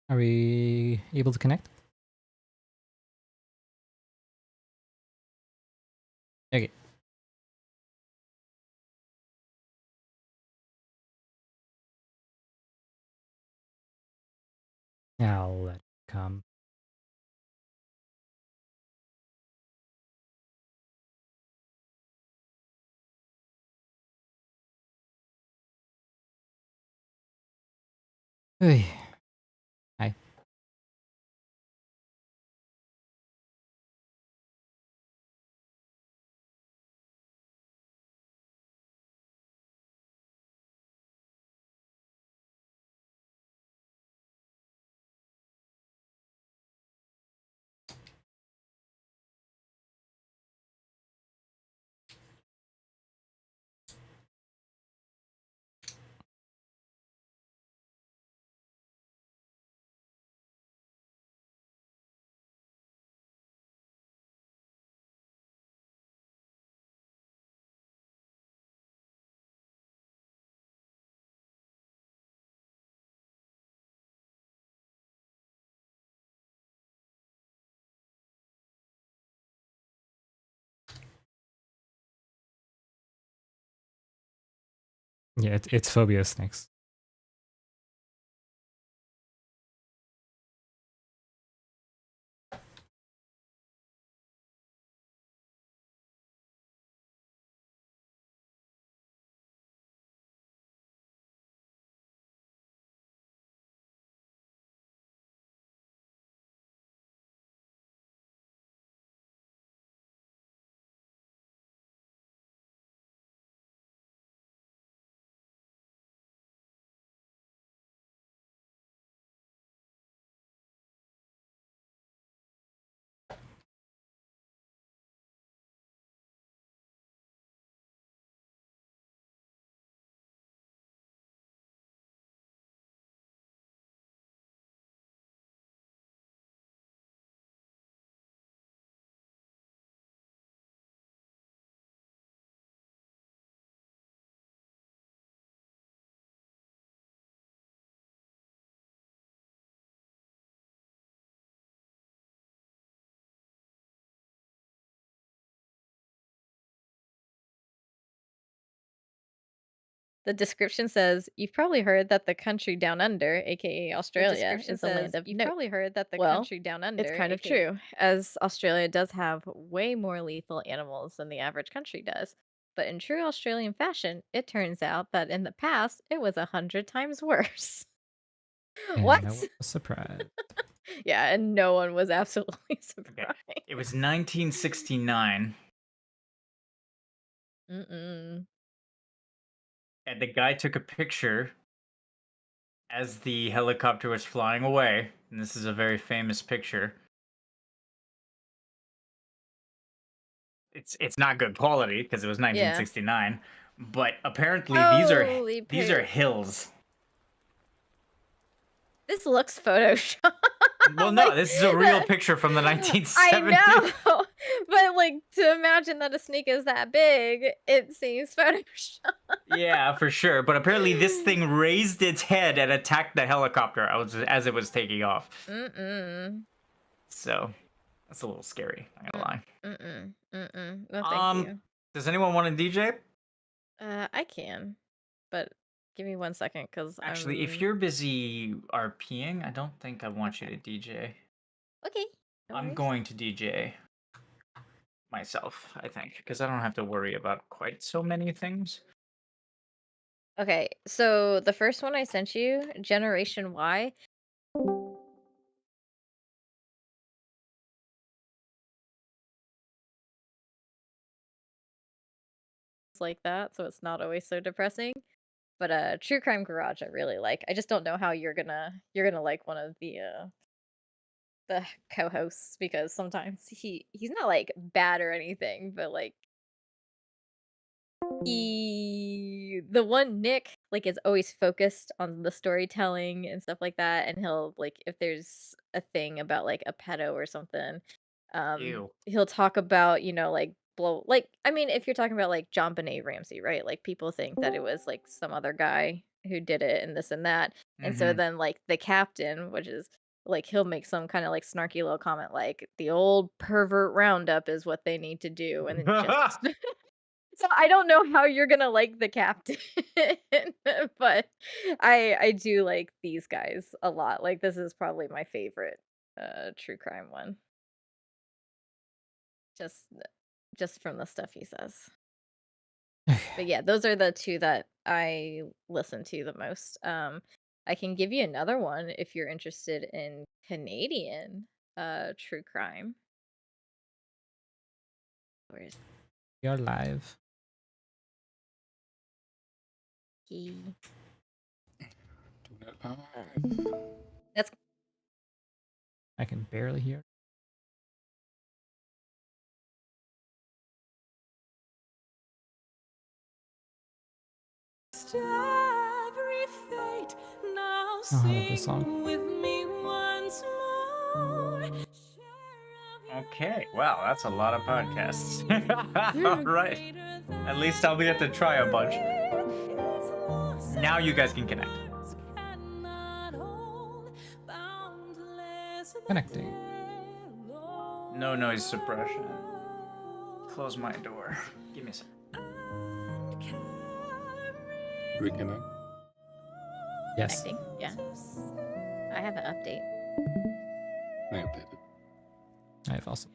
Are we able to connect? Okay. I'll let it come. Hey. Hi. Yeah, it's phobia snakes. The description says, "You've probably heard that the country down under, aka The Australia, description is a land says, of "You've note." probably heard that the Well, country down it's under, kind of aka true, as Australia does have way more lethal animals than the average country does. But in true Australian fashion, it turns out that in the past, it was 100 times worse. And What? no one was surprised. Yeah, and no one was absolutely Okay. surprised. It was 1969, Mm-mm. and the guy took a picture as the helicopter was flying away. And this is a very famous picture. It's not good quality because it was Yeah. 1969, but apparently Holy these are poop. hills. This looks photoshopped. Well, no, Like, this is a real picture from the I 1970s. know, but, like, to imagine that a snake is that big, it seems photoshopped. Yeah, for sure. But apparently, this thing raised its head and attacked the helicopter as it was taking off. Mm-mm. So that's a little scary. Not gonna Mm, lie. mm-mm, mm-mm. No, thank Um, you. does anyone want to DJ? I can, but give me 1 second, because 'cause Actually, if I'm you're busy RPing, I don't think I want you okay. to DJ. Okay, no I'm worries. going to DJ myself, I think, because I don't have to worry about quite so many things. Okay, so the first one I sent you, Generation Y, it's like that, so it's not always so depressing. But, True Crime Garage, I really like. I just don't know how you're gonna like one of the co-hosts, because sometimes he's not, like, bad or anything, but, like, the one Nick, like, is always focused on the storytelling and stuff like that, and he'll, like, if there's a thing about, like, a pedo or something, Ew. he'll talk about, like, I mean, if you're talking about, like, JonBenet Ramsey, right? Like, people think that it was, like, some other guy who did it and this and that. And so Mhm. then like the captain, which is like he'll make some kind of like snarky little comment like the old pervert roundup is what they need to do and then just so I don't know how you're gonna like the captain, but I do like these guys a lot. Like this is probably my favorite true crime one. Just just from the stuff he says. But yeah, those are the two that I listen to the most. I can give you another one if you're interested in Canadian true crime. Where is You're live. he? Doing it live. That's I can barely hear. Every fate now I don't know this sing song. with me once more. Okay, wow, that's a lot of podcasts. All right. At least I'll get to try a bunch. Now you guys can connect. Connecting. No noise suppression. Close my door. Give me a sec. Reconnect. Yes. connecting. Yeah. I have an update. I updated. I have also.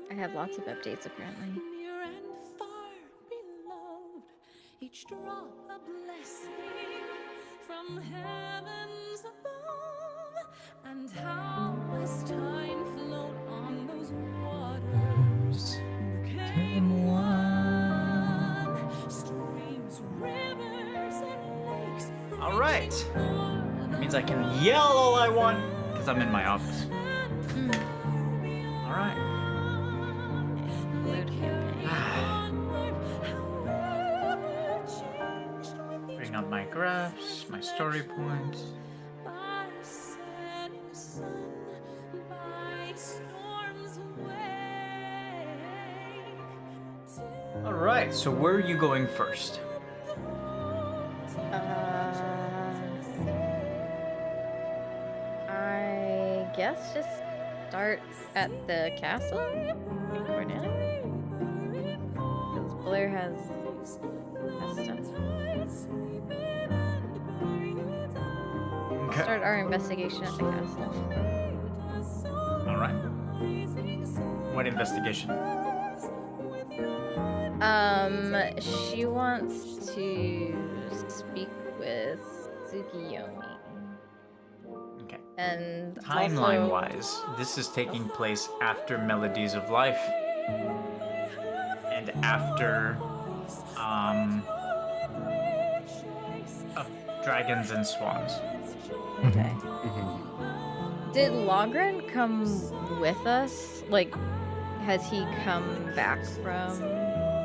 I have lots of updates apparently. Near and far beloved, each drop a blessing from heavens above, and how as time flowed on those waters came one, streams, rivers, and lakes. All right. That means I can yell all I want because I'm in my office. All right. Load campaign. Bring up my graphs, my story points. All right. So where are you going first? I guess just start at the castle in Cornelia. Because Blair has stuff. Okay. Start our investigation at the castle. All right. What investigation? She wants to speak with Tsukiyomi. Okay. And Timeline also, wise, this is taking place after Melodies of Life and after of Dragons and Swans. okay. Mm-hmm. Did Logren come with us? Like, has he come back from?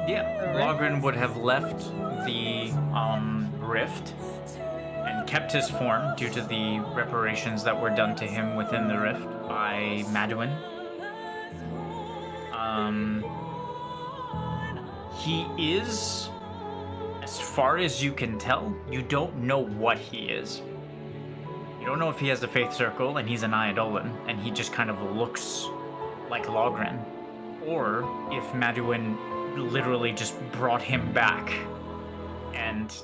Yeah, The rift? Logren would have left the rift and kept his form due to the reparations that were done to him within the rift by Maduin. He is, as far as you can tell, you don't know what he is. You don't know if he has the Faith Circle and he's an Eidolon and he just kind of looks like Logren, or if Maduin literally just brought him back and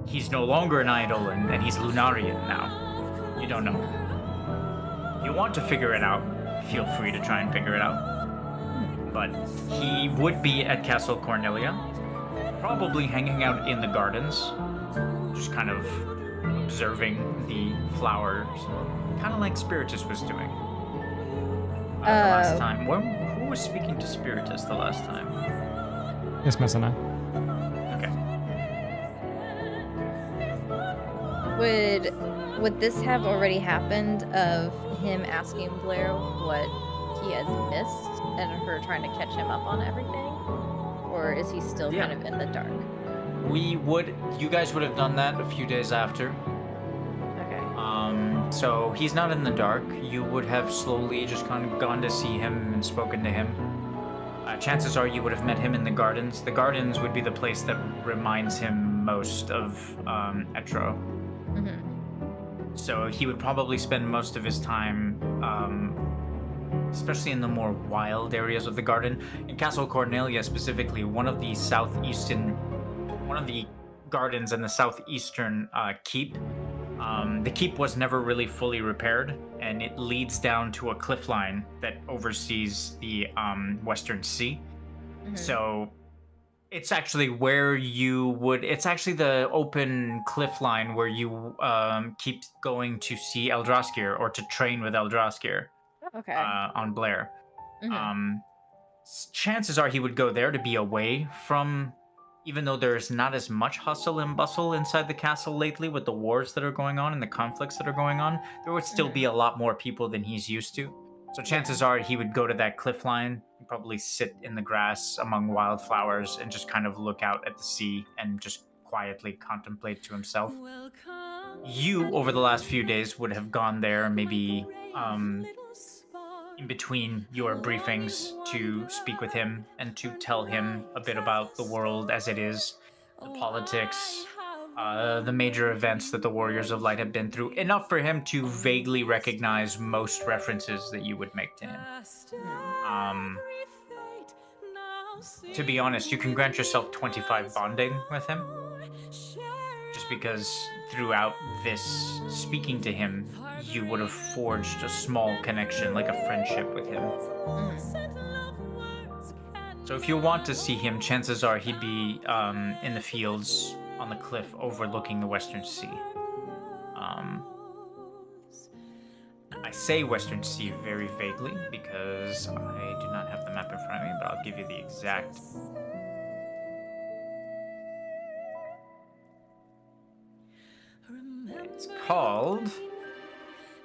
he's no longer an Eidolon and he's Lunarian now. You don't know. If you want to figure it out, feel free to try and figure it out. But he would be at Castle Cornelia, probably hanging out in the gardens, just kind of observing the flowers, kind of like Spiritus was doing. The last time. Who was speaking to Spiritus the last time? Yes, Mesana. Okay. Would this have already happened of him asking Blair what he has missed and her trying to catch him up on everything? Or is he still Yeah. kind of in the dark? You guys would have done that a few days after. Okay. So he's not in the dark. You would have slowly just kind of gone to see him and spoken to him. Chances are you would have met him in the gardens. The gardens would be the place that reminds him most of Etro. Mm-hmm. So he would probably spend most of his time, especially in the more wild areas of the garden. In Castle Cornelia specifically, one of the gardens in the southeastern keep. The keep was never really fully repaired, and it leads down to a cliff line that oversees the Western Sea. Mm-hmm. So it's actually it's actually the open cliff line where you keep going to see Eldraskir or to train with Eldraskir Okay. on Blair. Mm-hmm. Chances are he would go there to be away from, even though there's not as much hustle and bustle inside the castle lately with the wars that are going on and the conflicts that are going on, there would still be a lot more people than he's used to. So chances are he would go to that cliff line, probably sit in the grass among wildflowers and just kind of look out at the sea and just quietly contemplate to himself. You, over the last few days, would have gone there maybe in between your briefings to speak with him and to tell him a bit about the world as it is, the politics, the major events that the Warriors of Light have been through, enough for him to vaguely recognize most references that you would make to him. To be honest, you can grant yourself 25 bonding with him, just because throughout this speaking to him, you would have forged a small connection, like a friendship with him. So if you want to see him, chances are he'd be in the fields on the cliff overlooking the Western Sea. I say Western Sea very vaguely because I do not have the map in front of me, but I'll give you the exact. It's called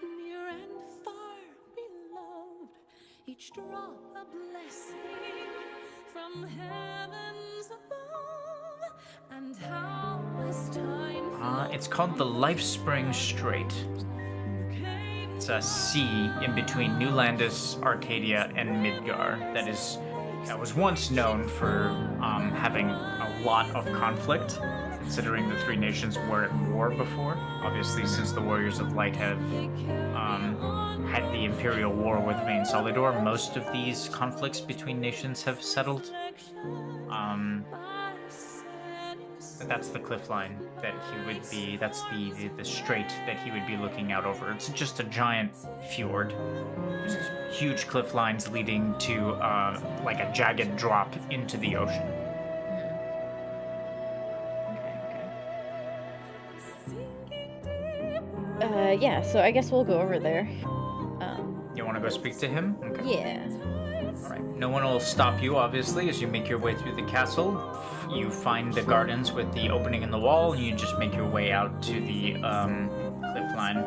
Near and far beloved, each drop a blessing from heavens above, and how as time it's called the Lifespring Strait. It's a sea in between New Landis, Arcadia, and Midgar that was once known for having a lot of conflict, considering the three nations were at war before. Obviously, since the Warriors of Light have had the Imperial War with Vayne Solidor, most of these conflicts between nations have settled. But that's the cliff line that he would be, that's the strait that he would be looking out over. It's just a giant fjord. Just huge cliff lines leading to like a jagged drop into the ocean. Yeah, so I guess we'll go over there. You want to go speak to him? Okay. Yeah. Alright. No one will stop you, obviously, as you make your way through the castle. You find the gardens with the opening in the wall, and you just make your way out to the cliff line.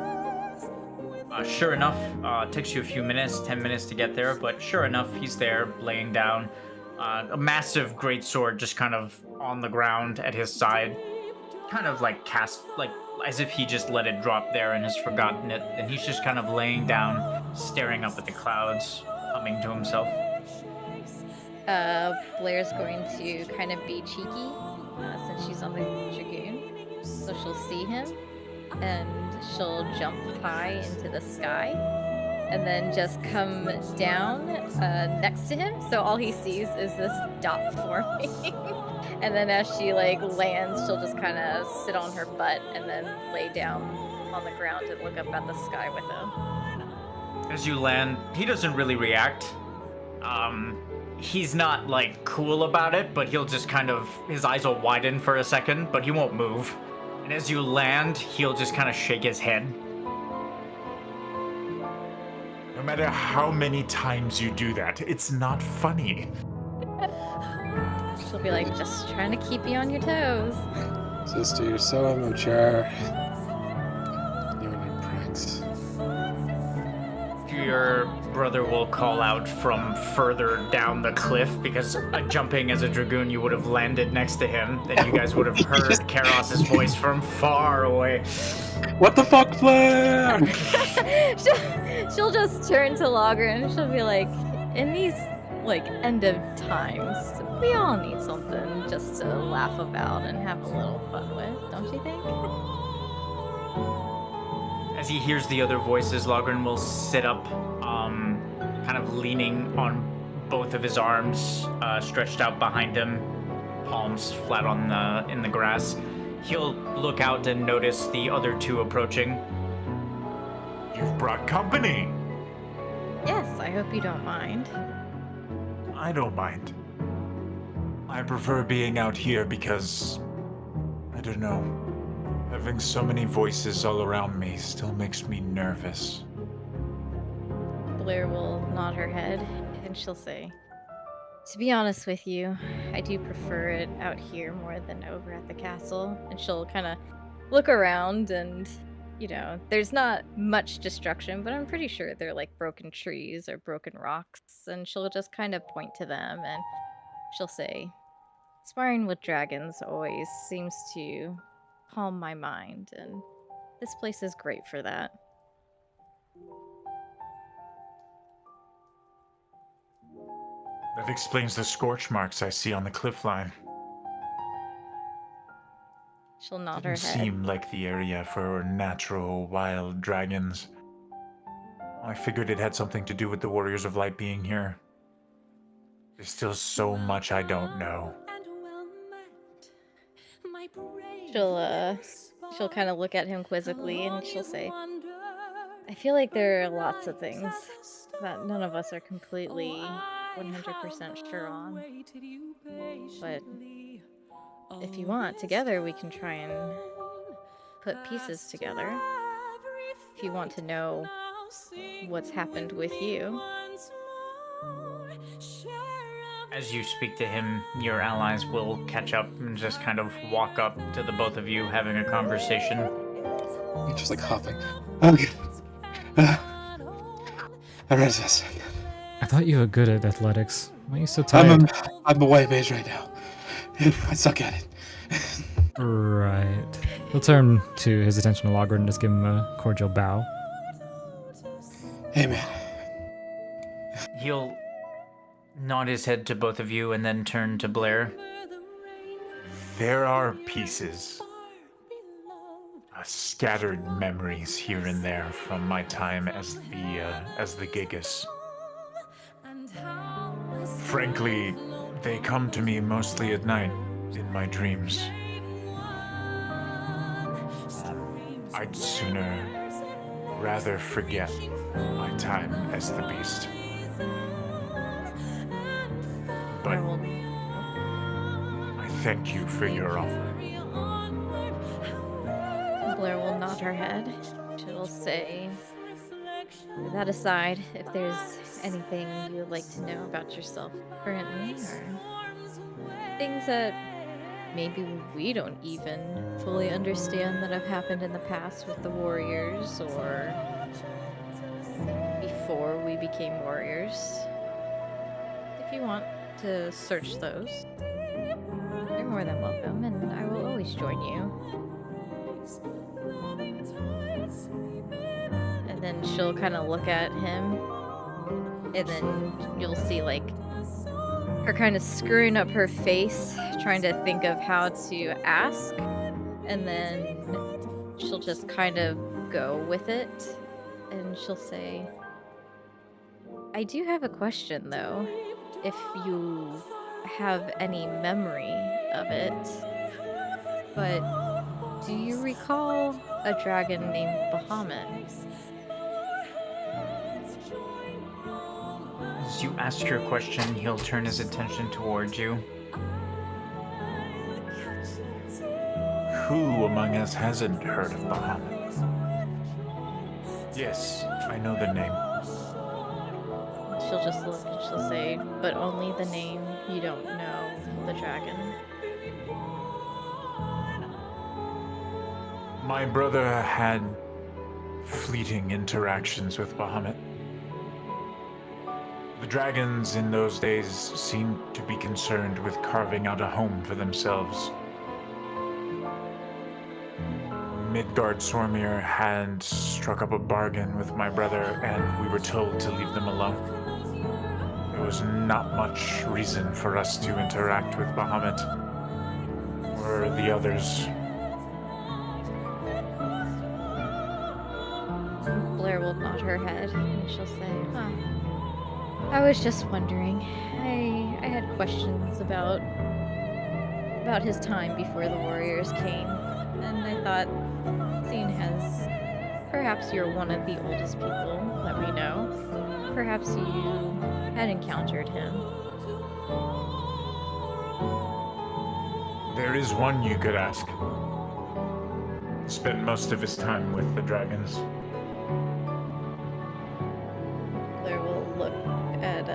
Sure enough, it takes you a few minutes, 10 minutes to get there, but sure enough, he's there, laying down. A massive greatsword just kind of on the ground at his side. Kind of like as if he just let it drop there and has forgotten it, and he's just kind of laying down, staring up at the clouds, humming to himself. Blair's going to kind of be cheeky, since she's on the Dragoon, so she'll see him, and she'll jump high into the sky, and then just come down next to him, so all he sees is this dot forming. And then as she lands, she'll just kind of sit on her butt and then lay down on the ground and look up at the sky with him. As you land, he doesn't really react. He's not cool about it, but he'll just kind of, his eyes will widen for a second, but he won't move. And as you land, he'll just kind of shake his head. No matter how many times you do that, it's not funny. She'll be like, just trying to keep you on your toes. Sister, you're so immature. You and your pranks. Your brother will call out from further down the cliff, because jumping as a Dragoon, you would have landed next to him. Then you guys would have heard Karos's voice from far away. What the fuck, Blair? she'll just turn to Logren and she'll be like, in these like end of times. We all need something just to laugh about and have a little fun with, don't you think? As he hears the other voices, Logren will sit up, kind of leaning on both of his arms, stretched out behind him, palms flat on in the grass. He'll look out and notice the other two approaching. You've brought company. Yes, I hope you don't mind. I don't mind. I prefer being out here because, I don't know, having so many voices all around me still makes me nervous. Blair will nod her head and she'll say, to be honest with you, I do prefer it out here more than over at the castle. And she'll kind of look around and, you know, there's not much destruction, but I'm pretty sure they're like broken trees or broken rocks. And she'll just kind of point to them and she'll say, sparring with dragons always seems to calm my mind, and this place is great for that. That explains the scorch marks I see on the cliff line. She'll nod her Didn't head. seem like the area for natural wild dragons. I figured it had something to do with the Warriors of Light being here. There's still so much I don't know. She'll kind of look at him quizzically and she'll say, I feel like there are lots of things that none of us are completely 100% sure on. But if you want, together we can try and put pieces together. If you want to know what's happened with you. As you speak to him, your allies will catch up and just kind of walk up to the both of you having a conversation. You're just like huffing. Okay. I'm ready for this. I thought you were good at athletics. Why are you so tired? I'm a white mage right now. I suck at it. Right. He'll turn to his attention to Logren and just give him a cordial bow. Hey, man. He'll nod his head to both of you and then turn to Blair. There are pieces. Scattered memories here and there from my time as the Gigas. Frankly, they come to me mostly at night, in my dreams. I'd sooner rather forget my time as the beast. But I thank you for your offer. Blair will nod her head. She'll say, that aside, if there's anything you'd like to know about yourself currently, or things that maybe we don't even fully understand that have happened in the past with the warriors, or before we became warriors, if you want to search those, you're more than welcome, and I will always join you. And then she'll kind of look at him, and then you'll see like her kind of screwing up her face, trying to think of how to ask, and then she'll just kind of go with it, and she'll say, I do have a question though, if you have any memory of it, but do you recall a dragon named Bahamut? As you ask your question, he'll turn his attention towards you. Who among us hasn't heard of Bahamut? Yes, I know the name. She'll just look and she'll say, but only the name, you don't know the dragon. My brother had fleeting interactions with Bahamut. The dragons in those days seemed to be concerned with carving out a home for themselves. Midgard Sormir had struck up a bargain with my brother, and we were told to leave them alone. It was not much reason for us to interact with Bahamut or the others. Blair will nod her head and she'll say, huh. I was just wondering. I had questions about his time before the warriors came, and I thought, seeing as perhaps you're one of the oldest people that we know, perhaps you had encountered him. There is one you could ask. Spent most of his time with the dragons. Blair will look at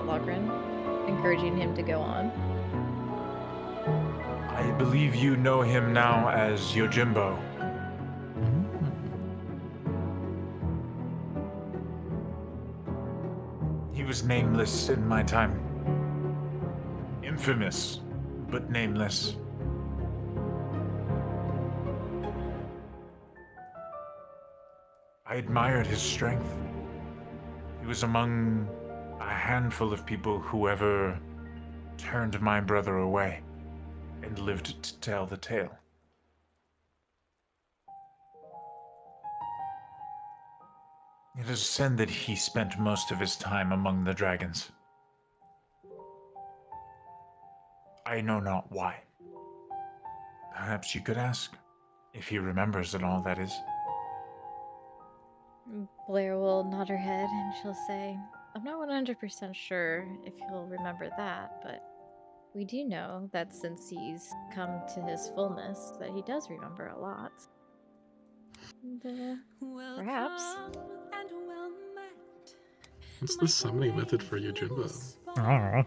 Logren, encouraging him to go on. I believe you know him now as Yojimbo. He was nameless in my time. Infamous, but nameless. I admired his strength. He was among a handful of people who ever turned my brother away and lived to tell the tale. It is said that he spent most of his time among the dragons. I know not why. Perhaps you could ask, if he remembers it all, that is. Blair will nod her head and she'll say, I'm not 100% sure if he'll remember that, but we do know that since he's come to his fullness, that he does remember a lot. And, perhaps. What's the summoning method for Yojimbo? Oh.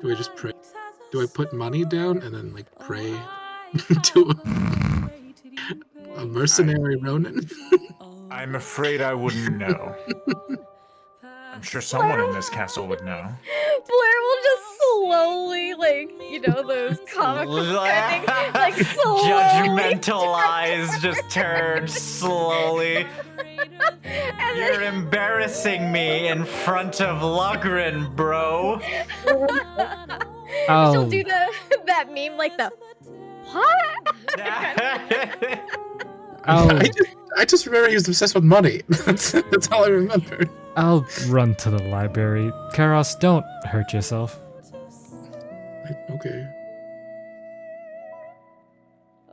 Do I just pray? Do I put money down and then like pray to a mercenary Ronin? I'm afraid I wouldn't know. I'm sure someone in this castle would know. Blair will just slowly, like, you know, those comic book endings, like, slowly. Judgmental eyes just turn slowly. And You're then embarrassing me in front of Logren, bro. Oh. she'll do that meme, like the, what? I'll, I just remember he was obsessed with money. That's all I remember. I'll run to the library. Karos, don't hurt yourself. Okay.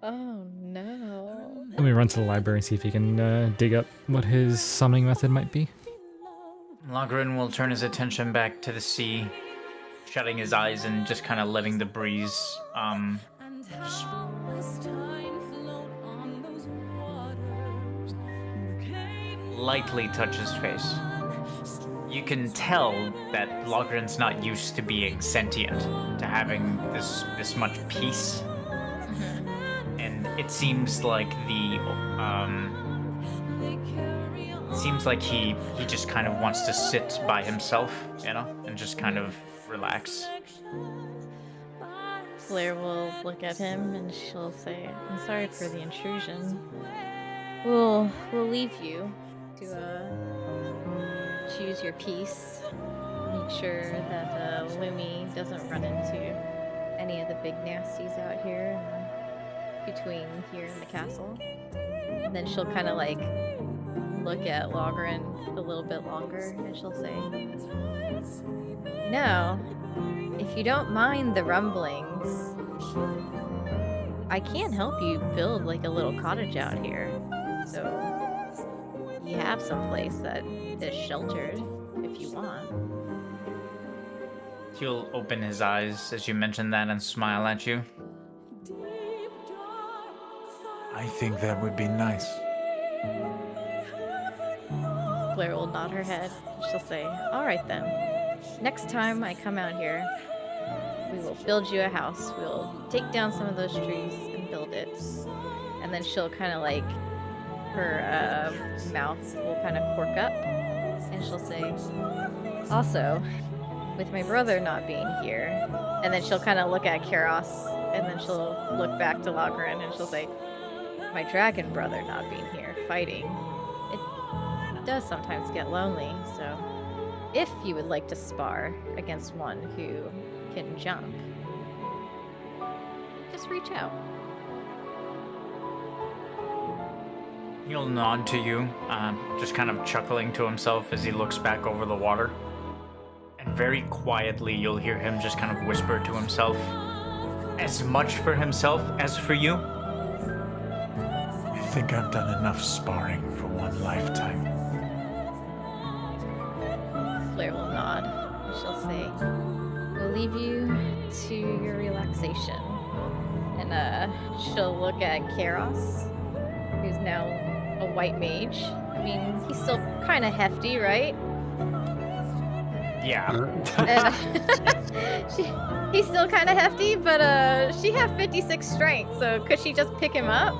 Oh, no. Let me run to the library and see if he can dig up what his summoning method might be. Logren will turn his attention back to the sea, shutting his eyes and just kind of letting the breeze just lightly touch his face. You can tell that Logren's not used to being sentient, to having this much peace. And it seems like he just kind of wants to sit by himself, you know, and just kind of relax. Blair will look at him and she'll say, I'm sorry for the intrusion. We'll leave you to choose your peace. Make sure that Lumi doesn't run into any of the big nasties out here between here and the castle. And then she'll kind of like look at Logren a little bit longer and she'll say, no, if you don't mind the rumblings, I can help you build like a little cottage out here. So you have some place that is sheltered if you want. He'll open his eyes as you mention that and smile at you. I think that would be nice. Blair will nod her head. She'll say, all right then. Next time I come out here, we will build you a house. We'll take down some of those trees and build it. And then she'll kind of like, her mouth will kind of cork up. And she'll say, also, with my brother not being here. And then she'll kind of look at Karos. And then she'll look back to Logren and she'll say, my dragon brother not being here, fighting. does sometimes get lonely, so if you would like to spar against one who can jump, just reach out. He'll nod to you, just kind of chuckling to himself as he looks back over the water. And very quietly, you'll hear him just kind of whisper to himself, as much for himself as for you. I think I've done enough sparring for one lifetime. Flair will nod. She'll say, "We'll leave you to your relaxation." And she'll look at Karos, who's now a white mage. I mean, he's still kind of hefty, right? Yeah. And he's still kind of hefty, but she have 56 strength, so could she just pick him up?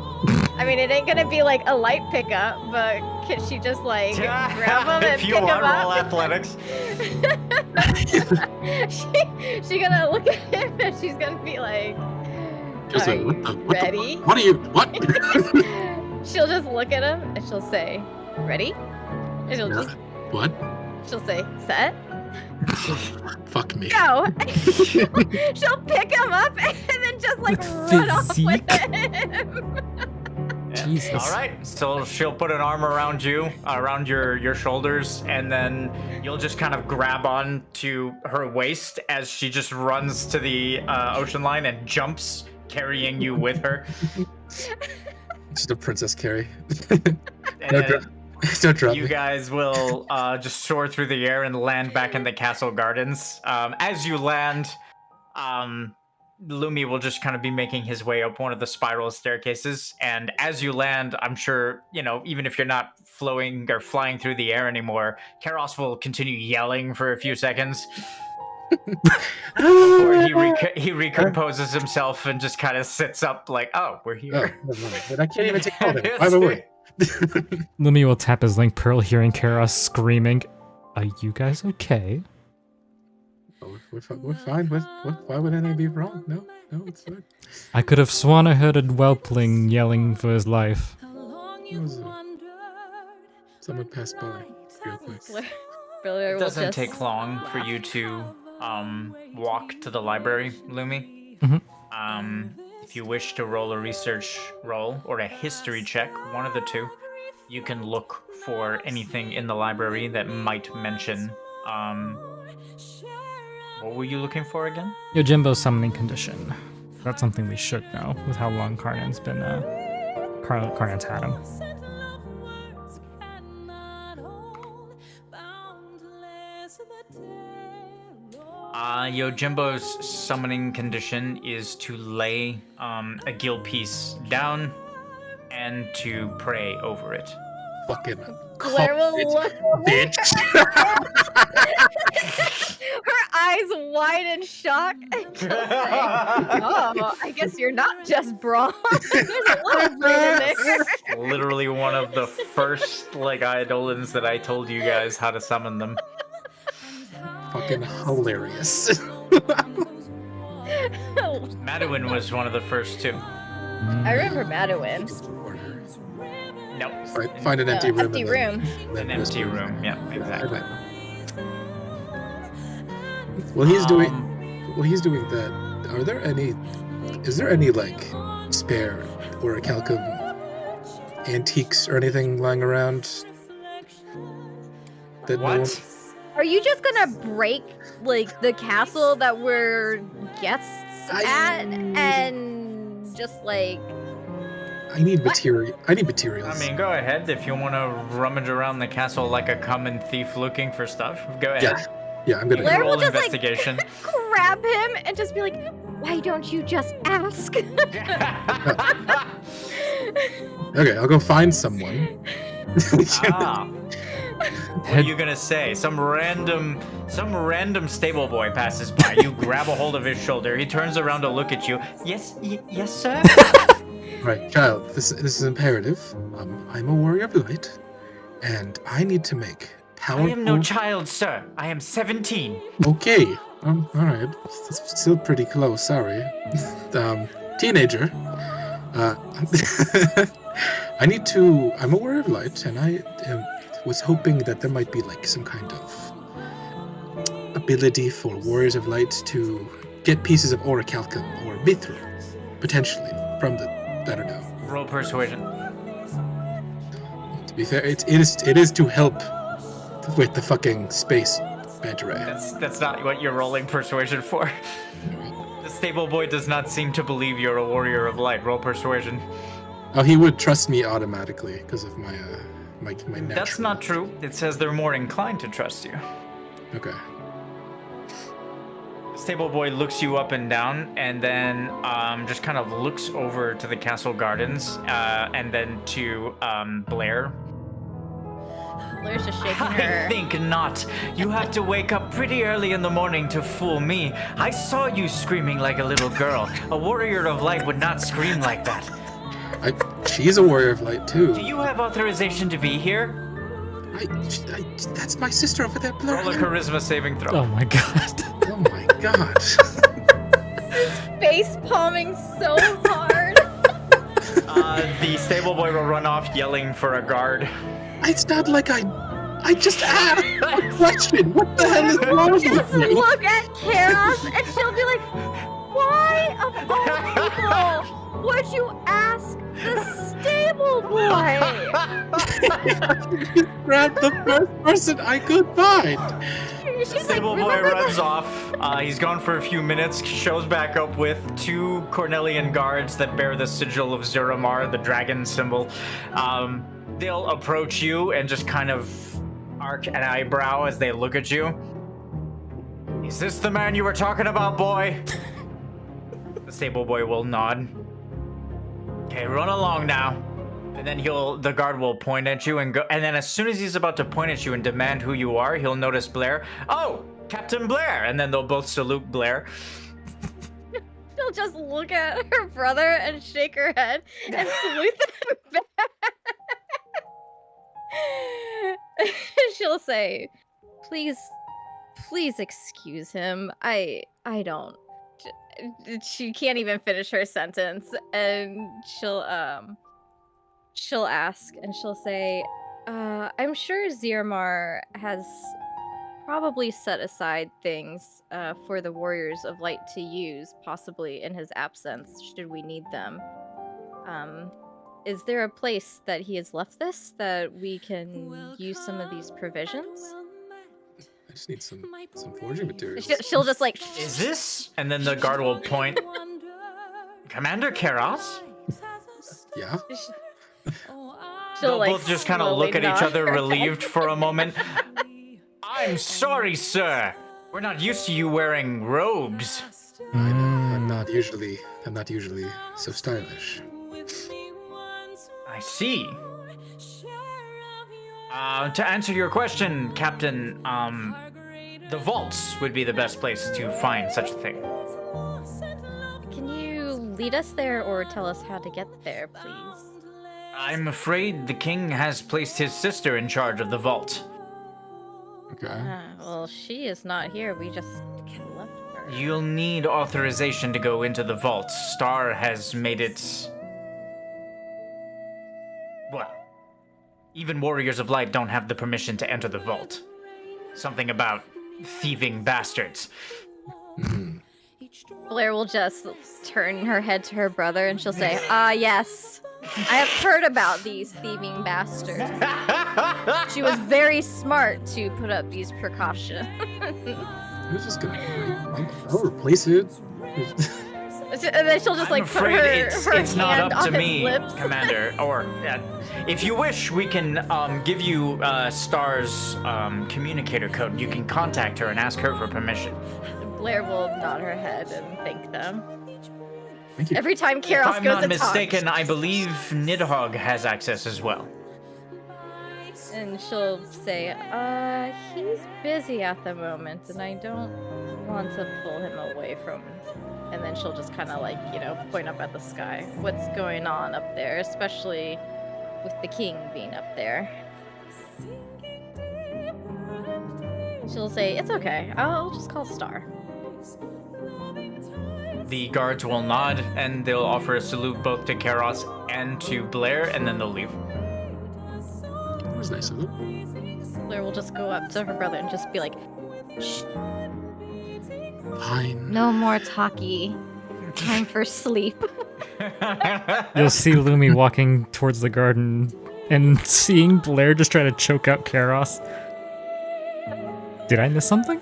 I mean, it ain't gonna be like a light pickup, but could she just like grab him and If you pick him are, roll up? athletics. she gonna look at him and she's gonna be like, Just "Are like, you ready?" What are you? What? She'll just look at him and she'll say, "Ready?" And What? she'll say, "Set." Fuck me. Go. She'll pick him up and then just like run off with physique. him. Yeah. Jesus. All right. So she'll put an arm around you, around your shoulders, and then you'll just kind of grab on to her waist as she just runs to the ocean line and jumps, carrying you with her. Just a Princess Carrie. And then Don't drop you me. guys will just soar through the air and land back in the castle gardens. As you land, Lumi will just kind of be making his way up one of the spiral staircases. And as you land, I'm sure, even if you're not flowing or flying through the air anymore, Karos will continue yelling for a few seconds before he recomposes himself and just kind of sits up like, oh, we're Oh, here. never mind. But I can't even take hold of it. Yes. Wait. Lumi will tap his link pearl, hearing Karos screaming, "Are you guys okay?" Oh, we're fine. Why would any be wrong? No, it's fine. I could have sworn I heard a whelpling yelling for his life. Someone passed by real quick. Flair It will doesn't just take long for you to walk to the library, Lumi. Mhm. If you wish to roll a research roll or a history check, one of the two, you can look for anything in the library that might mention. What were you looking for again? Yojimbo's summoning condition. That's something we should know with how long Karnan's been, Karnan's had him. Yojimbo's summoning condition is to lay a guild piece down and to pray over it. Fucking Flair will look over bitch. her eyes wide in shock and she'll say, "Oh, I guess you're not just brawn. There's a lot of brain in there." Literally one of the first Eidolons that I told you guys how to summon them. Fucking hilarious. Maduin was one of the first two. I remember Maduin. Nope. Find an empty room. Empty room. An empty room. Yeah, exactly. Well, he's doing that. Are there any? Is there any spare or Calcum antiques or anything lying around? That no one... What? Are you just gonna break the castle that we're guests at and just I need material. I need materials. I mean, go ahead if you want to rummage around the castle like a common thief looking for stuff. Go ahead. Yeah, I'm gonna. Blair Roll will just investigation. grab him and just be like, "Why don't you just ask?" Okay, I'll go find someone. What are you gonna say? Some random stable boy passes by. You grab a hold of his shoulder. He turns around to look at you. Yes, yes, sir. Right, child. This is imperative. I'm a warrior of light, and I need to make I powerful. am no child, sir. I am 17. Okay. All right. That's still pretty close. Sorry. Teenager. I need to. I'm a warrior of light, and I am was hoping that there might be like some kind of ability for Warriors of Light to get pieces of orichalcum or mithril, potentially, from the, I don't know. Roll persuasion. To be fair, it is to help with the fucking space manta ray. That's not what you're rolling persuasion for. The stable boy does not seem to believe you're a warrior of light. Roll persuasion. Oh, he would trust me automatically because of my my natural. That's not true. It says they're more inclined to trust you. Okay. The stable boy looks you up and down, and then just kind of looks over to the castle gardens, and then to Blair. Blair's just shaking I her. think not. You have to wake up pretty early in the morning to fool me. I saw you screaming like a little girl. A warrior of light would not scream like that. She's a Warrior of Light too. Do you have authorization to be here? That's my sister over there, Blair. Roll a charisma saving throw. Oh my god. Oh my god. Face palming so hard. The stable boy will run off yelling for a guard. It's not like I just asked a question. What the hell is wrong with Just you? look at Karos and she'll be like, why of all people would you ask the stable boy? Just grabbed the first person I could find. She's The like, stable boy remember runs that? off. He's gone for a few minutes, shows back up with 2 Cornelian guards that bear the sigil of Zuramar, the dragon symbol. They'll approach you and just kind of arch an eyebrow as they look at you. Is this the man you were talking about, boy? The stable boy will nod. Okay, run along now. And then the guard will point at you and go, and then as soon as he's about to point at you and demand who you are, he'll notice Blair. Oh, Captain Blair! And then they'll both salute Blair. She'll just look at her brother and shake her head and salute them back. She'll say, please excuse him. I don't. She can't even finish her sentence, and she'll ask, and she'll say, I'm sure Zirmar has probably set aside things for the Warriors of Light to use, possibly in his absence, should we need them. Is there a place that he has left this that we can use some of these provisions? I just need some forging materials. She'll just like, Is this? And then the guard will point. Commander Karos? Yeah. she'll They'll like both just kind of slowly look at each nod other, her relieved head. for a moment. I'm sorry, sir. We're not used to you wearing robes. I know. I'm not usually so stylish. I see. To answer your question, Captain, the vaults would be the best place to find such a thing. Can you lead us there or tell us how to get there, please? I'm afraid the king has placed his sister in charge of the vault. Okay. Well, she is not here. We just left her. You'll need authorization to go into the vault. Star has made it... Well, even Warriors of Light don't have the permission to enter the vault. Something about thieving bastards. Blair will just turn her head to her brother and she'll say, yes. I have heard about these thieving bastards. She was very smart to put up these precautions. I was just gonna. I'll replace it. And then she'll just I'm like put afraid her, it's her not hand up to on his me, lips. Commander. Or, if you wish, we can give you Star's communicator code. You can contact her and ask her for permission. Blair will nod her head and thank them. Thank you. Every time If Karos I'm goes not to mistaken, talk, I believe Nidhogg has access as well. and she'll say, he's busy at the moment, and I don't want to pull him away from. And then she'll just kind of like, point up at the sky. What's going on up there, especially with the king being up there? She'll say, it's okay. I'll just call Star. The guards will nod, and they'll offer a salute both to Karos and to Blair, and then they'll leave. was nice of them. Blair will just go up to her brother and just be like, shh, Fine. no more talkie. Time for sleep. You'll see Lumi walking towards the garden and seeing Blair just try to choke out Karos. Did I miss something?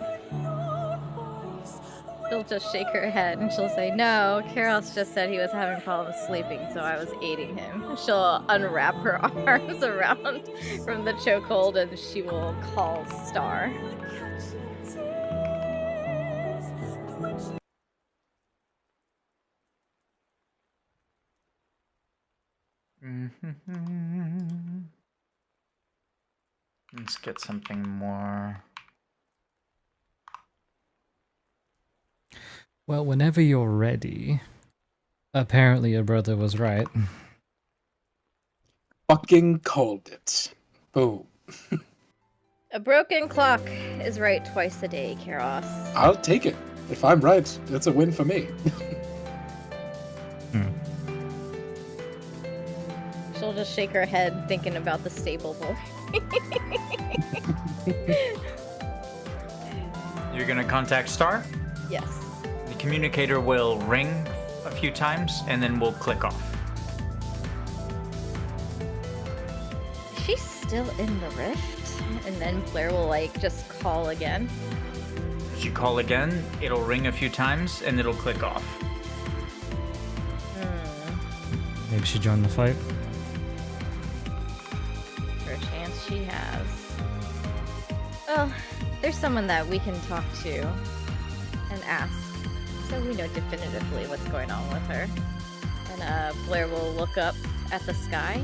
She'll just shake her head and she'll say, no, Karos just said he was having problems sleeping, so I was aiding him. She'll unwrap her arms around from the chokehold and she will call Star. Let's get something more. Well, whenever you're ready. Apparently your brother was right. Fucking called it. Boom. A broken clock is right twice a day, Karos. I'll take it. If I'm right, that's a win for me. She'll just shake her head thinking about the stable boy. You're gonna contact Star? Yes. The communicator will ring a few times and then we'll click off. She's still in the rift, and then Blair will like just call again. As you call again, it'll ring a few times and it'll click off. Maybe she joined the fight. For a chance she has. Well, there's someone that we can talk to and ask, so we know definitively what's going on with her. And Blair will look up at the sky.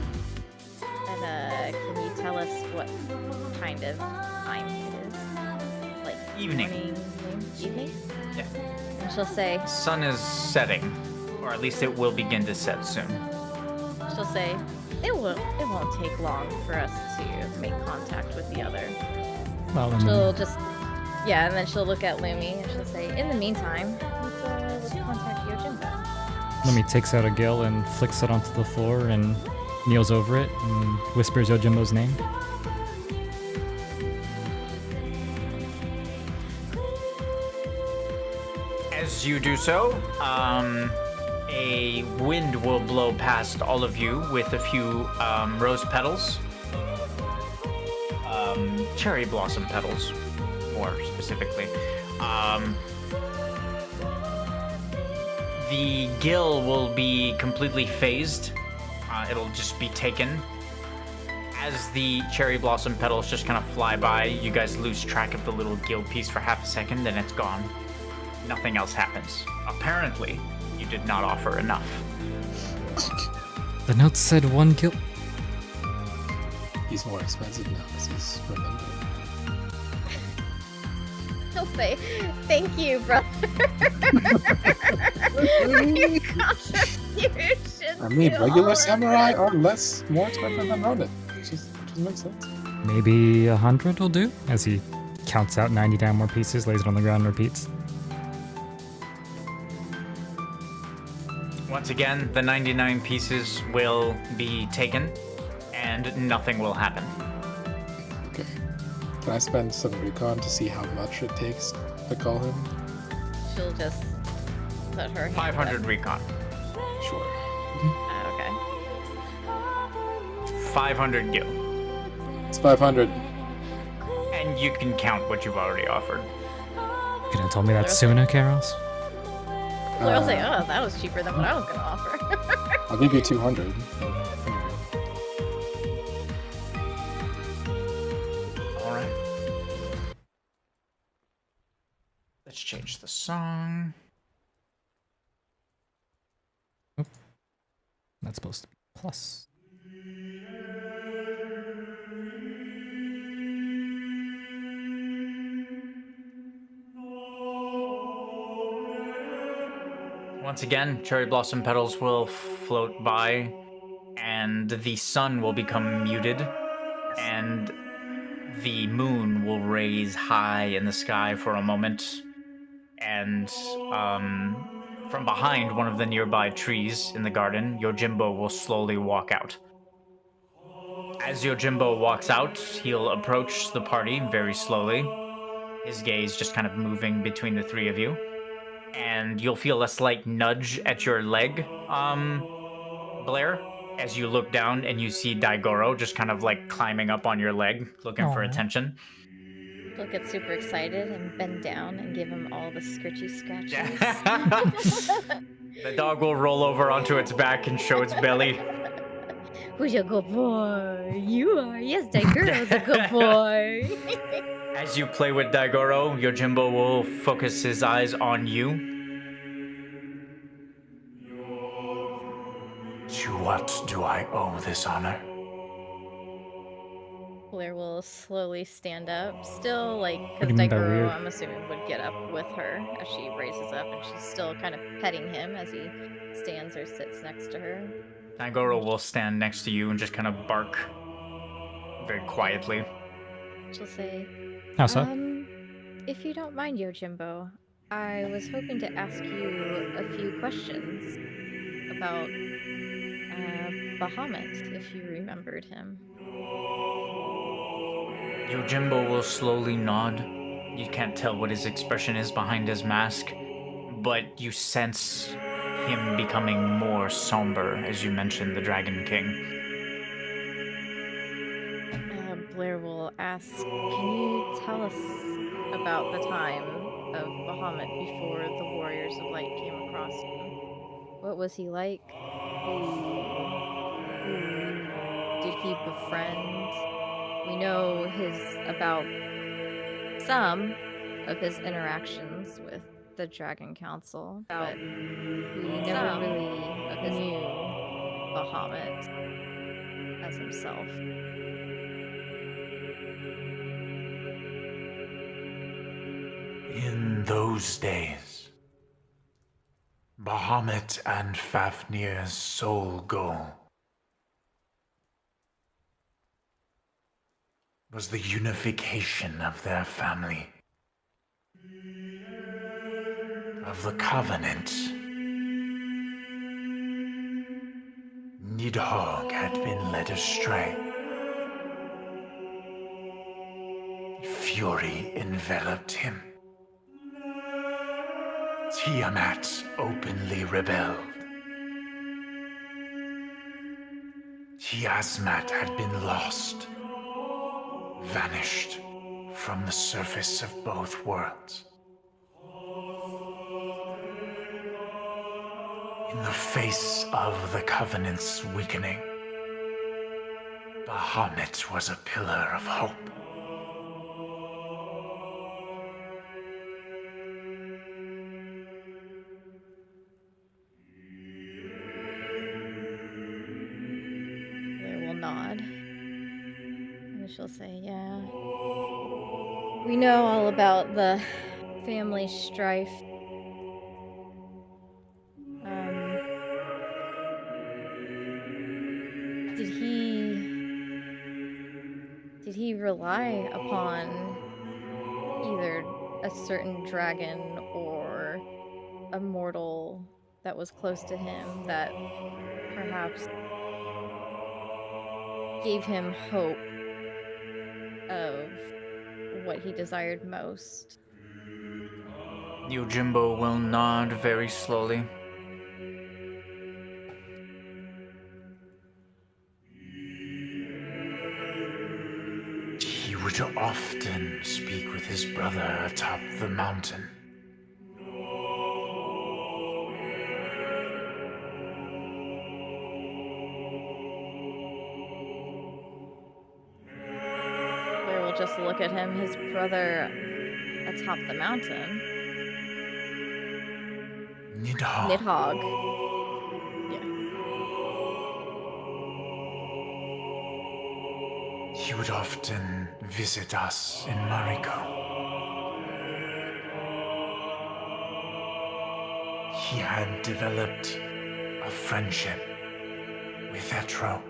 And can you tell us what kind of time it is? Like Evening. Morning, noon, evening? Yeah. And she'll say, Sun is setting, or at least it will begin to set soon. it won't take long for us to make contact with the other. Well, I mean, She'll just, yeah, and then she'll look at Lumi and she'll say, in the meantime, let's contact Yojimbo. Lumi takes out a gill and flicks it onto the floor and kneels over it and whispers Yojimbo's name. As you do so, a wind will blow past all of you with a few rose petals. Cherry blossom petals, more specifically. The gill will be completely phased. It'll just be taken. As the cherry blossom petals just kind of fly by, you guys lose track of the little gill piece for half a second, and it's gone. Nothing else happens. Apparently, you did not offer enough. The note said 1 gill. He's more expensive now because he's remembered. He'll say, thank you, brother. For your contribution I mean, to regular all samurai of are more expensive than Ronin. It just makes sense. Maybe 100 will do? As he counts out 99 more pieces, lays it on the ground, and repeats. Once again, the 99 pieces will be taken, and nothing will happen. Okay. Can I spend some recon to see how much it takes to call him? She'll just put her hand 500 up. recon. Sure. Okay. 500 gil. It's 500. And you can count what you've already offered. You could have told me that sooner, Karos. Blair will say, oh, that was cheaper than what I was going to offer. I'll give you 200. Alright. Let's change the song. That's supposed to be plus. Once again, cherry blossom petals will float by, and the sun will become muted, and the moon will raise high in the sky for a moment, and from behind one of the nearby trees in the garden, Yojimbo will slowly walk out. As Yojimbo walks out, he'll approach the party very slowly, his gaze just kind of moving between the three of you. And you'll feel a slight nudge at your leg, Blair, as you look down and you see Daigoro just kind of like climbing up on your leg, looking for Aw. attention. She'll get super excited and bend down and give him all the scritchy scratches. The dog will roll over onto its back and show its belly. Who's your good boy? You are. Yes, Daigoro's a good boy. As you play with Daigoro, Yojimbo will focus his eyes on you. To what do I owe this honor? Blair will slowly stand up, still like, What because do you mean by Daigoro, weird? I'm assuming, would get up with her as she raises up, and she's still kind of petting him as he stands or sits next to her. Daigoro will stand next to you and just kind of bark very quietly. She'll say, How so? if you don't mind, Yojimbo, I was hoping to ask you a few questions about Bahamut, if you remembered him. Yojimbo will slowly nod. You can't tell what his expression is behind his mask, but you sense him becoming more somber as you mentioned the Dragon King. Blair will ask, can you tell us about the time of Bahamut before the Warriors of Light came across him? What was he like? Who did he befriend? We know about some of his interactions with the Dragon Council, but we never really knew Bahamut as himself. In those days, Bahamut and Fafnir's sole goal was the unification of their family, of the Covenant. Nidhogg had been led astray. Fury enveloped him. Tiamat openly rebelled. Tiasmat had been lost, vanished from the surface of both worlds. In the face of the Covenant's weakening, Bahamut was a pillar of hope. Blair will nod. And she'll say, yeah. We know all about the family strife. Did he rely upon either a certain dragon or a mortal that was close to him that perhaps gave him hope of what he desired most? Yojimbo will nod very slowly. He would often speak with his brother atop the mountain. Blair will just look at him, his brother atop the mountain. Nidhogg. Yeah. He would often visit us in Mariko. He had developed a friendship with Etro.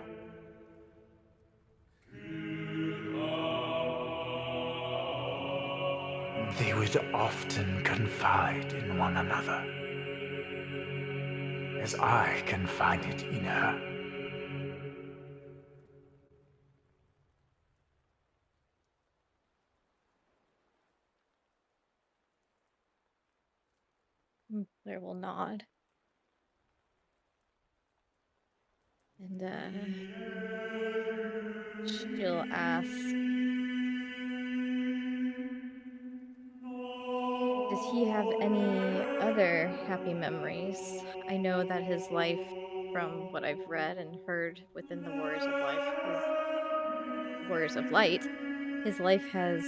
They would often confide in one another, as I confided in her. Blair will nod. And she'll ask, does he have any other happy memories? I know that his life, from what I've read and heard within the Warriors of Life, his Warriors of Light, his life has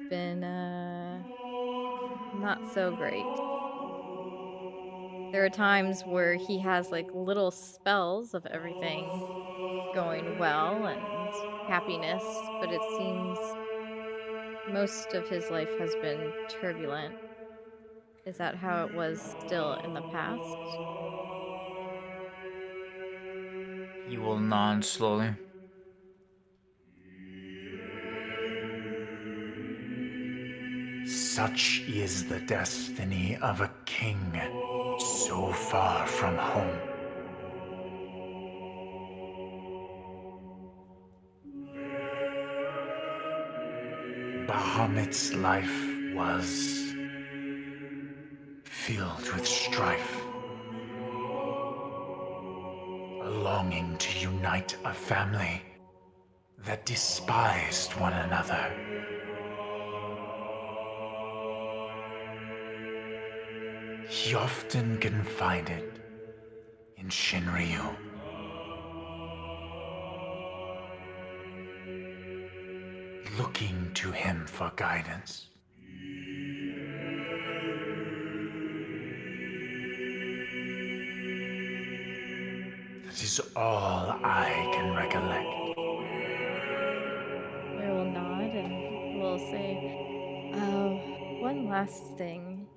been not so great. There are times where he has like little spells of everything going well and happiness, but it seems most of his life has been turbulent. Is that how it was still in the past? He will nod slowly. Such is the destiny of a king so far from home. Bahamut's life was filled with strife, a longing to unite a family that despised one another. He often confided in Shinryu, looking to him for guidance. That is all I can recollect. Blair will nod and will say, one last thing.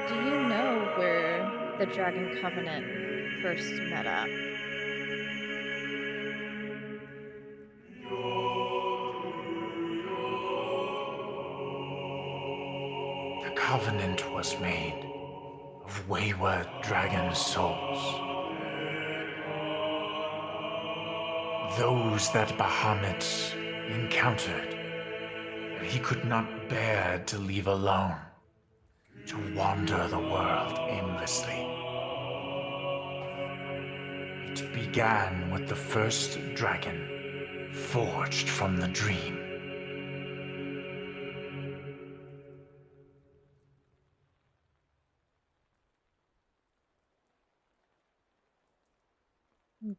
Do you know where the Dragon Covenant first met up? The covenant was made of wayward dragon souls. Those that Bahamut encountered, that he could not bear to leave alone, to wander the world aimlessly. It began with the first dragon, forged from the dream.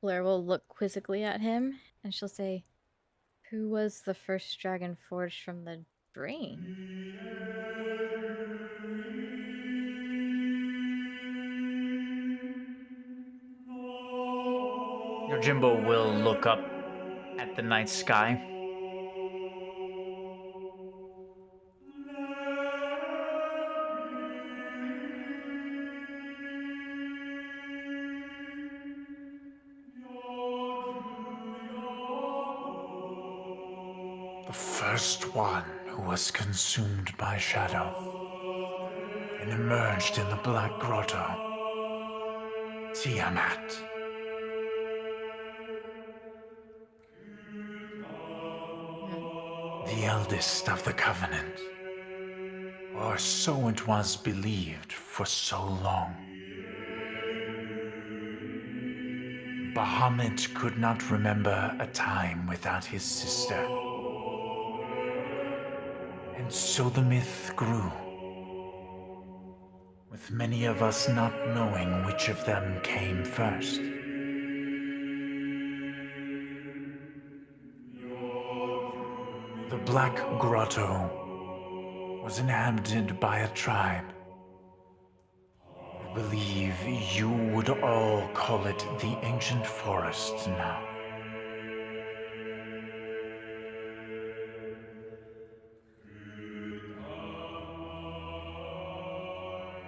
Blair will look quizzically at him and she'll say, who was the first dragon forged from the dream? Yojimbo will look up at the night sky. The first one who was consumed by shadow and emerged in the Black Grotto, Tiamat. The eldest of the Covenant, or so it was believed for so long. Bahamut could not remember a time without his sister. And so the myth grew, with many of us not knowing which of them came first. The Black Grotto was inhabited by a tribe. I believe you would all call it the Ancient Forest now.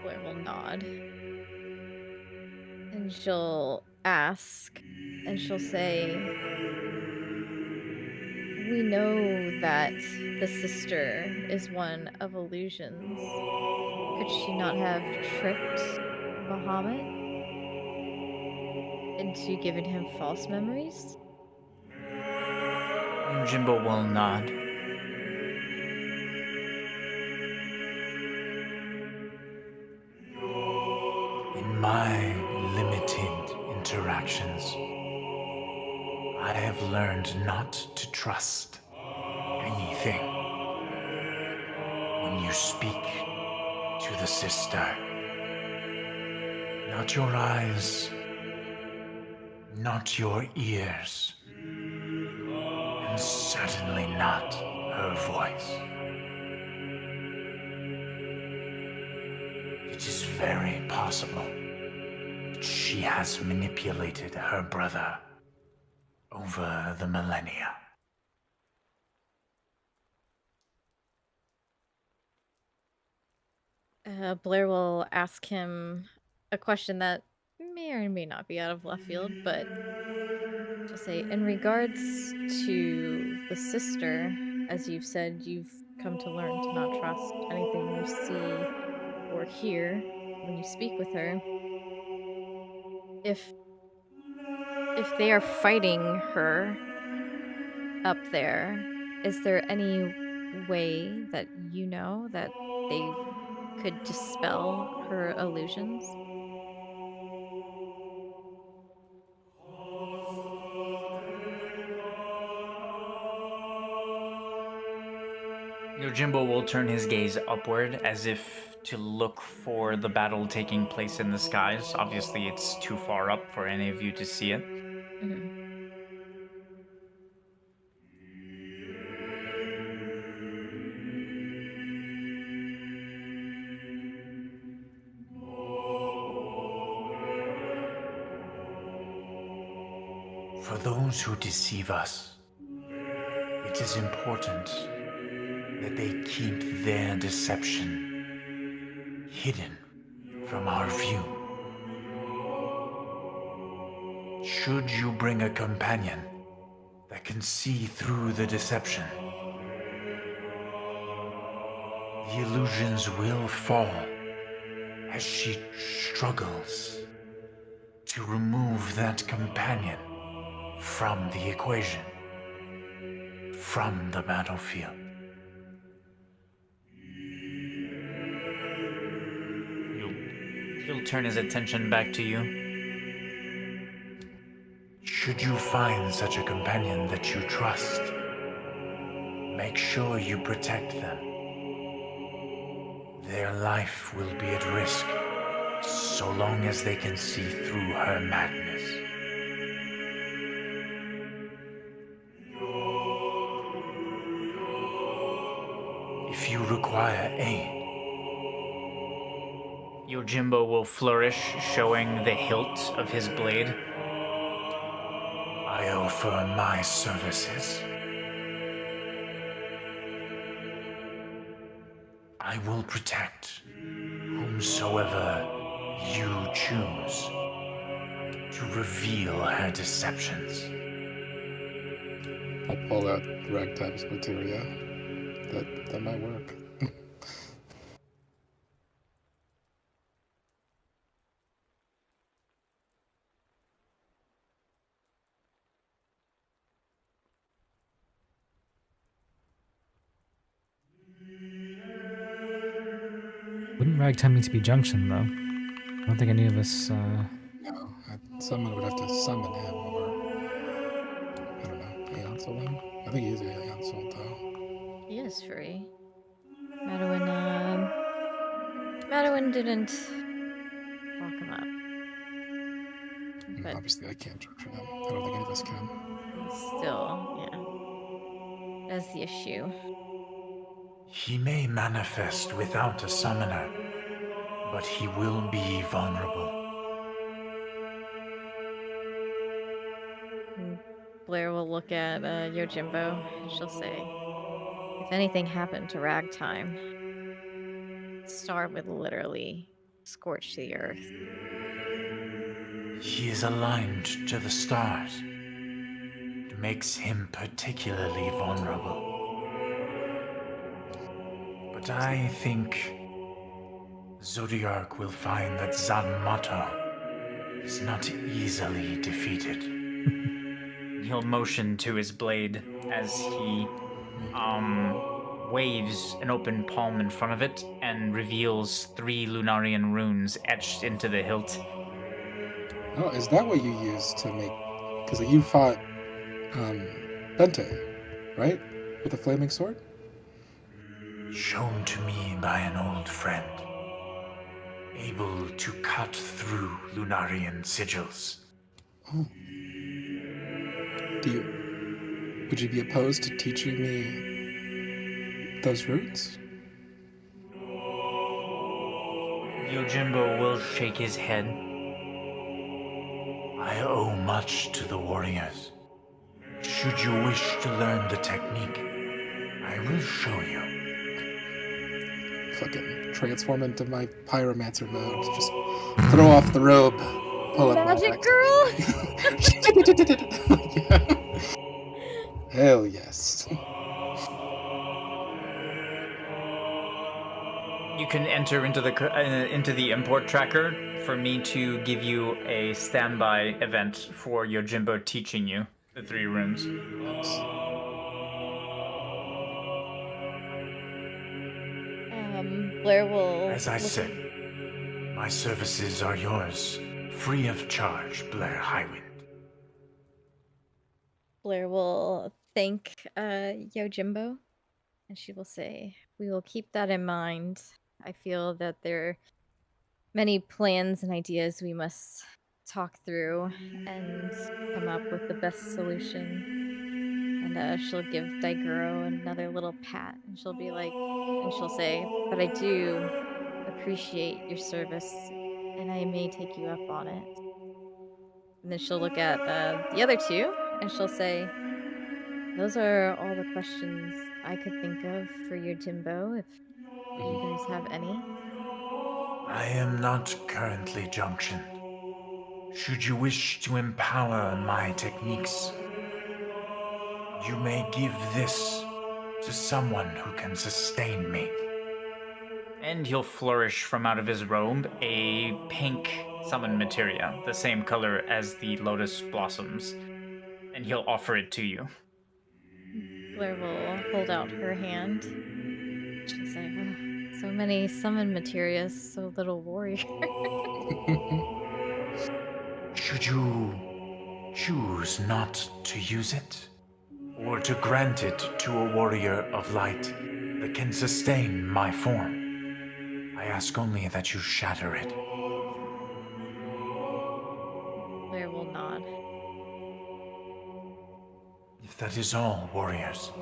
Blair will nod. And she'll ask, and she'll say, we know that the sister is one of illusions. Could she not have tricked Bahamut into giving him false memories? Yojimbo will nod. my limited interactions, I have learned not to trust anything. When you speak to the sister, not your eyes, not your ears, and certainly not her voice. It is very possible that she has manipulated her brother over the millennia. Blair will ask him a question that may or may not be out of left field, but she'll say, in regards to the sister, as you've said, you've come to learn to not trust anything you see or hear when you speak with her. If they are fighting her up there, is there any way that you know that they could dispel her illusions? Yojimbo will turn his gaze upward as if to look for the battle taking place in the skies. Obviously, it's too far up for any of you to see it. Mhm. For those who deceive us, it is important that they keep their deception hidden from our view. Should you bring a companion that can see through the deception, the illusions will fall as she struggles to remove that companion from the equation, from the battlefield. He'll turn his attention back to you. Should you find such a companion that you trust, make sure you protect them. Their life will be at risk so long as they can see through her madness. If you require aid, Yojimbo will flourish, showing the hilt of his blade. I offer my services. I will protect whomsoever you choose to reveal her deceptions. I'll pull out Ragtime's materia. That might work. Wouldn't Ragtime need to be Junction, though? I don't think any of us, No, someone would have to summon him, or I don't know, Aeonsol him. I think he's Aeonsol though. He is free. Madawin didn't lock him up. But Obviously, I can't torture him. I don't think any of us can. still, yeah. That's the issue. He may manifest without a summoner, but he will be vulnerable. Blair will look at Yojimbo and she'll say, if anything happened to Ragtime, Star would literally scorch the earth. He is aligned to the stars. It makes him particularly vulnerable. But I think Zodiark will find that Zanmato is not easily defeated. He'll motion to his blade as he waves an open palm in front of it and reveals 3 Lunarian runes etched into the hilt. Oh, is that what you used to make? Because you fought Bente, right? With a flaming sword? Shown to me by an old friend, able to cut through Lunarian sigils. Oh. Would you be opposed to teaching me those runes? Yojimbo will shake his head. I owe much to the warriors. Should you wish to learn the technique, I will show you. Fucking transform into my pyromancer mode. Just throw off the robe. Pull up my Magic axe. girl. Hell yes. You can enter into the import tracker for me to give you a standby event for Yojimbo teaching you the 3 runes. Blair will. As I said, my services are yours, free of charge, Blair Highwind. Blair will thank Yojimbo, and she will say, "We will keep that in mind. I feel that there are many plans and ideas we must talk through and come up with the best solution." And she'll give Daiguro another little pat, and she'll be like, and she'll say, "But I do appreciate your service, and I may take you up on it." And then she'll look at the other 2, and she'll say, "Those are all the questions I could think of for your Jimbo, if you guys have any." I am not currently junctioned. Should you wish to empower my techniques, you may give this to someone who can sustain me. And he'll flourish from out of his robe a pink summon materia, the same color as the lotus blossoms. And he'll offer it to you. Blair will hold out her hand. She'll say, "Oh, so many summon materias, so little warrior." Should you choose not to use it, or to grant it to a warrior of light that can sustain my form, I ask only that you shatter it. Blair will nod. If that is all, warriors,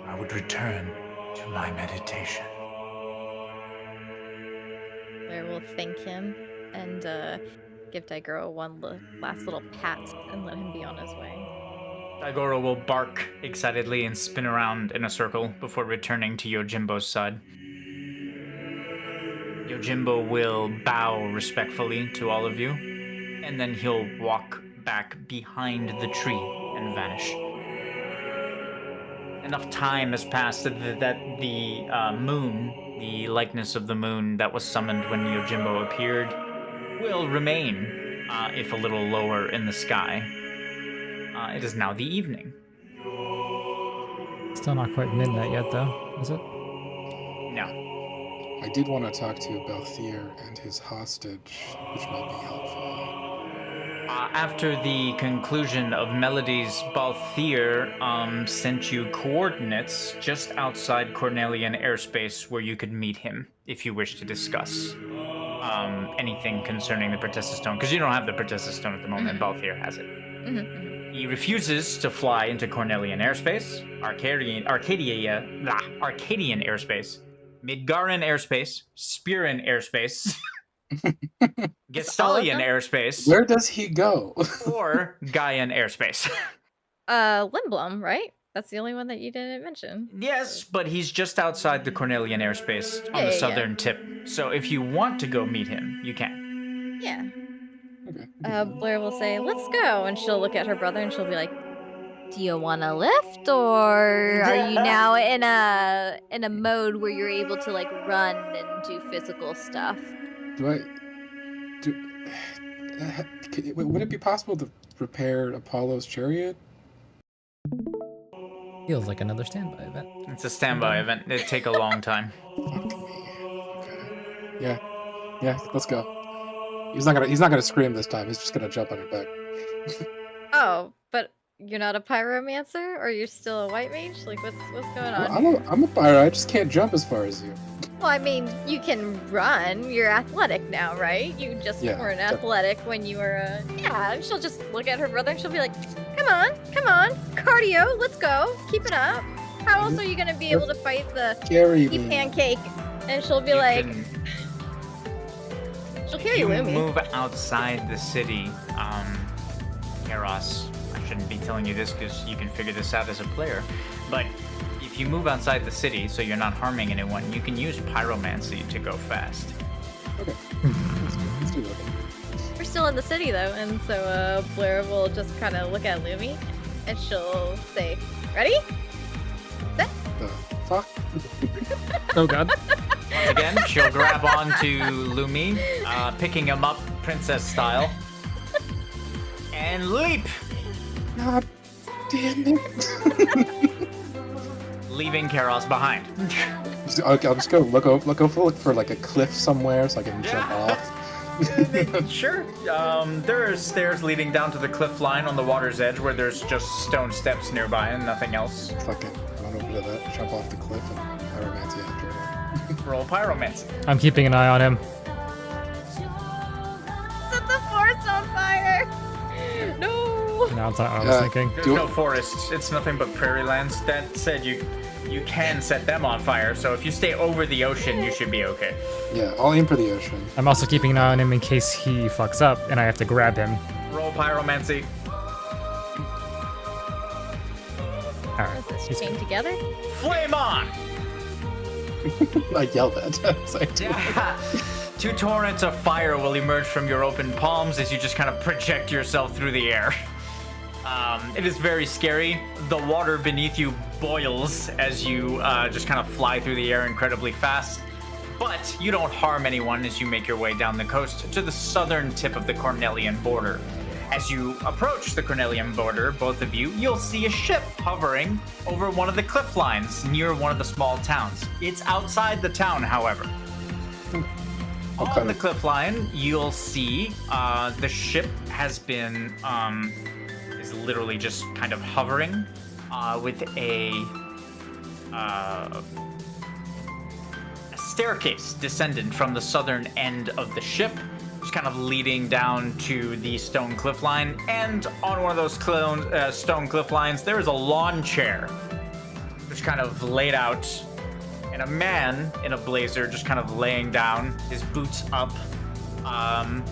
I would return to my meditation. Blair will thank him and give Daiguro one last little pat and let him be on his way. Daigoro will bark excitedly and spin around in a circle before returning to Yojimbo's side. Yojimbo will bow respectfully to all of you, and then he'll walk back behind the tree and vanish. Enough time has passed that the moon, the likeness of the moon that was summoned when Yojimbo appeared, will remain, if a little lower in the sky. It is now the evening. Still not quite midnight yet, though, is it? No. I did want to talk to Balthier and his hostage, which might be helpful. After the conclusion of Melody's, Balthier sent you coordinates just outside Cornelian airspace where you could meet him if you wish to discuss anything concerning the Protesta Stone, because you don't have the Protesta Stone at the moment. Balthier has it. He refuses to fly into Cornelian airspace, Arcadian airspace, Midgaran airspace, Spearin airspace, Gestalian airspace, Where does he go? or Gaian airspace. Lindblom, right? That's the only one that you didn't mention. Yes, but he's just outside the Cornelian airspace on the Yeah. southern tip. So if you want to go meet him, you can. Yeah. Okay. Blair will say, "Let's go," and she'll look at her brother and she'll be like, "Do you want to lift, or are you now in a mode where you're able to like run and do physical stuff?" Would it be possible to repair Apollo's chariot? Feels like another standby event. It's a standby event. It'd take a long time. Fuck me. Okay. Yeah, let's go. He's not gonna scream this time. He's just gonna jump on your back. Oh, but you're not a pyromancer, or you're still a white mage? Like, what's going on? Well, I'm a pyro. I just can't jump as far as you. Well, I mean, you can run. You're athletic now, right? You just Yeah, weren't definitely. athletic when you were. Yeah, she'll just look at her brother and she'll be like, "Come on, cardio, let's go, keep it up." How else are you gonna be able to fight the Carry tea me. pancake? And she'll be You like, can- she'll if carry you Lumi. move outside the city, Eros, I shouldn't be telling you this because you can figure this out as a player, but if you move outside the city so you're not harming anyone, you can use pyromancy to go fast. Okay. Let's do that. We're still in the city though, and so Blair will just kind of look at Lumi, and she'll say, "Ready?" The fuck? Oh god. Once again, she'll grab onto Lumi, picking him up princess style, and leap, God damn it. leaving Karos behind. Okay, I'll just go look for like a cliff somewhere so I can jump off. Sure. There are stairs leading down to the cliff line on the water's edge where there's just stone steps nearby and nothing else. Fuck it. Run over to that, jump off the cliff, and pyromancy after it. Roll pyromancy. I'm keeping an eye on him. Set the forest on fire! No! Now that's what I was thinking. There's Do no it. forests. It's nothing but prairie lands. That said, you can set them on fire. So if you stay over the ocean, you should be okay. Yeah, I'll aim for the ocean. I'm also keeping an eye on him in case he fucks up and I have to grab him. Roll pyromancy. Alright. What's this, he's chained good. together? Flame on! I yell that. It's like, Two torrents of fire will emerge from your open palms as you just kind of project yourself through the air. It is very scary. The water beneath you boils as you just kind of fly through the air incredibly fast. But you don't harm anyone as you make your way down the coast to the southern tip of the Cornelian border. As you approach the Cornelian border, both of you, you'll see a ship hovering over one of the cliff lines near one of the small towns. It's outside the town, however. Okay. On the cliff line, you'll see the ship has been is literally just kind of hovering with a staircase descendant from the southern end of the ship, just kind of leading down to the stone cliff line. And on one of those stone cliff lines, there is a lawn chair, just kind of laid out. And a man in a blazer just kind of laying down, his boots up,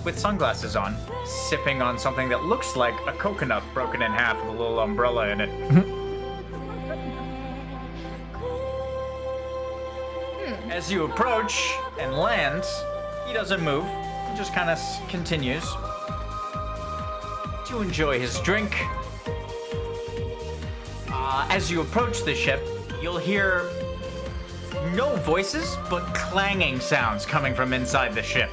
with sunglasses on, sipping on something that looks like a coconut broken in half with a little umbrella in it. As you approach and land, he doesn't move. He just kind of continues to enjoy his drink. As you approach the ship, you'll hear no voices, but clanging sounds coming from inside the ship.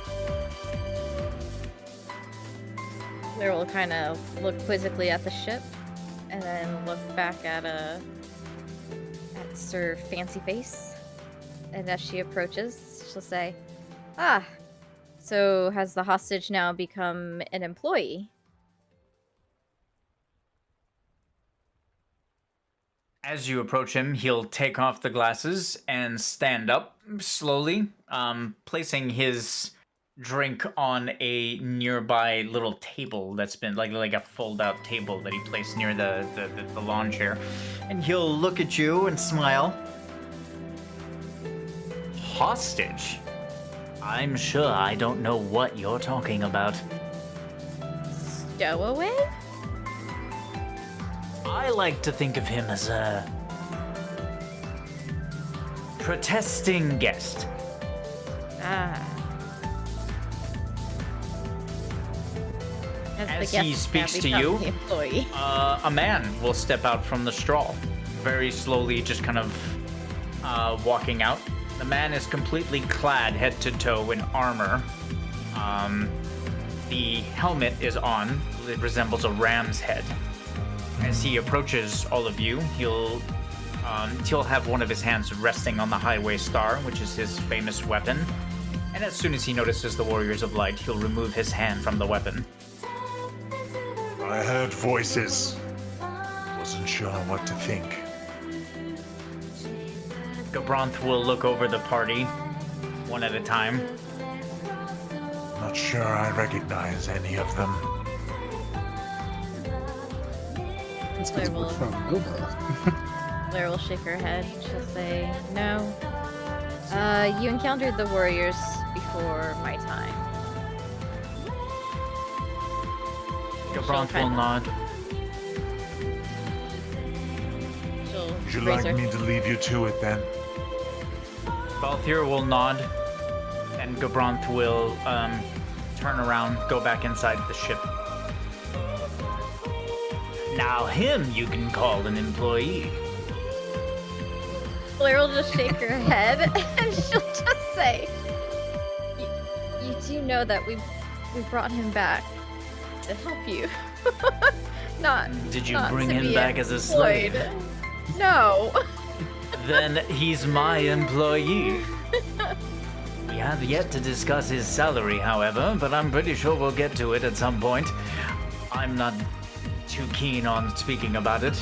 Blair will kind of look quizzically at the ship, and then look back at Sir Fancy Face. And as she approaches, she'll say, "Ah, so has the hostage now become an employee?" As you approach him, he'll take off the glasses and stand up slowly, placing his drink on a nearby little table that's been like a fold-out table that he placed near the lawn chair. And he'll look at you and smile. Hostage? I'm sure I don't know what you're talking about. Stowaway? I like to think of him as a protesting guest. Ah. Has the As guest he now speaks to become you, the employee? A man will step out from the straw, very slowly, just kind of walking out. The man is completely clad head to toe in armor. The helmet is on. It resembles a ram's head. As he approaches all of you, he'll He'll have one of his hands resting on the Highway Star, which is his famous weapon. And as soon as he notices the Warriors of Light, he'll remove his hand from the weapon. I heard voices. Wasn't sure what to think. Gabranth will look over the party, one at a time. Not sure I recognize any of them. That's because we're from Nova. Blair will shake her head. She'll say, no. You encountered the warriors before my time. Gabranth will nod. She'll Would you raise like her. me to leave you to it then? Balthier will nod, and Gabranth will turn around, go back inside the ship. Now him you can call an employee. Blair will just shake her head and she'll just say, you do know that we brought him back to help you. not Did you not bring to him be back as a employed. slave? No. Then he's my employee. We have yet to discuss his salary, however, but I'm pretty sure we'll get to it at some point. I'm not too keen on speaking about it.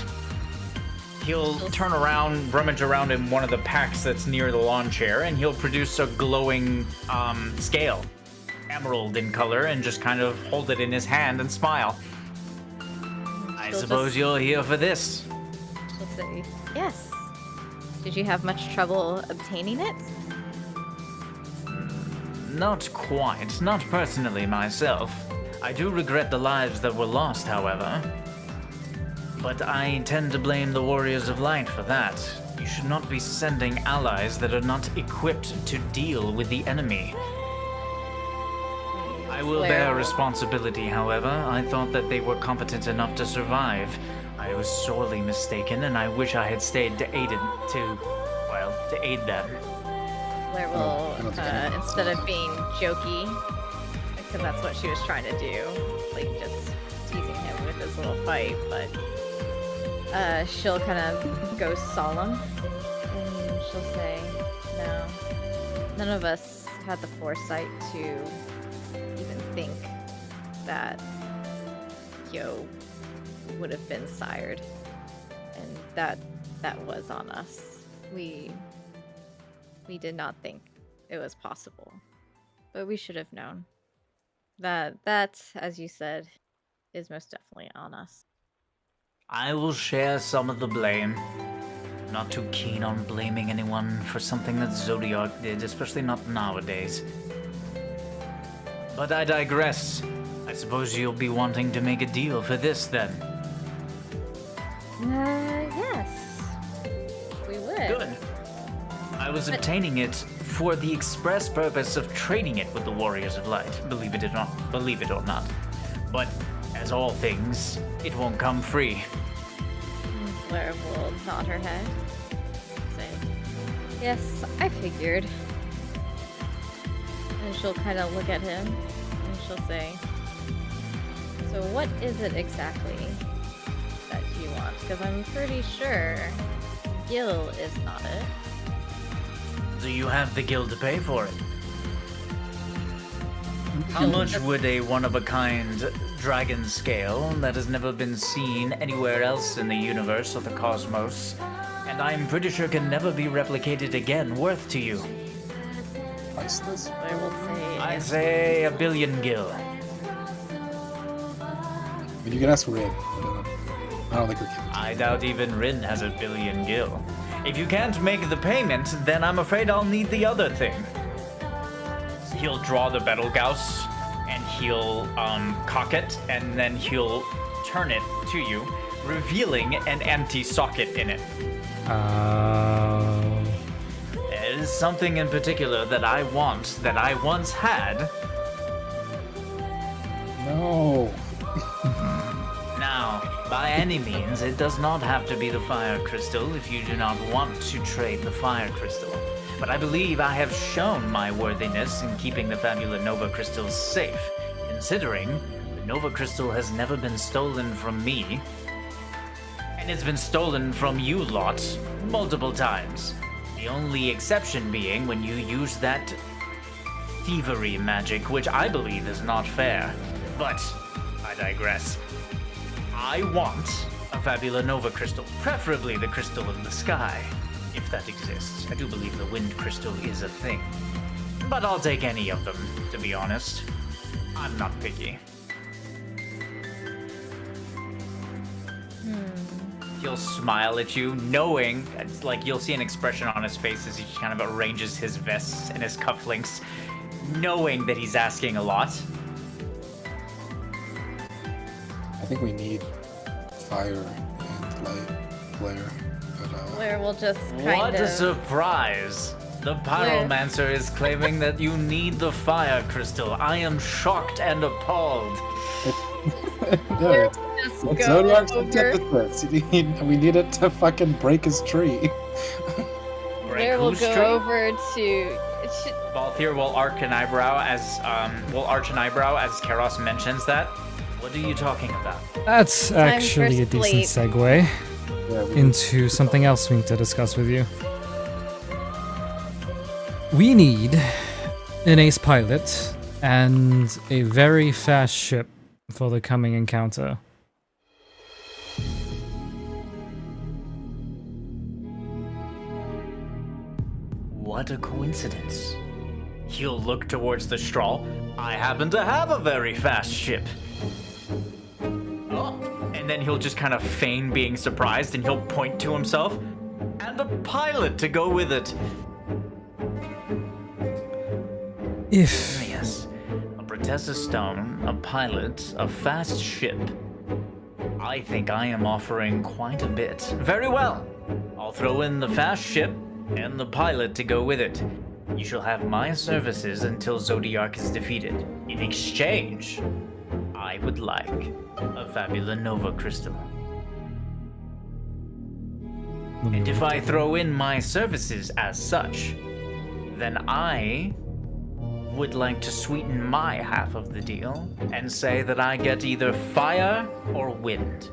He'll turn around, rummage around in one of the packs that's near the lawn chair, and he'll produce a glowing scale, emerald in color, and just kind of hold it in his hand and smile. I She'll suppose just- you're here for this. She'll say, yes. Did you have much trouble obtaining it? Not quite, not personally myself. I do regret the lives that were lost, however. But I tend to blame the Warriors of Light for that. You should not be sending allies that are not equipped to deal with the enemy. I will Blair bear will- responsibility, however. I thought that they were competent enough to survive. I was sorely mistaken, and I wish I had stayed to aid them. Blair I will, don't think I know. instead of being jokey, because that's what she was trying to do, like just teasing him with his little fight, but she'll kind of go solemn, and she'll say, no, none of us had the foresight to even think that Yo would have been sired, and that was on us. We did not think it was possible, but we should have known. That, as you said, is most definitely on us. I will share some of the blame. Not too keen on blaming anyone for something that Zodiac did, especially not nowadays. But I digress. I suppose you'll be wanting to make a deal for this then. Yes. We would. Good. I was obtaining it for the express purpose of trading it with the Warriors of Light, believe it or not. But as all things, it won't come free. Blair will nod her head. Say, yes, I figured. And she'll kind of look at him, and she'll say, so what is it exactly that you want? Because I'm pretty sure Gil is not it. Do you have the guild to pay for it? How much would a one-of-a-kind dragon scale that has never been seen anywhere else in the universe or the cosmos, and I'm pretty sure can never be replicated again, worth to you? Priceless. Blair will say, I'd say 1 billion gil. I mean, you can ask for it. I don't think we can. I doubt even Rin has 1 billion gil. If you can't make the payment, then I'm afraid I'll need the other thing. He'll draw the Betelgeuse, and he'll cock it, and then he'll turn it to you, revealing an empty socket in it. There is something in particular that I want, that I once had. No. Now, by any means, it does not have to be the fire crystal if you do not want to trade the fire crystal. But I believe I have shown my worthiness in keeping the Fabula Nova crystals safe, considering the Nova crystal has never been stolen from me, and And it's been stolen from you lot multiple times. The only exception being when you use that thievery magic, which I believe is not fair. But I digress. I want a Fabula Nova crystal, preferably the crystal of the sky, if that exists. I do believe the wind crystal is a thing. But I'll take any of them, to be honest. I'm not picky. He'll smile at you, knowing, it's like you'll see an expression on his face as he kind of arranges his vests and his cufflinks, knowing that he's asking a lot. I think we need fire and light, Blair. But, Blair will just What a surprise! The pyromancer is claiming that you need the fire crystal. I am shocked and appalled. no, just it's go Zodiac's over. antithesis. We need it to fucking break his tree. Blair will go over to. Balthier will arch an eyebrow as Karos mentions that. What are you talking about? That's actually a decent segue into something else we need to discuss with you. We need an ace pilot and a very fast ship for the coming encounter. What a coincidence. He'll look towards the straw. I happen to have a very fast ship. Oh, and then he'll just kind of feign being surprised and he'll point to himself. And a pilot to go with it. Yes, a Bretessa stone, a pilot, a fast ship. I think I am offering quite a bit. Very well. I'll throw in the fast ship and the pilot to go with it. You shall have my services until Zodiac is defeated. In exchange, I would like a Fabula Nova crystal. And if I throw in my services as such, then I would like to sweeten my half of the deal and say that I get either fire or wind.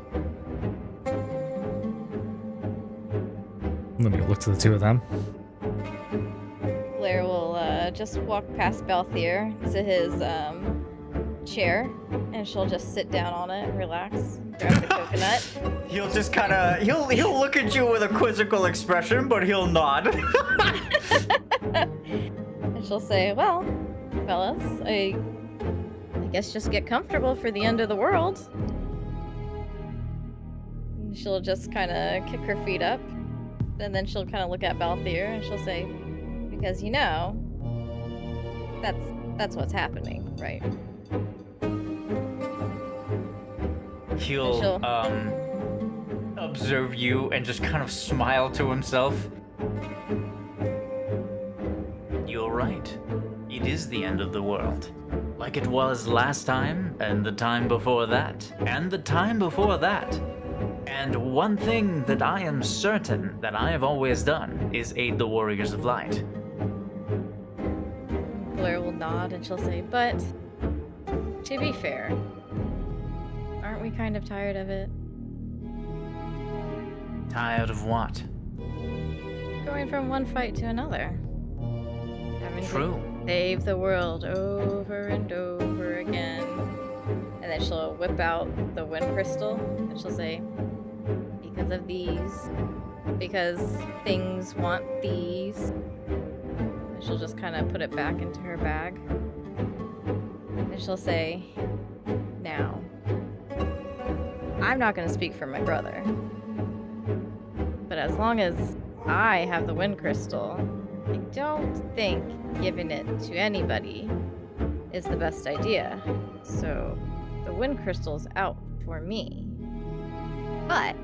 Let me look to the two of them. Blair will just walk past Balthier to his chair, and she'll just sit down on it and relax, grab the coconut. He'll just kind of, he'll look at you with a quizzical expression, but he'll nod. And she'll say, well, fellas, I guess just get comfortable for the end of the world. And she'll just kind of kick her feet up, and then she'll kind of look at Balthier and she'll say, because you know, that's what's happening, right? He'll observe you and just kind of smile to himself. You're right. It is the end of the world. Like it was last time, and the time before that, and the time before that. And one thing that I am certain that I have always done is aid the Warriors of Light. Blair will nod and she'll say, but to be fair, aren't we kind of tired of it? Tired of what? Going from one fight to another. Having True. to save the world over and over again. And then she'll whip out the wind crystal and she'll say, because of these, because things want these. And she'll just kind of put it back into her bag. And she'll say, now, I'm not going to speak for my brother. But as long as I have the wind crystal, I don't think giving it to anybody is the best idea. So the wind crystal's out for me. But,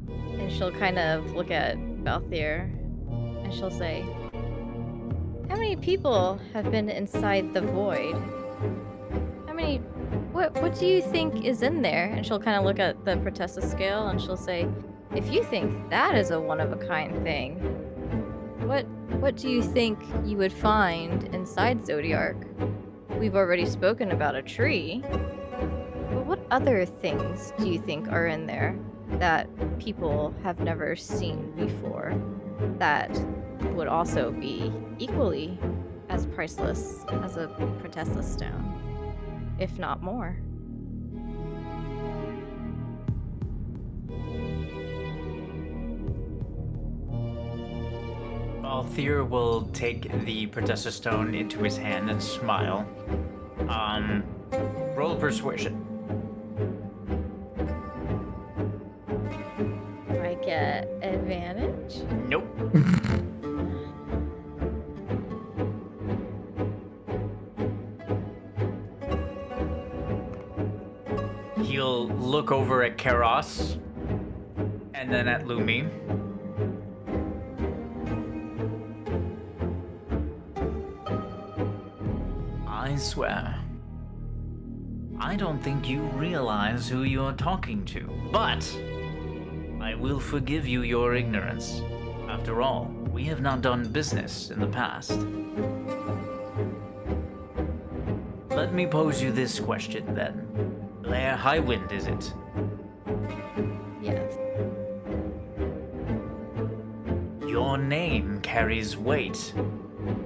and she'll kind of look at Balthier and she'll say, how many people have been inside the void? How many, what do you think is in there? And she'll kind of look at the Protesta scale and she'll say, if you think that is a one-of-a-kind thing, what do you think you would find inside Zodiac? We've already spoken about a tree, but what other things do you think are in there? that people have never seen before that would also be equally as priceless as a Protessa stone, if not more. Balthier will take the Protessa stone into his hand and smile. Roll persuasion. Do I get advantage? Nope. He'll look over at Karos and then at Lumi. I swear, I don't think you realize who you're talking to, but I will forgive you your ignorance. After all, we have not done business in the past. Let me pose you this question then. Blair Highwind, is it? Yes. Your name carries weight.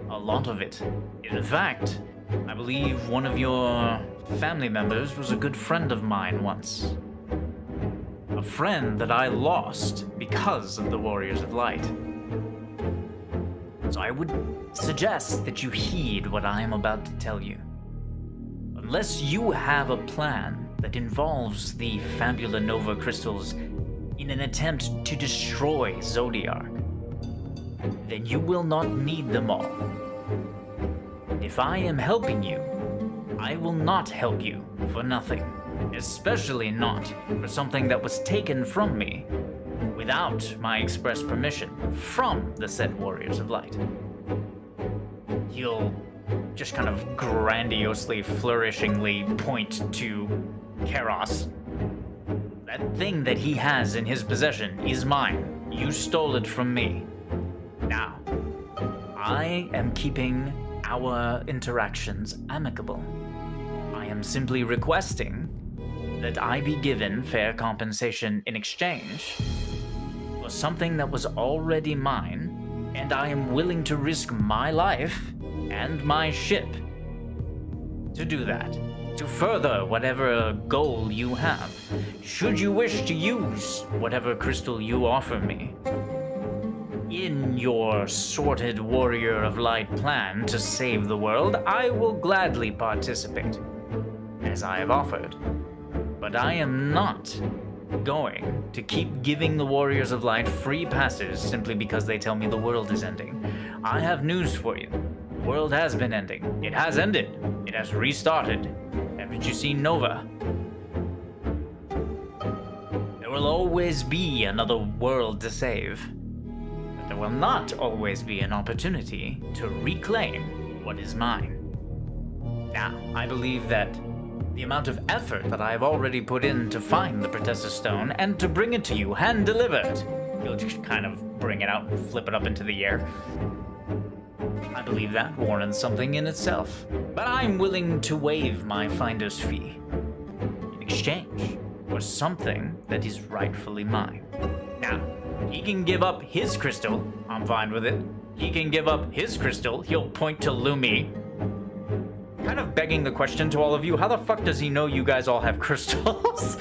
A lot of it. In fact, I believe one of your family members was a good friend of mine once. A friend that I lost because of the Warriors of Light. So I would suggest that you heed what I am about to tell you. Unless you have a plan that involves the Fabula Nova crystals in an attempt to destroy Zodiark, then you will not need them all. If I am helping you, I will not help you for nothing, especially not for something that was taken from me without my express permission from the said Warriors of Light. He'll just kind of grandiosely, flourishingly point to Karos. That thing that he has in his possession is mine. You stole it from me. Now, I am keeping our interactions amicable. I am simply requesting that I be given fair compensation in exchange for something that was already mine, and I am willing to risk my life and my ship to do that, to further whatever goal you have, should you wish to use whatever crystal you offer me in your sorted Warrior of Light plan to save the world. I will gladly participate, as I have offered. But I am not going to keep giving the Warriors of Light free passes simply because they tell me the world is ending. I have news for you. The world has been ending. It has ended. It has restarted. Haven't you seen Nova? There will always be another world to save. But there will not always be an opportunity to reclaim what is mine. Now, I believe that the amount of effort that I have already put in to find the Protessa Stone and to bring it to you hand-delivered, you'll just kind of bring it out and flip it up into the air. I believe that warrants something in itself. But I'm willing to waive my finder's fee in exchange for something that is rightfully mine. Now, he can give up his crystal. I'm fine with it. He can give up his crystal. He'll point to Lumi. Kind of begging the question to all of you, how the fuck does he know you guys all have crystals?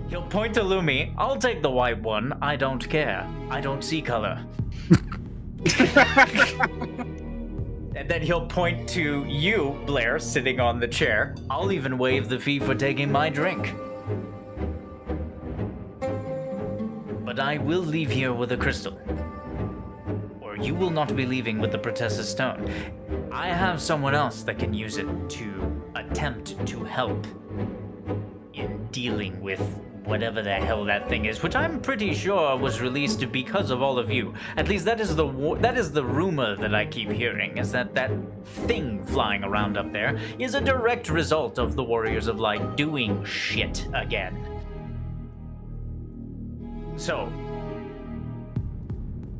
He'll point to Lumi. I'll take the white one. I don't care. I don't see color. And then he'll point to you, Blair, sitting on the chair. I'll even waive the fee for taking my drink. But I will leave here with a crystal. Or you will not be leaving with the Protessa Stone. I have someone else that can use it to attempt to help in dealing with whatever the hell that thing is, which I'm pretty sure was released because of all of you. At least that is the rumor that I keep hearing, is that that thing flying around up there is a direct result of the Warriors of Light doing shit again. So,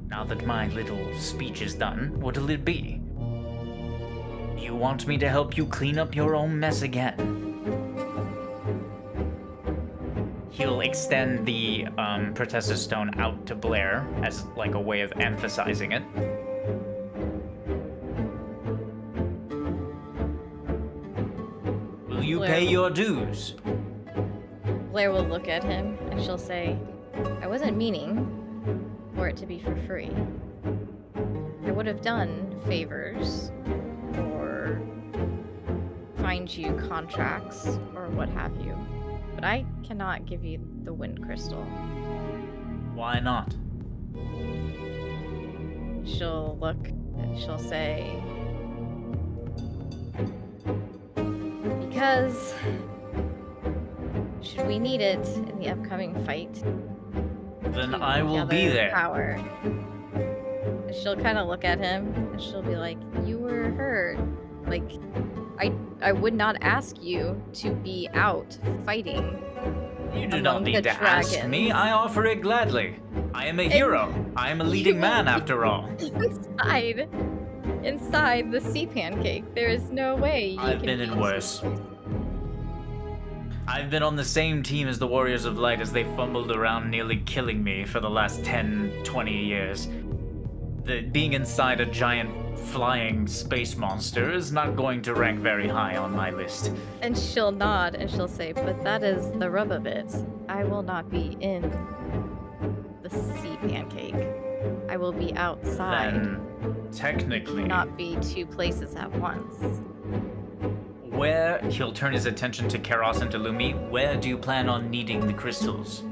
now that my little speech is done, what'll it be? Do you want me to help you clean up your own mess again? he'll extend the Protesta Stone out to Blair as like a way of emphasizing it. Will you Blair pay will- your dues? Blair will look at him and she'll say, I wasn't meaning for it to be for free. I would have done favors or find you contracts or what have you. But I cannot give you the wind crystal. Why not? She'll look and she'll say, because should we need it in the upcoming fight, Then to I will be gather there. Power. And she'll kind of look at him and she'll be like, "You were hurt. Like, I would not ask you to be out fighting." You do not among need the to ask me. dragons. I offer it gladly. I am a hero. I am a leading man, after all. Inside the sea pancake, there is no way you I've can been in be- worse. I've been on the same team as the Warriors of Light as they fumbled around nearly killing me for the last 10, 20 years. Being inside a giant flying space monster is not going to rank very high on my list. And she'll nod and she'll say, "But that is the rub of it. I will not be in the sea pancake. I will be outside. Then, technically, Not be two places at once." where he'll turn his attention to Karos and to Lumi, where do you plan on needing the crystals?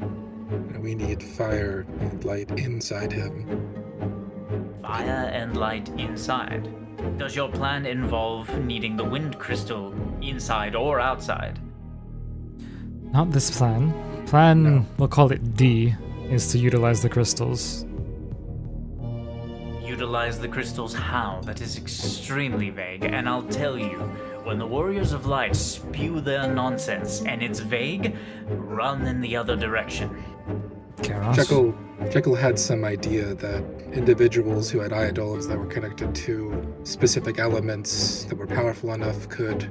We need fire and light inside him. Fire and light inside. Does your plan involve needing the wind crystal inside or outside? Not this plan. Plan, No. we'll call it D, is to utilize the crystals. Utilize the crystals how? That is extremely vague, and I'll tell you, when the Warriors of Light spew their nonsense and it's vague, run in the other direction. Karos? Jekyll had some idea that individuals who had eidolons that were connected to specific elements that were powerful enough could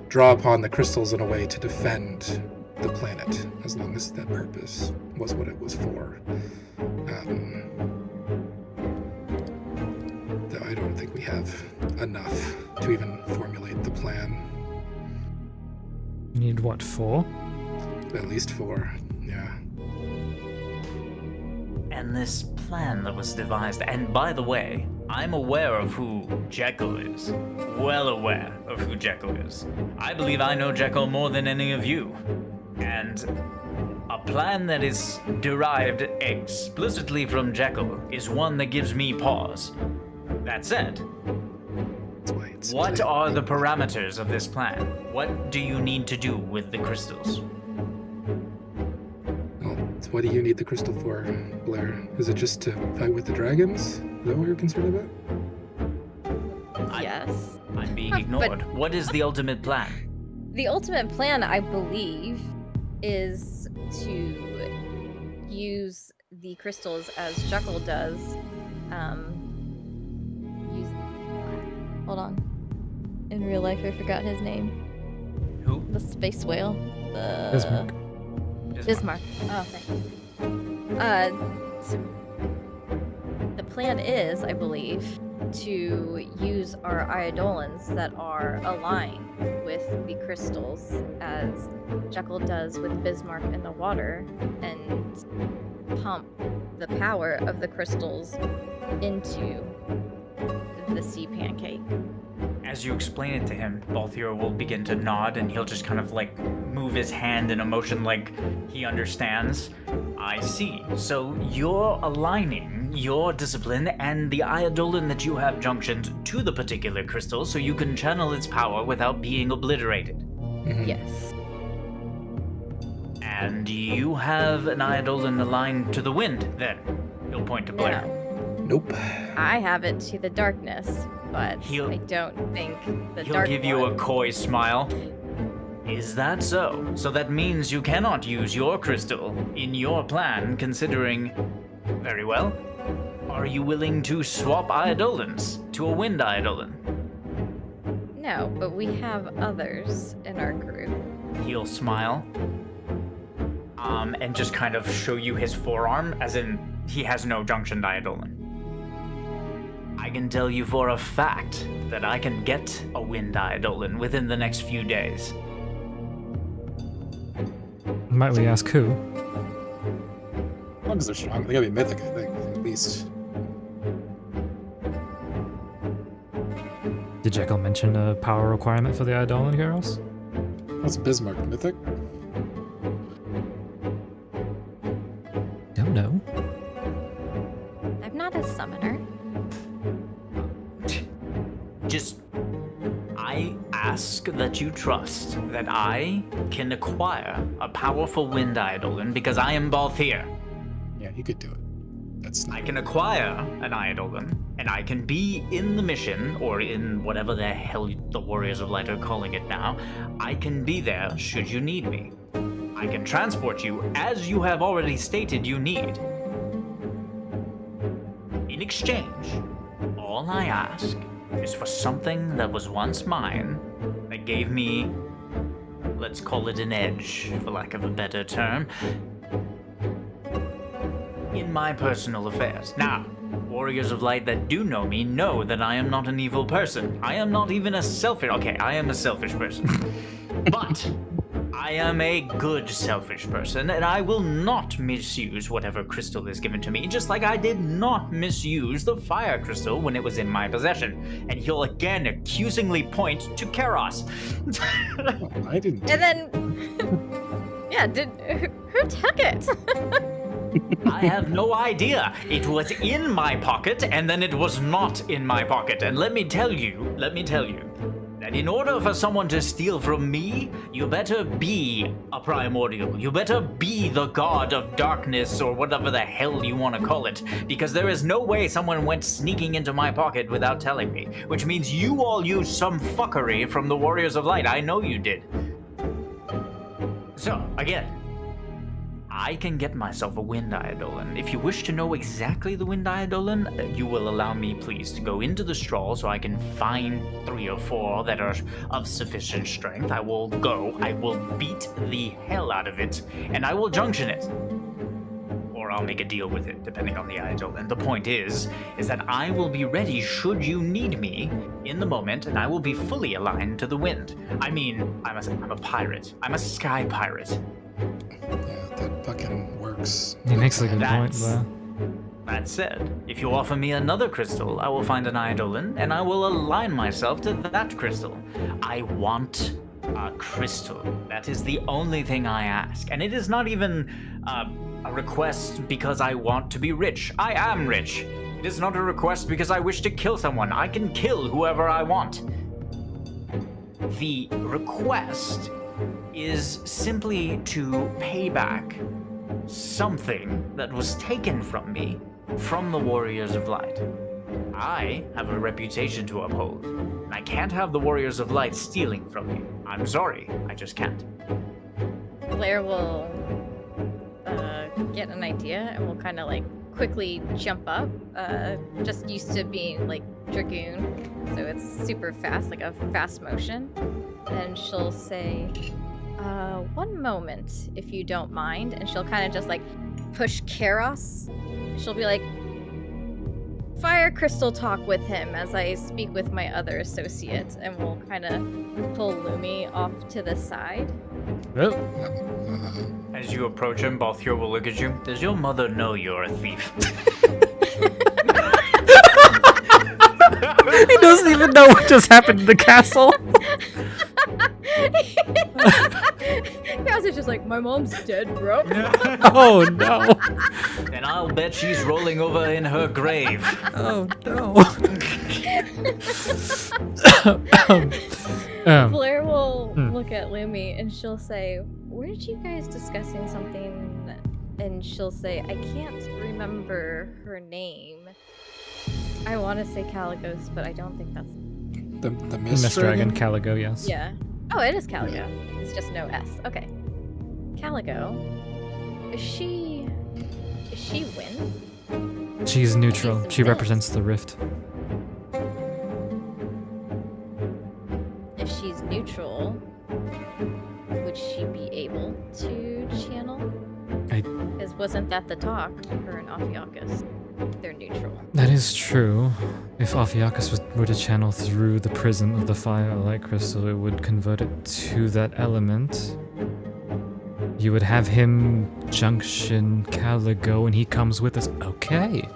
draw upon the crystals in a way to defend the planet, as long as that purpose was what it was for. Though I don't think we have enough to even formulate the plan. You need what, 4? At least 4, yeah. And this plan that was devised, and by the way, I'm aware of who Jekyll is. Well aware of who Jekyll is. I believe I know Jekyll more than any of you. And a plan that is derived explicitly from Jekyll is one that gives me pause. That said, That's why it's what are the parameters of this plan? What do you need to do with the crystals? Well, so what do you need the crystal for, Blair? Is it just to fight with the dragons? Is that what you're concerned about? Yes. I'm being But- ignored. What is the ultimate plan? The ultimate plan, I believe, is to use the crystals as Jekyll does. Hold on. In real life, I forgot his name. Who? The space whale. Bismarck. Bismarck. Oh, thank you. So the plan is, I believe, to use our eidolons that are aligned with the crystals, as Jekyll does with Bismarck in the water, and pump the power of the crystals into the sea pancake. As you explain it to him, Balthier will begin to nod and he'll just kind of like move his hand in a motion like he understands. I see. So you're aligning your discipline and the eidolon that you have junctioned to the particular crystal so you can channel its power without being obliterated. Mhm. Yes. And you have an eidolon aligned to the wind, then. He'll point to Blair. No. Nope. I have it to the darkness, but He'll- I don't think the He'll dark give you a one- coy smile. Is that so? So that means you cannot use your crystal in your plan, considering... Very well. Are you willing to swap eidolons to a wind eidolon? No, but we have others in our group. He'll smile. and just kind of show you his forearm, as in he has no Junction Eidolon. I can tell you for a fact that I can get a Wind Eidolon within the next few days. Might we ask who? As long as they're strong, they gotta be mythic, I think, at least. Did Jekyll mention a power requirement for the Eidolon, Garros? What's Bismarck, mythic? Don't know. I'm not a summoner. Just, I ask that you trust that I can acquire a powerful Wind Eidolon because I am Balthier. Yeah, you could do it. That's not... I can acquire an Eidolon, and I can be in the mission, or in whatever the hell the Warriors of Light are calling it now. I can be there should you need me. I can transport you as you have already stated you need. In exchange, all I ask is for something that was once mine, that gave me, let's call it an edge, for lack of a better term, in my personal affairs. Now, Warriors of Light that do know me know that I am not an evil person. I am not even a selfish... Okay, I am a selfish person. But I am a good selfish person, and I will not misuse whatever crystal is given to me, just like I did not misuse the fire crystal when it was in my possession. And he'll again accusingly point to Karos. Well, I didn't. And then, yeah, who took it? I have no idea. It was in my pocket, and then it was not in my pocket. And let me tell you, that in order for someone to steal from me, you better be a primordial. You better be the god of darkness, or whatever the hell you want to call it. Because there is no way someone went sneaking into my pocket without telling me. Which means you all used some fuckery from the Warriors of Light. I know you did. So, again, I can get myself a Wind Eidolon. If you wish to know exactly the Wind Eidolon, you will allow me, please, to go into the straw so I can find 3 or 4 that are of sufficient strength. I will go, I will beat the hell out of it, and I will junction it. Or I'll make a deal with it, depending on the Eidolon. The point is that I will be ready should you need me in the moment, and I will be fully aligned to the wind. I mean, I'm a pirate. I'm a sky pirate. Yeah, that fucking works. He makes a good point, That's- though. That said, if you offer me another crystal, I will find an Eidolon, and I will align myself to that crystal. I want a crystal. That is the only thing I ask. And it is not even a request because I want to be rich. I am rich. It is not a request because I wish to kill someone. I can kill whoever I want. The request is simply to pay back something that was taken from me from the Warriors of Light. I have a reputation to uphold, and I can't have the Warriors of Light stealing from me. I'm sorry, I just can't. Blair will get an idea and will kind of like quickly jump up. Just used to being like Dragoon, so it's super fast, like a fast motion. And she'll say, one moment, if you don't mind. And she'll kind of just like push Karos. She'll be like, fire crystal talk with him as I speak with my other associate. And we'll kind of pull Lumi off to the side. Oh, As you approach him, Balthier will look at you. Does your mother know you're a thief? he doesn't even know what just happened in the castle. Karos is just like, my mom's dead, bro. Oh no. And I'll bet she's rolling over in her grave. Oh no. Blair will Hmm. look at Lumi and she'll say, weren't you guys discussing something? And she'll say, I can't remember her name. I want to say Caligos, but I don't think that's... The Mist Mist Dragon, Caligo, yes. Yeah. Oh, it is Caligo. It's just no S. Okay. Caligo. Is she win? She's neutral. She's She mist. represents the rift. If she's neutral, would she be able to channel? that the talk, her and Ophiuchus, they're neutral. That is true. If Ophiuchus were to channel through the prism of the firelight crystal, it would convert it to that element. You would have him junction Caligo and he comes with us. Okay.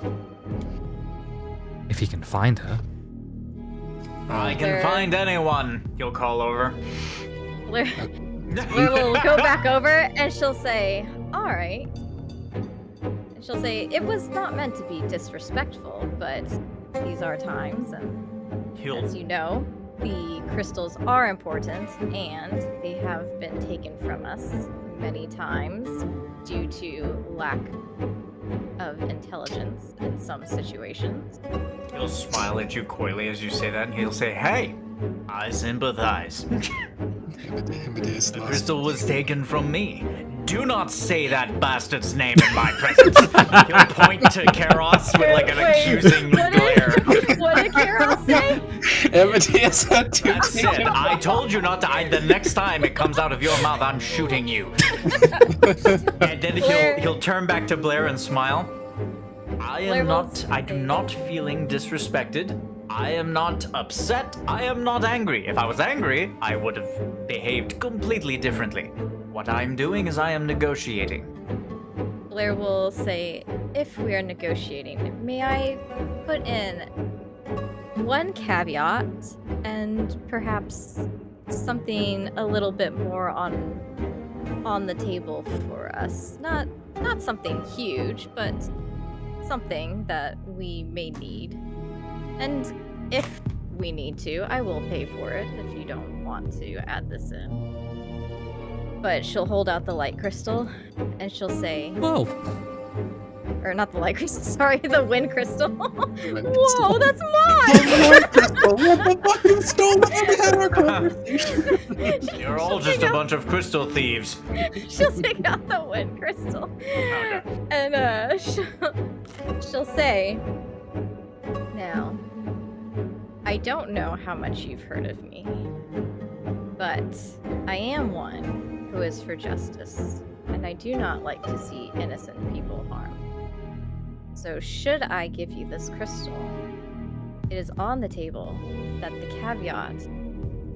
If he can find her. I can find anyone. You'll call over. Blair will go back over and she'll say, alright. And she'll say, it was not meant to be disrespectful, but these are times, and as you know, the crystals are important, and they have been taken from us many times due to lack of intelligence in some situations. He'll smile at you coyly as you say that, and he'll say, hey, I sympathize. The crystal was taken from me. Do not say that bastard's name in my presence. He'll point to Karos with like an accusing glare. What did Karos say? Amadeus had to That's take it. it. I told you not to. The next time it comes out of your mouth, I'm shooting you. And then he'll turn back to Blair and smile. I do not feeling disrespected. I am not upset. I am not angry. If I was angry, I would have behaved completely differently. What I'm doing is I am negotiating. Blair will say, if we are negotiating, may I put in one caveat and perhaps something a little bit more on the table for us. Not something huge, but something that we may need. And if we need to, I will pay for it if you don't want to add this in. But she'll hold out the light crystal and she'll say, Whoa. or not the light crystal, sorry, the wind crystal. Wind Whoa, crystal. that's mine! What the fuck? You stole it. We had our conversation. You're all just a bunch of crystal thieves. She'll take out the wind crystal. Okay. And she'll say, now, I don't know how much you've heard of me, but I am one who is for justice, and I do not like to see innocent people harmed. So should I give you this crystal, it is on the table that the caveat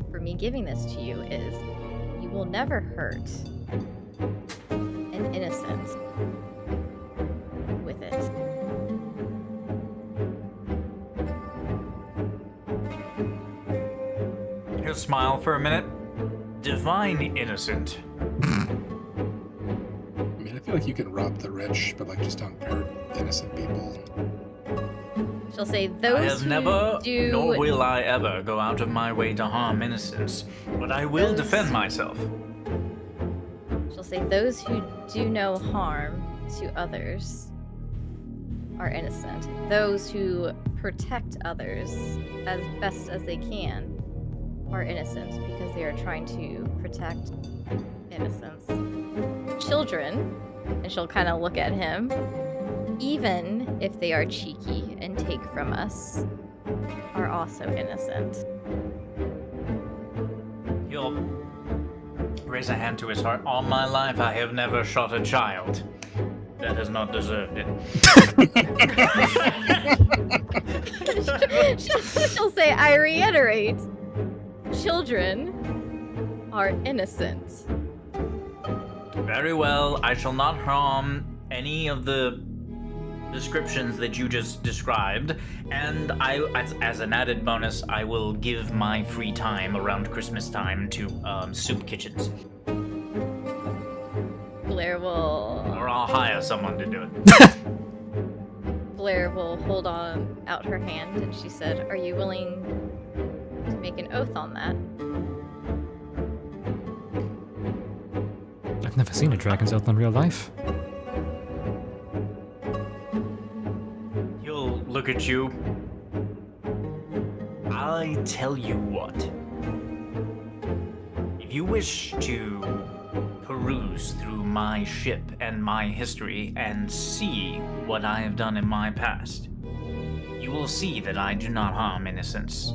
for me giving this to you is you will never hurt an innocent with it. He'll smile for a minute. Divine innocent. I mean, I feel like you can rob the rich, but like just don't hurt innocent people. She'll say I those have who never, do nor will I ever go out of my way to harm innocents, but I will Those- defend myself. She'll say those who do no harm to others are innocent. Those who protect others as best as they can are innocent because they are trying to protect innocence. Children, and she'll kind of look at him, even if they are cheeky and take from us, are also innocent. He'll raise a hand to his heart. All my life, I have never shot a child that has not deserved it. She'll say, I reiterate, children are innocent. Very well. I shall not harm any of the descriptions that you just described, and as an added bonus, I will give my free time around Christmas time to soup kitchens, Blair will or I'll hire someone to do it. Blair will hold out her hand, and she said, "Are you willing to make an oath on that?" I've never seen a dragon's oath in real life. He'll look at you. I tell you what. If you wish to peruse through my ship and my history and see what I have done in my past, you will see that I do not harm innocents.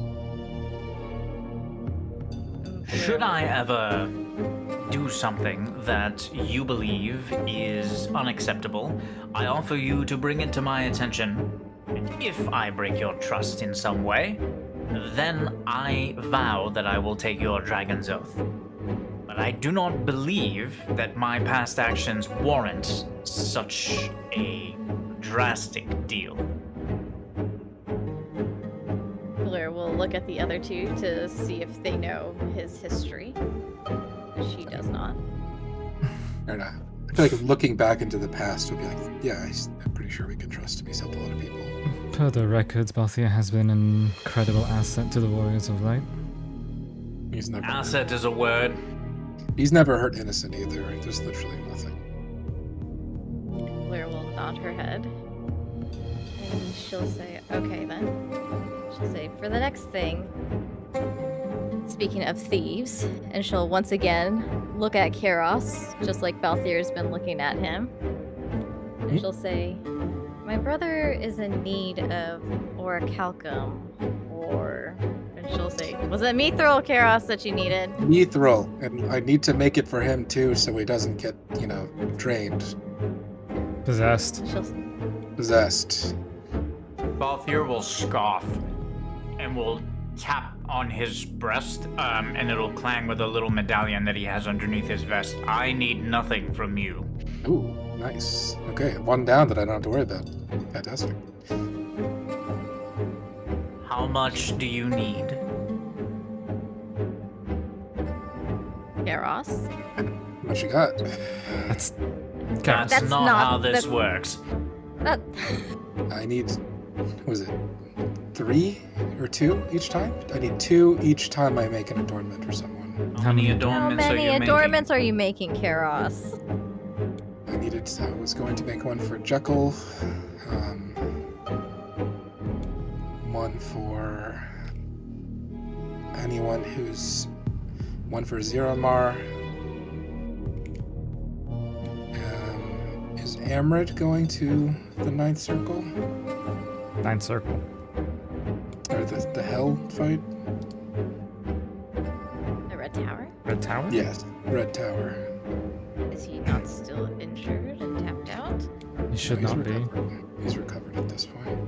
Should I ever do something that you believe is unacceptable, I offer you to bring it to my attention. And if I break your trust in some way, then I vow that I will take your dragon's oath. But I do not believe that my past actions warrant such a drastic deal. Blair will look at the other two to see if they know his history. She does not. Fair enough. I feel like looking back into the past would be like, yeah, I'm pretty sure we can trust him. He's helped a lot of people. Per the records, Balthier has been an incredible asset to the Warriors of Light. He's never Asset is a word. He's never hurt innocent either. There's literally nothing. Blair will nod her head. And she'll say, okay then. She'll say, for the next thing, speaking of thieves, and she'll once again look at Keros, just like Balthier's been looking at him. And she'll say, my brother is in need of orichalcum, or... And she'll say, was it mithril, Keros, that you needed? Mithril, and I need to make it for him too, so he doesn't get, drained, Possessed. She'll possessed. Balthier will scoff and will tap on his breast, and it'll clang with a little medallion that he has underneath his vest. I need nothing from you. Ooh, nice. Okay, one down that I don't have to worry about. Fantastic. How much do you need? Keros? What you got? That's That's That's not not how this the- works. That... I need, was it 3 or 2 each time? I need 2 each time I make an adornment for someone. How many How adornments are many you adornments are you making, Keros? I was going to make one for Jekyll, one for anyone who's, one for Zeramar. Is Amrit going to the 9th circle? Ninth Circle. Or the Hell fight? The Red Tower? Red Tower? Yes, Red Tower. Is he not still injured and tapped out? He should He's not be. recovered. He's recovered at this point.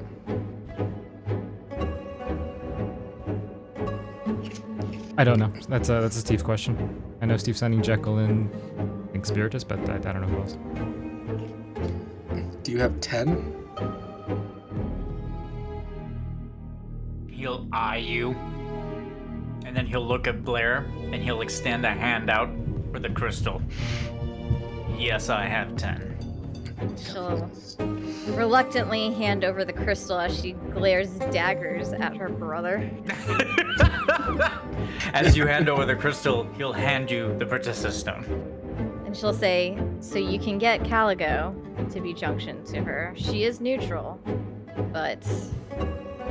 I don't know. That's a Steve question. I know Steve's sending Jekyll and I think Spiritus, but I don't know who else. Do you have 10? He'll eye you, and then he'll look at Blair, and he'll extend a hand out for the crystal. Yes, I have 10. She'll reluctantly hand over the crystal as she glares daggers at her brother. As you hand over the crystal, he'll hand you the Protista stone. And she'll say, so you can get Caligo to be junctioned to her. She is neutral, but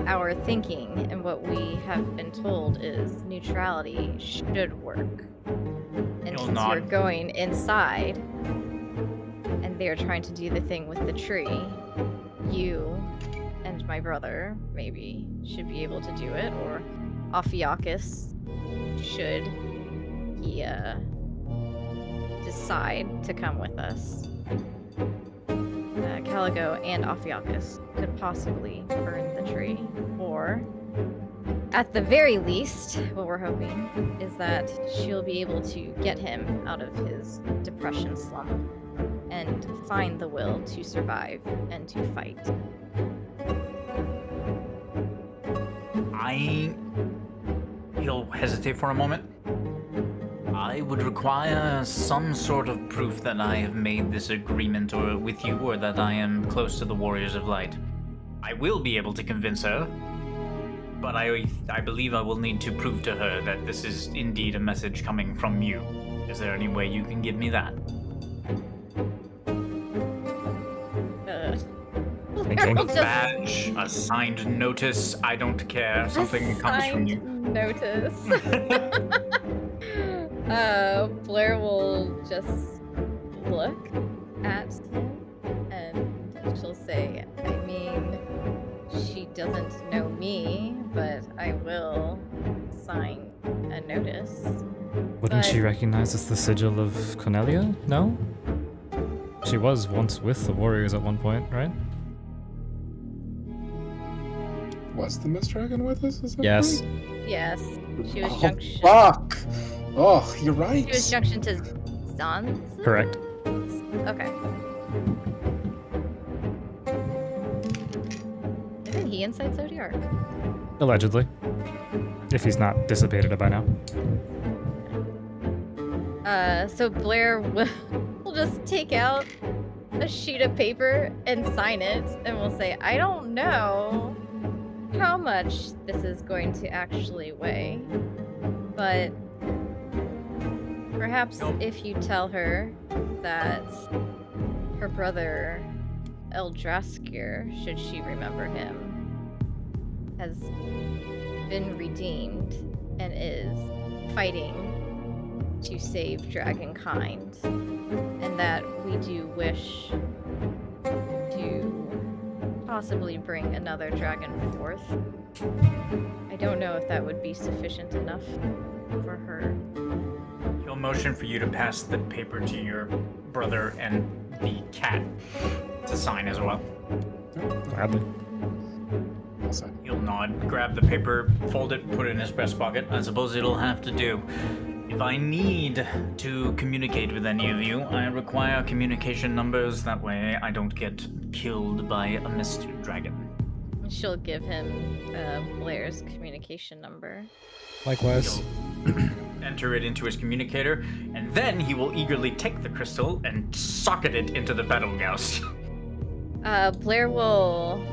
our thinking and what we have been told is neutrality should work. And He'll since nod. you're going inside, and they're trying to do the thing with the tree, you and my brother maybe should be able to do it, or Ophiuchus should he decide to come with us. Caligo and Ophiuchus could possibly burn the tree, or at the very least, what we're hoping is that she'll be able to get him out of his depression slump and find the will to survive and to fight. He'll hesitate for a moment. I would require some sort of proof that I have made this agreement or with you, or that I am close to the Warriors of Light. I will be able to convince her, but I believe I will need to prove to her that this is indeed a message coming from you. Is there any way you can give me that? Thinking. A badge, a signed notice, I don't care. Something comes from you. Notice. Blair will just look at him and she'll say, I mean, she doesn't know me, but I will sign a notice. Wouldn't she But- recognize as the sigil of Cornelia? No? She was once with the warriors at one point, right? Was the Mist Dragon with us? Is that Yes. right? Yes, she was Oh, junction. fuck! Oh, you're right. She was junction to Zanz. Correct. Okay. Isn't he inside Zodiac? Allegedly. If he's not dissipated by now. So Blair will just take out a sheet of paper and sign it, and we'll say, I don't know how much this is going to actually weigh, but perhaps if you tell her that her brother Eldraskir, should she remember him, has been redeemed and is fighting to save dragonkind, and that we do wish to possibly bring another dragon forth. I don't know if that would be sufficient enough for her. He'll motion for you to pass the paper to your brother and the cat to sign as well. Gladly. I'll sign. He'll nod, grab the paper, fold it, put it in his breast pocket. I suppose it'll have to do. If I need to communicate with any of you, I require communication numbers. That way I don't get killed by a mist dragon. She'll give him Blair's communication number. Likewise. Enter it into his communicator, and then he will eagerly take the crystal and socket it into the battle gauss. Blair will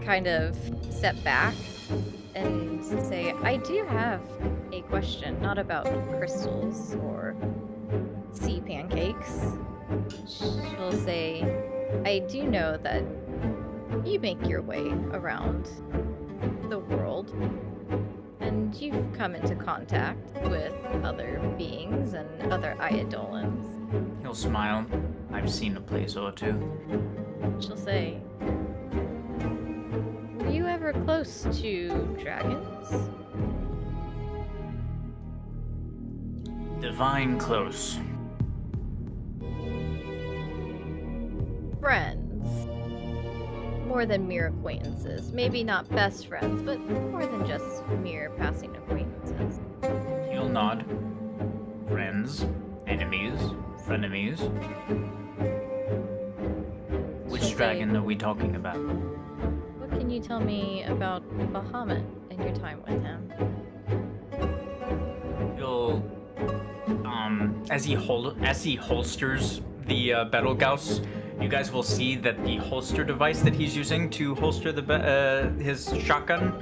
kind of step back and say, I do have a question, not about crystals or sea pancakes. She'll say, I do know that you make your way around the world, and you've come into contact with other beings and other Eidolons. He'll smile. I've seen a place or two. She'll say, were you ever close to dragons? Divine close. Friends. More than mere acquaintances. Maybe not best friends, but more than just mere passing acquaintances. He'll nod. Friends, enemies, frenemies. Which She'll say, dragon are we talking about? what can you tell me about Bahamut and your time with him? He'll, as he holsters the battle gauss, you guys will see that the holster device that he's using to holster the his shotgun,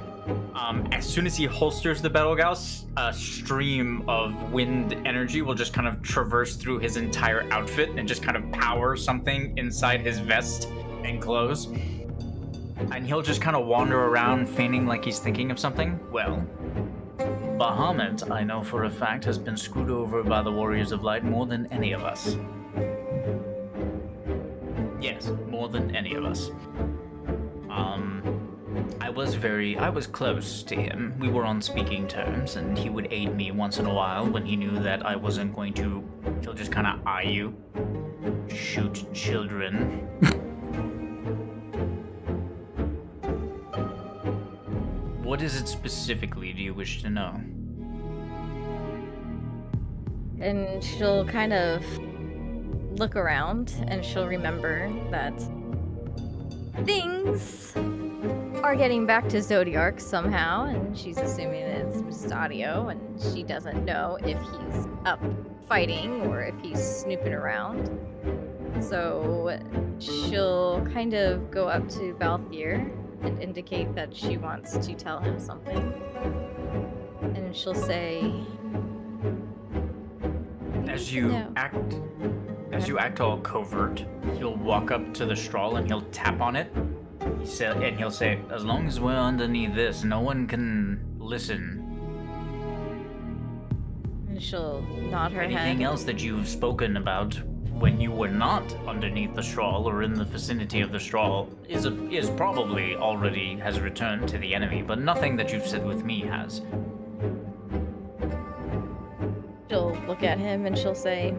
as soon as he holsters the battle gauss, a stream of wind energy will just kind of traverse through his entire outfit and just kind of power something inside his vest and clothes. And he'll just kind of wander around feigning like he's thinking of something. Well, Bahamut, I know for a fact, has been screwed over by the Warriors of Light more than any of us. Yes, more than any of us. I was close to him. We were on speaking terms, and he would aid me once in a while when he knew that I wasn't going to. He'll just kind of eye you. Shoot children. What is it specifically do you wish to know? And she'll kind of look around and she'll remember that things are getting back to Zodiark somehow, and she's assuming it's Mustadio, and she doesn't know if he's up fighting or if he's snooping around. So she'll kind of go up to Balthier and indicate that she wants to tell him something. And she'll say, As you No. act all covert, he'll walk up to the straw and he'll tap on it. He'll say, as long as we're underneath this, no one can listen. and she'll nod her Anything head. else that you've spoken about when you were not underneath the straw or in the vicinity of the straw is probably already has returned to the enemy, but nothing that you've said with me has. She'll look at him and she'll say,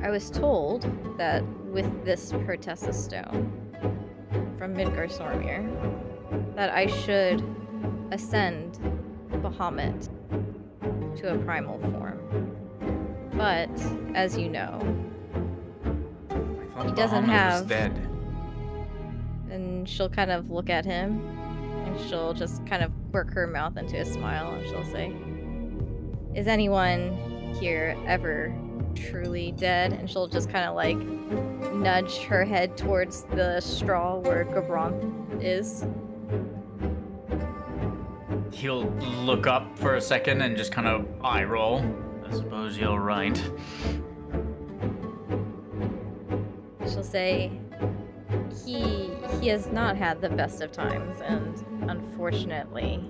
I was told that with this Pertessa stone from Midgar Sormir, that I should ascend Bahamut to a primal form. But, as you know, I thought he doesn't Bahamut have- was dead. and she'll kind of look at him, and she'll just kind of quirk her mouth into a smile, and she'll say, is anyone here ever truly dead? And she'll just kind of like nudge her head towards the straw where Gabronth is. He'll look up for a second and just kind of eye roll. I suppose you're right. She'll say, he has not had the best of times, and unfortunately,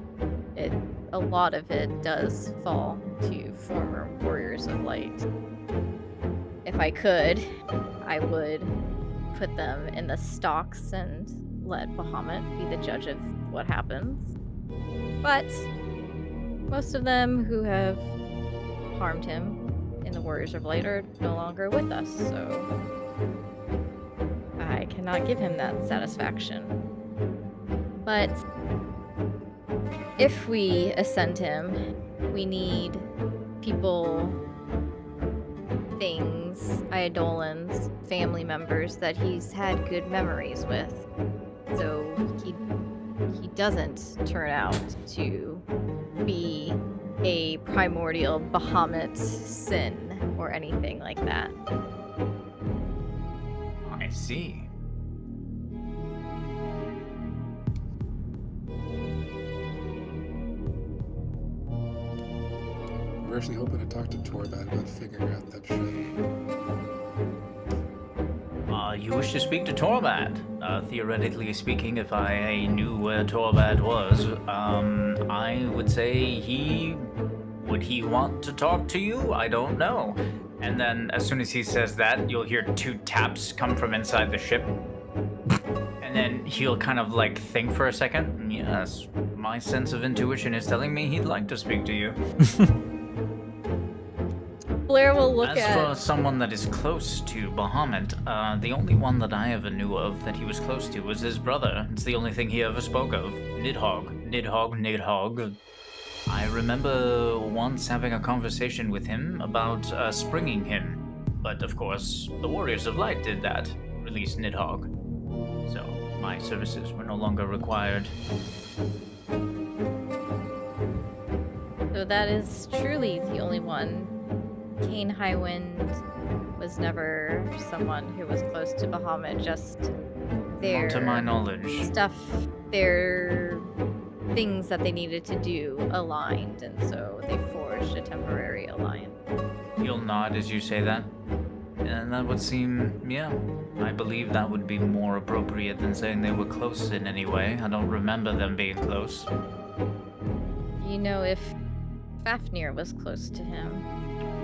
a lot of it does fall to former warriors of light. If I could, I would put them in the stocks and let Bahamut be the judge of what happens. But most of them who have harmed him in the Warriors of Light are no longer with us, so I cannot give him that satisfaction. But if we ascend him, we need people, things, Eidolons, family members that he's had good memories with. So he doesn't turn out to be a primordial Bahamut sin or anything like that. I see. We're actually hoping to talk to Torbat about figuring out that shit. You wish to speak to Torbat? Theoretically speaking, if I knew where Torbat was, I would say would he want to talk to you? I don't know. And then as soon as he says that, you'll hear 2 taps come from inside the ship. And then he'll kind of like think for a second. Yes, my sense of intuition is telling me he'd like to speak to you. Blair will look As for someone that is close to Bahamut, the only one that I ever knew of that he was close to was his brother. It's the only thing he ever spoke of. Nidhogg. I remember once having a conversation with him about springing him. But of course, the Warriors of Light did that, released Nidhogg. So my services were no longer required. So that is truly the only one. Kane Highwind was never someone who was close to Bahamut, just their Not to my knowledge. stuff, their things that they needed to do aligned, and so they forged a temporary alliance. You'll nod as you say that. And that would seem, yeah, I believe that would be more appropriate than saying they were close in any way. I don't remember them being close. You know if Fafnir was close to him.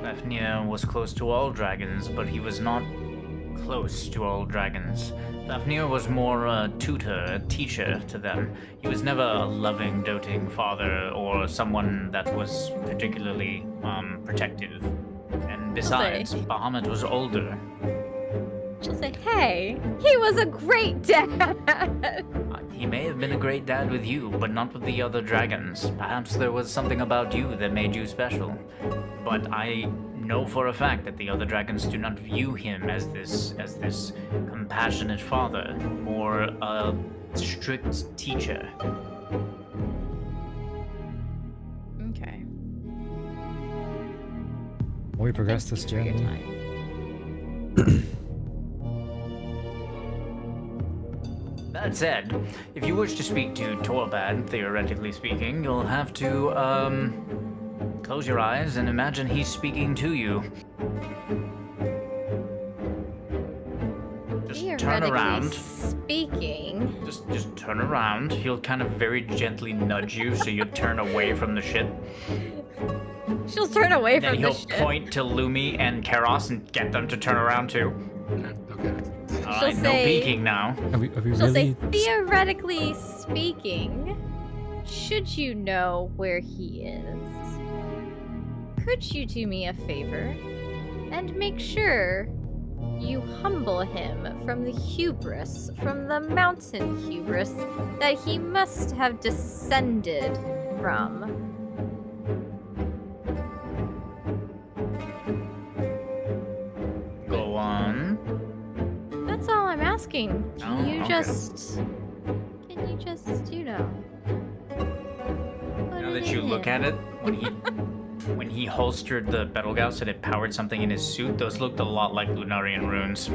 Fafnir was close to all dragons, but he was not close to all dragons. Fafnir was more a tutor, a teacher to them. He was never a loving, doting father or someone that was particularly protective. And besides, Bahamut was older. She'll say, hey, he was a great dad! He may have been a great dad with you, but not with the other dragons. Perhaps there was something about you that made you special. But I know for a fact that the other dragons do not view him as this compassionate father, more a strict teacher. Okay. We progress this Thank you for your journey. time. That said, if you wish to speak to Torbat, theoretically speaking, you'll have to, close your eyes and imagine he's speaking to you. Just turn around. Speaking. Just turn around. He'll kind of very gently nudge you so you turn away from the ship. She'll turn away Then from the he'll ship. point to Lumi and Karos and get them to turn around too. Okay. Alright, no say- peeking now. Are we She'll say, really? theoretically speaking, should you know where he is, could you do me a favor and make sure you humble him from the hubris, from the mountain hubris that he must have descended from? Go on. That's all I'm asking. Oh, Can you okay. just, you know? Now that you look at it, when he holstered the Betelgeuse and it powered something in his suit, those looked a lot like Lunarian runes.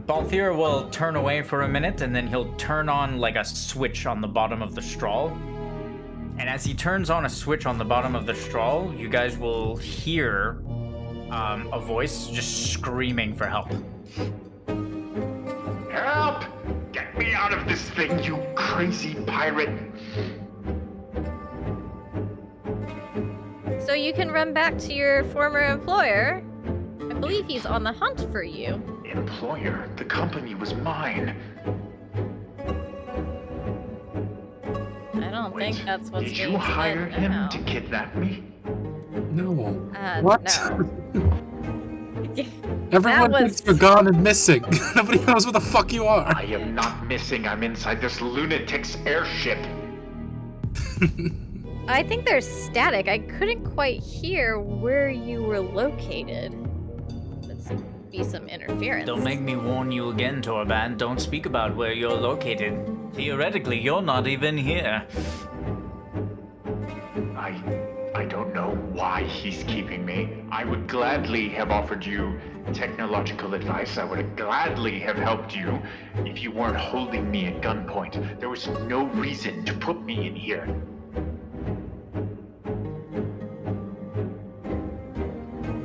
Balthier will turn away for a minute, and then he'll turn on like a switch on the bottom of the straw. And as he turns on a switch on the bottom of the straw, you guys will hear a voice just screaming for help. Help! Get me out of this thing, you crazy pirate! So you can run back to your former employer. I believe he's on the hunt for you. Employer, the company was mine. I don't think that's what's Did being you said hire him now. to kidnap me? No. What? Everyone That was- thinks you're gone and missing. Nobody knows where the fuck you are. I am not missing. I'm inside this lunatic's airship. I think there's static. I couldn't quite hear where you were located. Let's be some interference. Don't make me warn you again, Torban. Don't speak about where you're located. Theoretically, you're not even here. I don't know why he's keeping me. I would gladly have offered you technological advice. I would gladly have helped you if you weren't holding me at gunpoint. There was no reason to put me in here.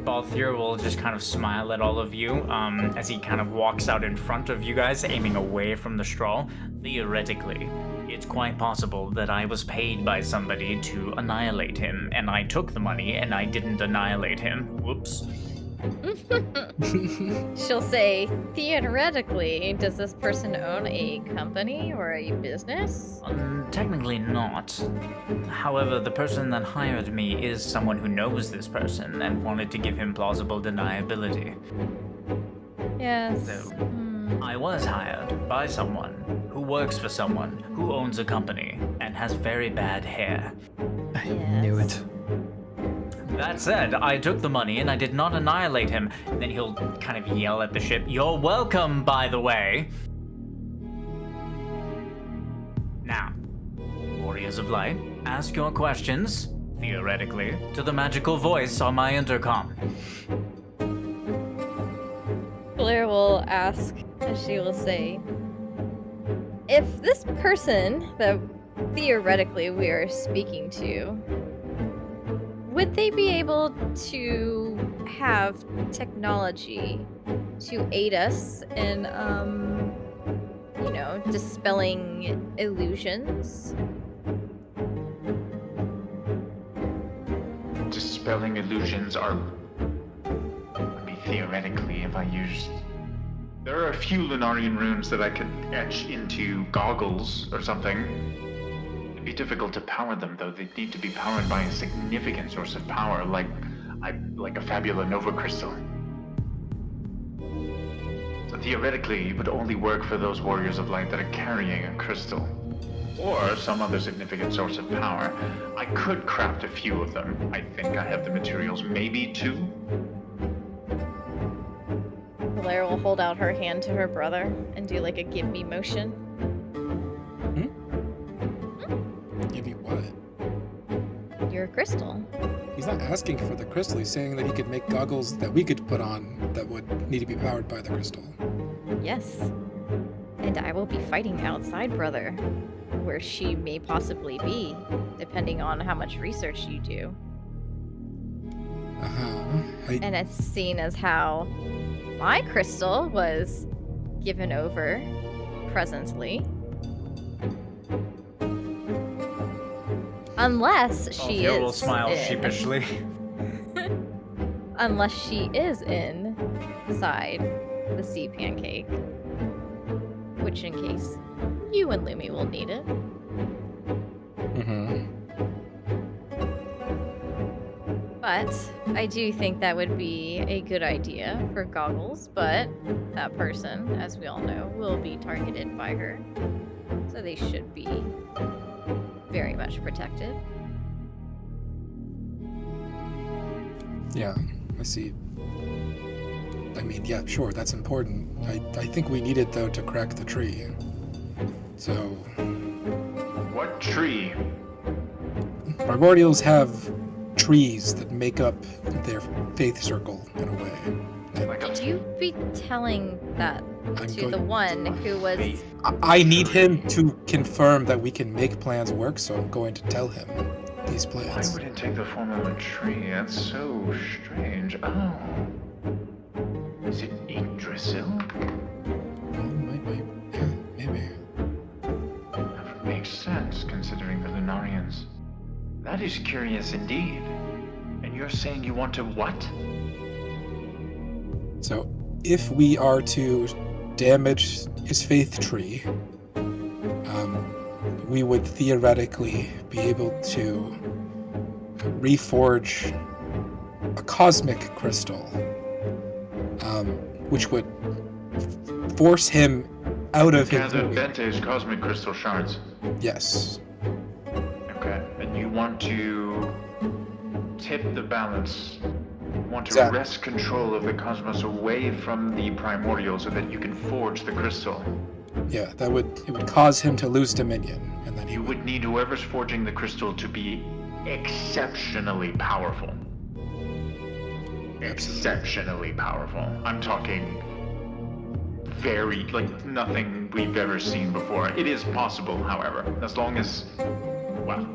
Balthier will just kind of smile at all of you as he kind of walks out in front of you guys, aiming away from the straw. Theoretically, it's quite possible that I was paid by somebody to annihilate him, and I took the money and I didn't annihilate him. Whoops. She'll say, theoretically, does this person own a company or a business? Technically not. However, the person that hired me is someone who knows this person and wanted to give him plausible deniability. Yes. So, I was hired by someone who works for someone who owns a company and has very bad hair. I knew it. That said, I took the money and I did not annihilate him. And then he'll kind of yell at the ship, "You're welcome, by the way." Now, Warriors of Light, ask your questions, theoretically, to the magical voice on my intercom. Blair will ask, and she will say, if this person that theoretically we are speaking to, would they be able to have technology to aid us in, dispelling illusions? Dispelling illusions are... I mean, theoretically, if I used... There are a few Lunarian runes that I could etch into goggles or something. It'd be difficult to power them, though. They'd need to be powered by a significant source of power, like a Fabula Nova crystal. So theoretically, it would only work for those Warriors of Light that are carrying a crystal. Or some other significant source of power. I could craft a few of them. I think I have the materials, maybe 2. Blair will hold out her hand to her brother and do like a give me motion. Give you what? Your crystal. He's not asking for the crystal. He's saying that he could make goggles that we could put on that would need to be powered by the crystal. Yes. And I will be fighting outside, brother, where she may possibly be, depending on how much research you do. And it's seen as how my crystal was given over presently. Unless she Balthier is will smile in. sheepishly. Unless she is inside the sea pancake. Which in case You and Lumi will need it. Mm-hmm. But I do think that would be a good idea for Goggles, but that person, as we all know, will be targeted by her. So they should be very much protected. Yeah, I see. I mean, yeah, sure, that's important. I think we need it, though, to crack the tree. So, What tree? Primordials have trees that make up their faith circle, in a way. And Like Could a you be telling that I'm to going- the one who was... faith I need him tree? to confirm that we can make plans work, so I'm going to tell him these Why plans. would it take the form of a tree? That's so strange. Oh. Is it Yggdrasil? Maybe. That makes sense, considering the Lunarians. That is curious indeed. And you're saying you want to what? So, if we are to damage his faith tree, we would theoretically be able to reforge a cosmic crystal, which would force him out of his Gather doing. Bente's cosmic crystal shards. Yes. Okay. And you want to tip the balance. You want to Exactly. wrest control of the cosmos away from the primordial so that you can forge the crystal. Yeah, it would cause him to lose dominion, and then he You would need whoever's forging the crystal to be exceptionally powerful. Exceptionally powerful. I'm talking very, like, nothing we've ever seen before. It is possible, however, as long as, well,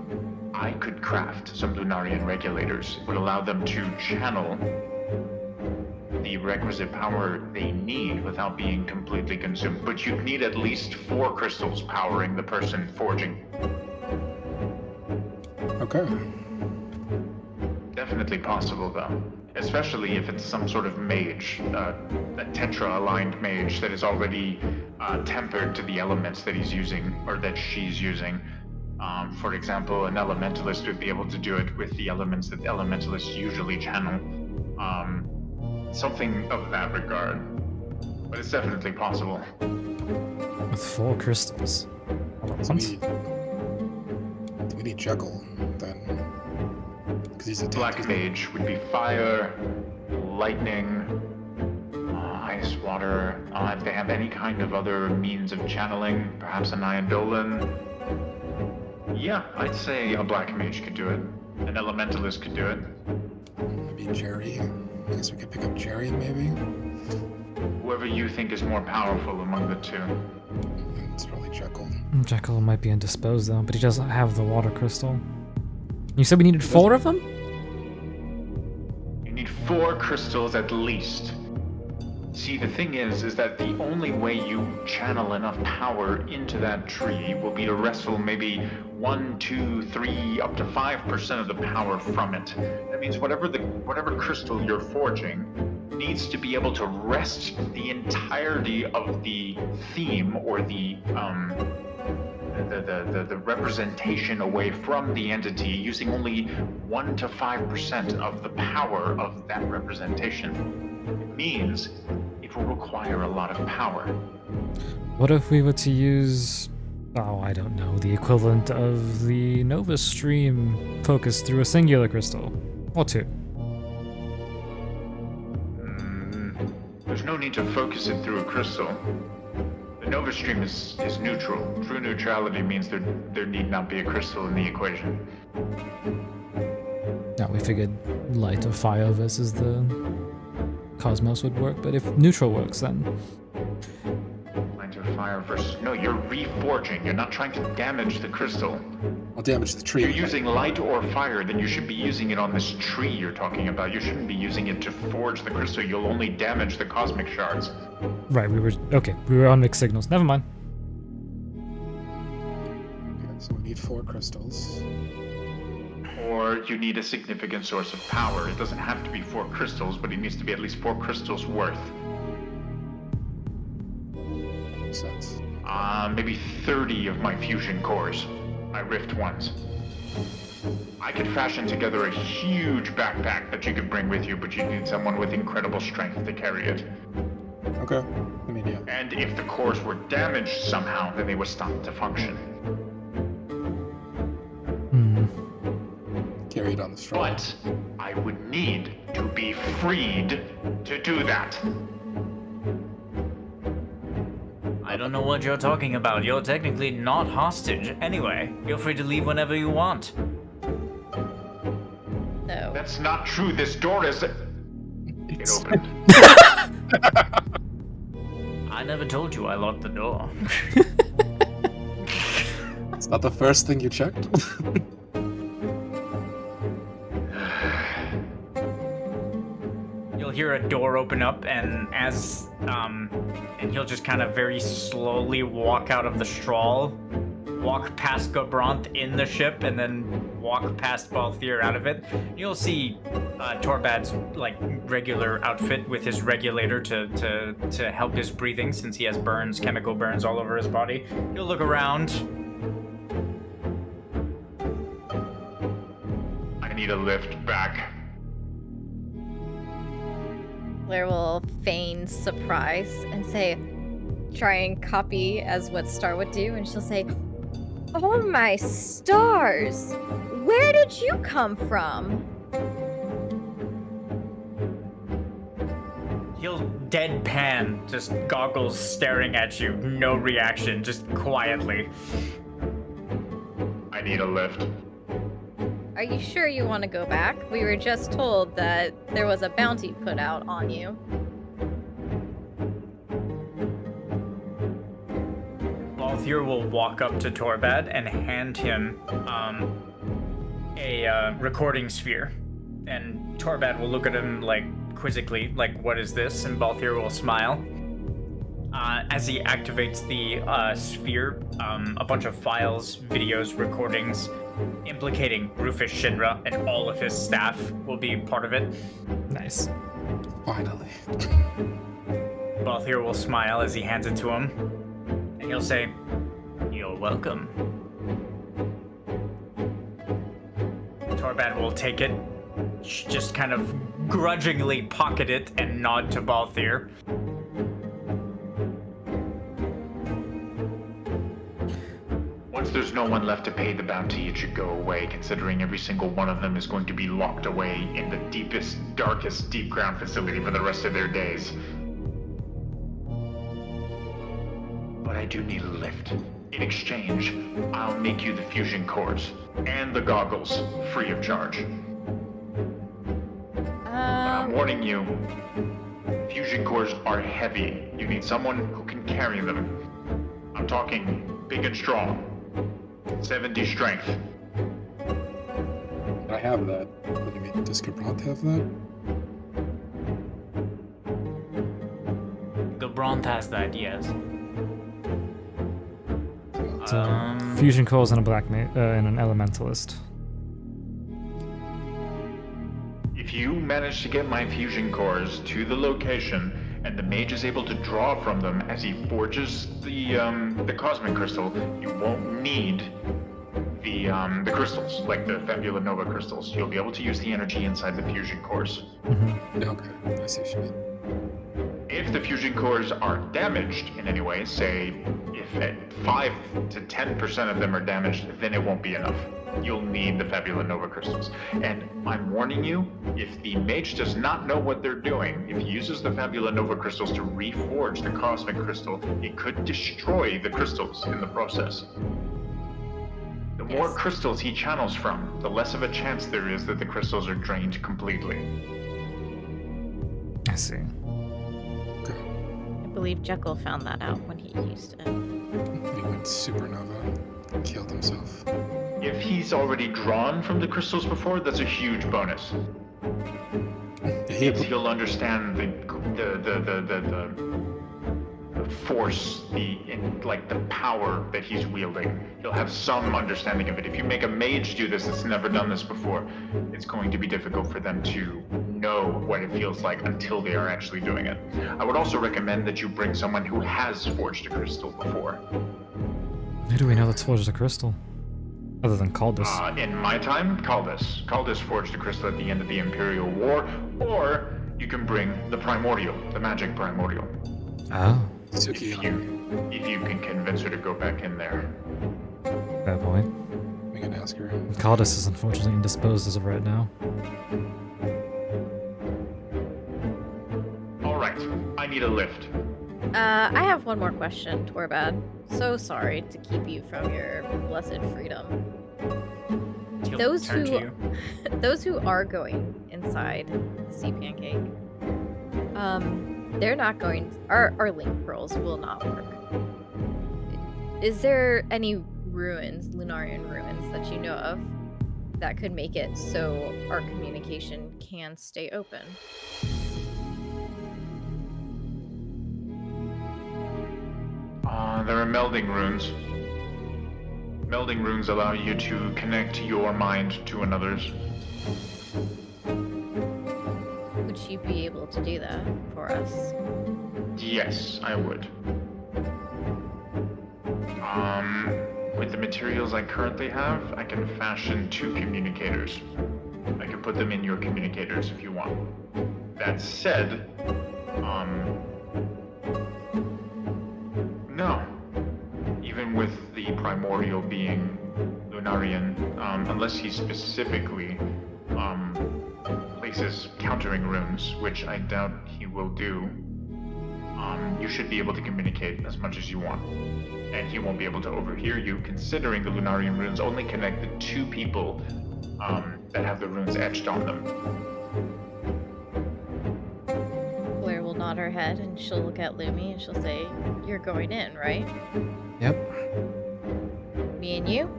I could craft some Lunarian regulators. It would allow them to channel the requisite power they need without being completely consumed. But you'd need at least 4 crystals powering the person forging. Okay. Definitely possible, though. Especially if it's some sort of mage, a tetra-aligned mage that is already tempered to the elements that he's using, or that she's using. For example, an elementalist would be able to do it with the elements that elementalists usually channel. Something of that regard. But it's definitely possible. With 4 crystals. So What? we need Jekyll, then. Because he's a Black mage would be fire, lightning, ice, water. If they have any kind of other means of channeling, perhaps an Eidolon. Yeah, I'd say a black mage could do it. An elementalist could do it. Maybe Jerry. I guess we could pick up Jerry, maybe. Whoever you think is more powerful among the two. It's probably Jekyll. Jekyll might be indisposed though, but he doesn't have the water crystal. You said we needed 4 of them? You need 4 crystals at least. See, the thing is that the only way you channel enough power into that tree will be to wrestle maybe 1, 2, 3, up to 5% of the power from it. That means whatever crystal you're forging needs to be able to wrest the entirety of the theme or the representation away from the entity using only 1 to 5% of the power of that representation. It means it will require a lot of power. What if we were to use, oh, I don't know, the equivalent of the Nova Stream focus through a singular crystal? Or 2? There's no need to focus it through a crystal. The Nova Stream is neutral. True neutrality means there need not be a crystal in the equation. Now we figured light or fire versus the cosmos would work, but if neutral works then. Light or fire versus... No, you're reforging. You're not trying to damage the crystal. I'll damage the tree. If you're using light or fire, then you should be using it on this tree you're talking about. You shouldn't be using it to forge the crystal. You'll only damage the cosmic shards. Right, we were on mixed signals. Never mind. Okay, so we need 4 crystals. Or you need a significant source of power. It doesn't have to be 4 crystals, but it needs to be at least 4 crystals worth. Makes sense. Maybe 30 of my fusion cores. My rift ones. I could fashion together a huge backpack that you could bring with you, but you need someone with incredible strength to carry it. Okay. I mean, yeah. And if the cores were damaged somehow, then they would stop to function. Carry it on the straw. But I would need to be freed to do that. I don't know what you're talking about. You're technically not hostage. Anyway, you're free to leave whenever you want. So That's not true. This door is... It opened. I never told you I locked the door. It's not the first thing you checked. You'll hear a door open up, and and he'll just kind of very slowly walk out of the straw, walk past Gobranth in the ship, and then walk past Balthier out of it. You'll see Torbad's like regular outfit with his regulator to help his breathing, since he has burns, chemical burns all over his body. He'll look around. I need a lift back. Blair will feign surprise and say, try and copy as what Star would do, and she'll say, "Oh my stars! Where did you come from?" He'll deadpan, just goggles staring at you, no reaction, just quietly. I need a lift. Are you sure you want to go back? We were just told that there was a bounty put out on you. Balthier will walk up to Torbad and hand him a recording sphere. And Torbad will look at him like quizzically, like, what is this? And Balthier will smile. As he activates the sphere, a bunch of files, videos, recordings implicating Rufus Shinra and all of his staff will be part of it. Nice. Finally. Balthier will smile as he hands it to him, and he'll say, "You're welcome." Torbad will take it, just kind of grudgingly pocket it, and nod to Balthier. Once there's no one left to pay the bounty, it should go away, considering every single one of them is going to be locked away in the deepest, darkest, deep ground facility for the rest of their days. But I do need a lift. In exchange, I'll make you the fusion cores and the goggles free of charge. But I'm warning you, fusion cores are heavy. You need someone who can carry them. I'm talking big and strong. 70 strength. I have that. What do you mean? Does Gobranth have that? Gobranth has that, yes. So, fusion cores and a black and an elementalist. If you manage to get my fusion cores to the location, and the mage is able to draw from them as he forges the cosmic crystal, you won't need the crystals, like the Fabula Nova crystals. You'll be able to use the energy inside the fusion cores. Okay, I see what you mean. If the fusion cores are damaged in any way, say if at 5 to 10% of them are damaged, then it won't be enough. You'll need the Fabula Nova crystals. And I'm warning you, if the mage does not know what they're doing, if he uses the Fabula Nova crystals to reforge the cosmic crystal, it could destroy the crystals in the process. The more crystals he channels from, the less of a chance there is that the crystals are drained completely. I see. I believe Jekyll found that out when he used it. He went supernova and killed himself. If he's already drawn from the crystals before, that's a huge bonus. He He'll understand the force, the power that he's wielding. He'll have some understanding of it. If you make a mage do this that's never done this before, it's going to be difficult for them to know what it feels like until they are actually doing it. I would also recommend that you bring someone who has forged a crystal before. Who do we know that's forged a crystal? Other than Caldus. In my time, Caldus. Caldus forged a crystal at the end of the Imperial War, or you can bring the Primordial, the magic Primordial. Oh, If you can convince her to go back in there. fair point. I'm gonna ask her. Caldus is unfortunately indisposed as of right now. All right, I need a lift. I have one more question, Torbad. So sorry to keep you from your blessed freedom. He'll Those turn to who you. those who are going inside Sea Pancake, they're not going. Our link pearls will not work. Is there any ruins, Lunarian ruins, that you know of that could make it so our communication can stay open? There are melding runes. Melding runes allow you to connect your mind to another's. Would you be able to do that for us? Yes, I would. With the materials I currently have, I can fashion 2 communicators. I can put them in your communicators if you want. That said, no. Even with the Primordial being Lunarian, unless he specifically places countering runes, which I doubt he will do, you should be able to communicate as much as you want. And he won't be able to overhear you, considering the Lunarian runes only connect the 2 people that have the runes etched on them. Blair will nod her head and she'll look at Lumi and she'll say, "You're going in, right? Yep. Me and you?"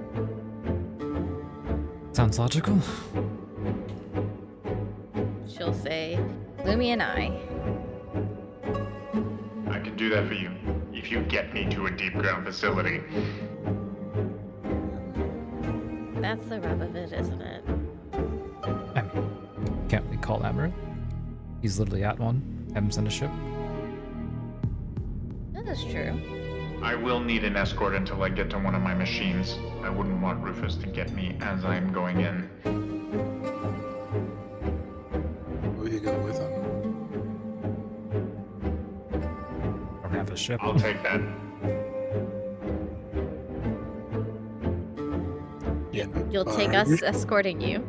Sounds logical. She'll say, "Lumi and I." I can do that for you, if you get me to a deep ground facility. That's the rub of it, isn't it? I mean, can't we call Amaranth? He's literally at one. Have him send a ship. That is true. I will need an escort until I get to one of my machines. I wouldn't want Rufus to get me as I'm going in. We could go with him. Or have a ship. I'll take that. Yeah. You'll take us escorting you.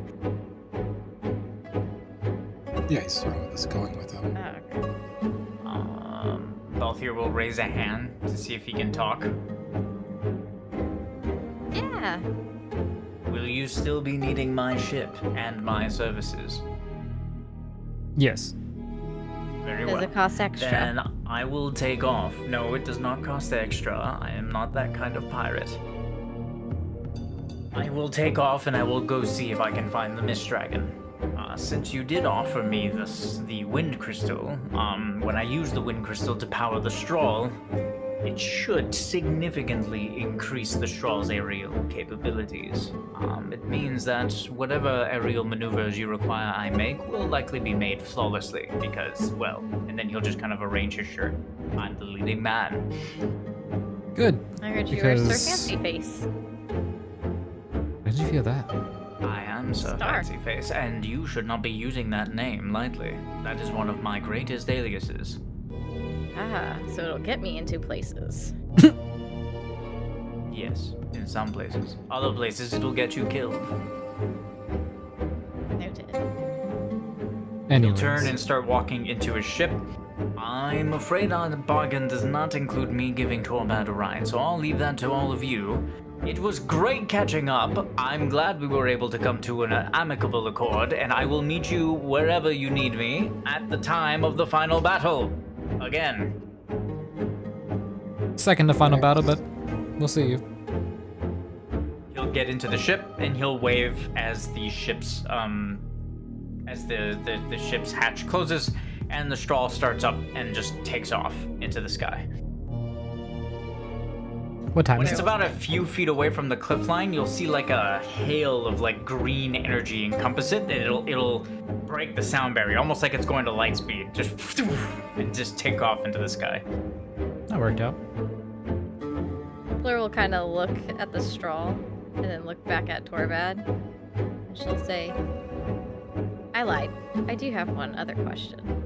Yeah, he's fine with us going with him. Oh, okay. Balthier will raise a hand to see if he can talk. Yeah. Will you still be needing my ship and my services? Yes. Very Does well. it cost extra? Then I will take off. No, it does not cost extra. I am not that kind of pirate. I will take off and I will go see if I can find the Mist Dragon. Since you did offer me the wind crystal, when I use the wind crystal to power the straw, it should significantly increase the straw's aerial capabilities. It means that whatever aerial maneuvers you require I make will likely be made flawlessly because, well, and then he'll just kind of arrange his shirt. I'm the leading man. Good. I heard you were Sir because- Fancy Face. Where did you hear that? I am Sir Star. Fancy Face, and you should not be using that name lightly. That is one of my greatest aliases. Ah, so it'll get me into places. Yes, in some places. Other places it'll get you killed. Noted. He'll Anyways. turn and start walking into his ship. I'm afraid our bargain does not include me giving Torbad a ride, so I'll leave that to all of you. It was great catching up. I'm glad we were able to come to an amicable accord, and I will meet you wherever you need me at the time of the final battle. Again. Second to final battle, but we'll see you. He'll get into the ship and he'll wave as the ship's the ship's hatch closes and the straw starts up and just takes off into the sky. What time When is it's it? about a few feet away from the cliff line, you'll see like a hail of like green energy encompass it, and it'll break the sound barrier, almost like it's going to light speed, and just take off into the sky. That worked out. Fleur will kind of look at the straw and then look back at Torvad. And she'll say, I lied. I do have one other question.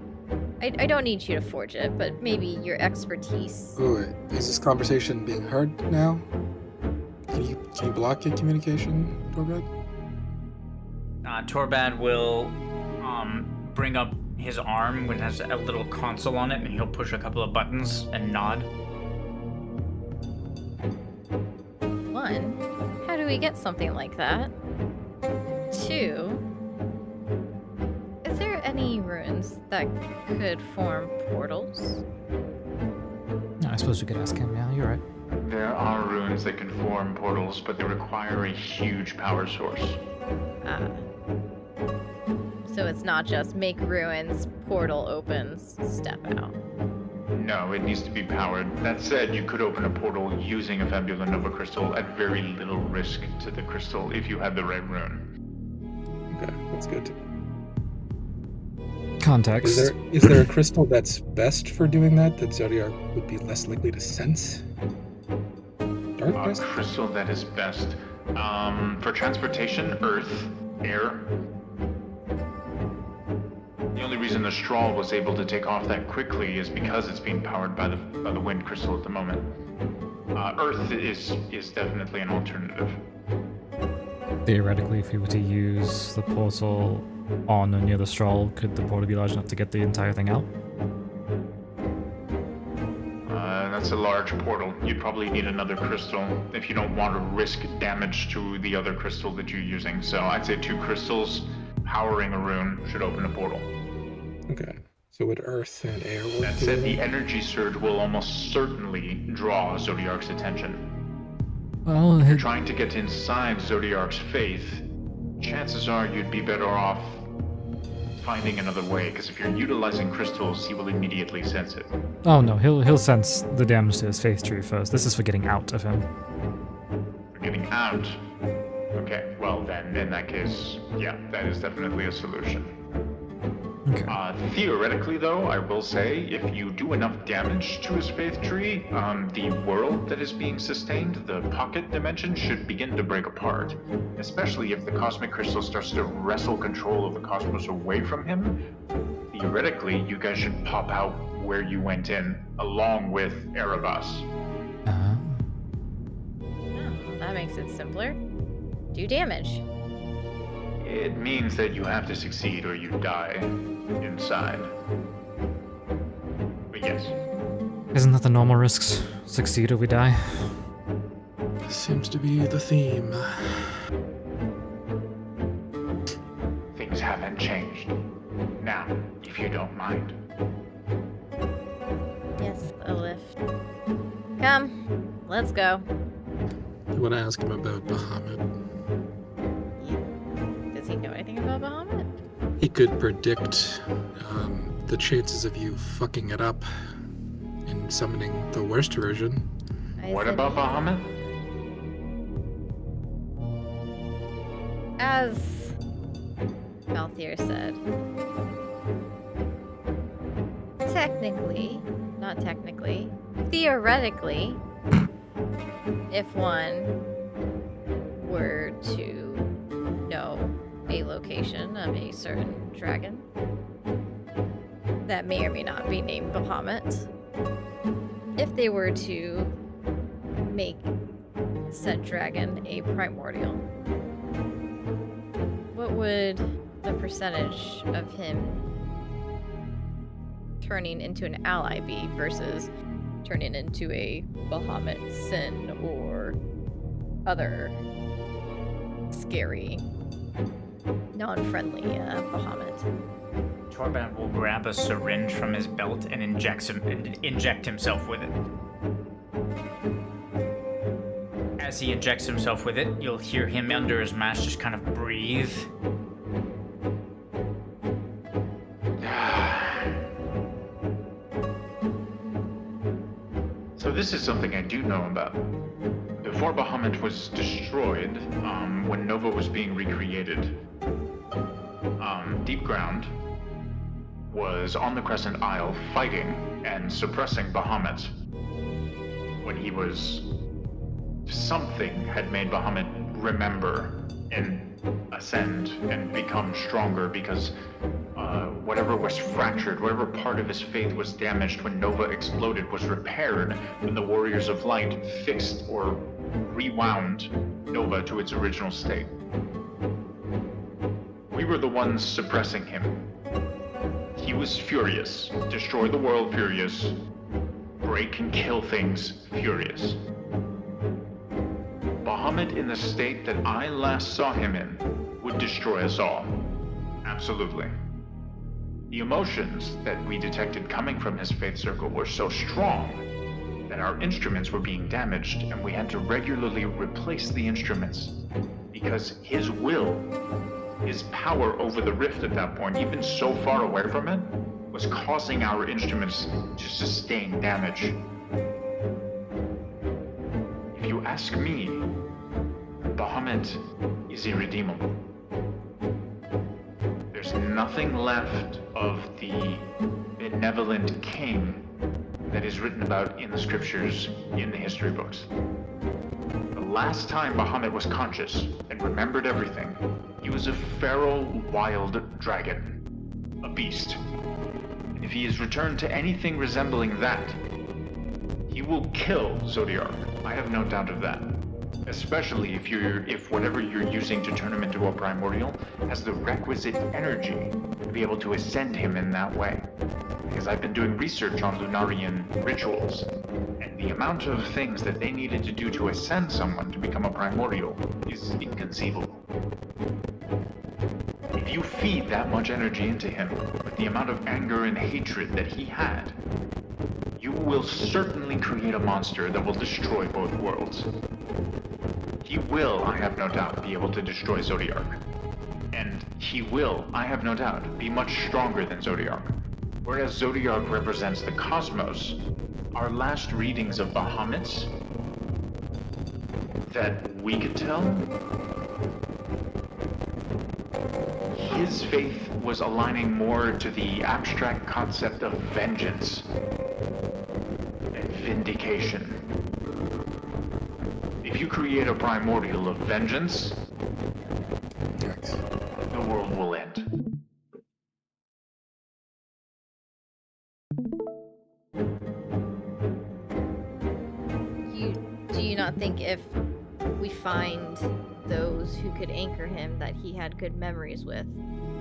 I don't need you to forge it, but maybe your expertise. Oh, wait. Is this conversation being heard now? Can you block your communication, Torvad? Torbad will bring up his arm, which has a little console on it, and he'll push a couple of buttons and nod. One, how do we get something like that? Two, is there any runes that could form portals? I suppose we could ask him. Yeah, you're right. There are runes that can form portals, but they require a huge power source. So it's not just make ruins, portal opens, step out. No, it needs to be powered. That said, you could open a portal using a Fabula Nova crystal at very little risk to the crystal if you had the right rune. Okay, that's good to know. Context. Is there a crystal that's best for doing that Zodiac would be less likely to sense? A Darkness? crystal that is best. For transportation, earth, air. The only reason the straw was able to take off that quickly is because it's being powered by the wind crystal at the moment. Earth is definitely an alternative. Theoretically, if we were to use the portal on or near the straw, could the portal be large enough to get the entire thing out? That's a large portal. You'd probably need another crystal if you don't want to risk damage to the other crystal that you're using. So I'd say 2 crystals powering a rune should open a portal. Okay. So would earth and air work That said, together? the energy surge will almost certainly draw Zodiark's attention. Well, If you're trying to get inside Zodiark's faith, chances are you'd be better off finding another way, because if you're utilizing crystals, he will immediately sense it. oh no, he'll sense the damage to his faith tree first. This is for getting out of him. For getting out, okay, well then, in that case, yeah, that is definitely a solution. Okay. Theoretically, though, I will say, if you do enough damage to his faith tree, the world that is being sustained, the pocket dimension, should begin to break apart. Especially if the cosmic crystal starts to wrestle control of the cosmos away from him. Theoretically, you guys should pop out where you went in, along with Erebus. Uh-huh. Oh, that makes it simpler. Do damage. It means that you have to succeed or you die inside. But yes. Isn't that the normal risks? Succeed or we die? Seems to be the theme. Things haven't changed. Now, if you don't mind. Yes, a lift. Come, let's go. I want to ask him about Bahamut. Does he know anything about Bahamut? He could predict the chances of you fucking it up and summoning the worst version. What about Bahamut? As Balthier said, not technically, theoretically, if one were to know a location of a certain dragon that may or may not be named Bahamut, if they were to make said dragon a primordial, what would the percentage of him turning into an ally be versus turning into a Bahamut sin or other scary, non-friendly Bahamut? Torban will grab a syringe from his belt and inject himself with it. As he injects himself with it, you'll hear him under his mask just kind of breathe. So this is something I do know about. Before Bahamut was destroyed, when Nova was being recreated, Deep Ground was on the Crescent Isle fighting and suppressing Bahamut. When he was... something had made Bahamut remember and ascend and become stronger because whatever was fractured, whatever part of his faith was damaged when Nova exploded was repaired when the Warriors of Light fixed or rewound Nova to its original state. We were the ones suppressing him. He was furious, destroy the world furious, break and kill things furious. Bahamut in the state that I last saw him in would destroy us all. Absolutely. The emotions that we detected coming from his faith circle were so strong that our instruments were being damaged and we had to regularly replace the instruments because his will, his power over the rift at that point, even so far away from it, was causing our instruments to sustain damage. If you ask me, Bahamut is irredeemable. There's nothing left of the benevolent king that is written about in the scriptures, in the history books. The last time Bahamut was conscious and remembered everything, he was a feral wild dragon, a beast. And if he is returned to anything resembling that, he will kill Zodiark. I have no doubt of that. Especially if whatever you're using to turn him into a primordial has the requisite energy to be able to ascend him in that way. Because I've been doing research on Lunarian rituals, and the amount of things that they needed to do to ascend someone to become a primordial is inconceivable. If you feed that much energy into him, with the amount of anger and hatred that he had, you will certainly create a monster that will destroy both worlds. He will, I have no doubt, be able to destroy Zodiark. And he will, I have no doubt, be much stronger than Zodiark. Whereas Zodiark represents the cosmos, our last readings of Bahamut that we could tell, his faith was aligning more to the abstract concept of vengeance and vindication. If you create a primordial of vengeance, the world will end. Do you not think if we find those who could anchor him that he had good memories with,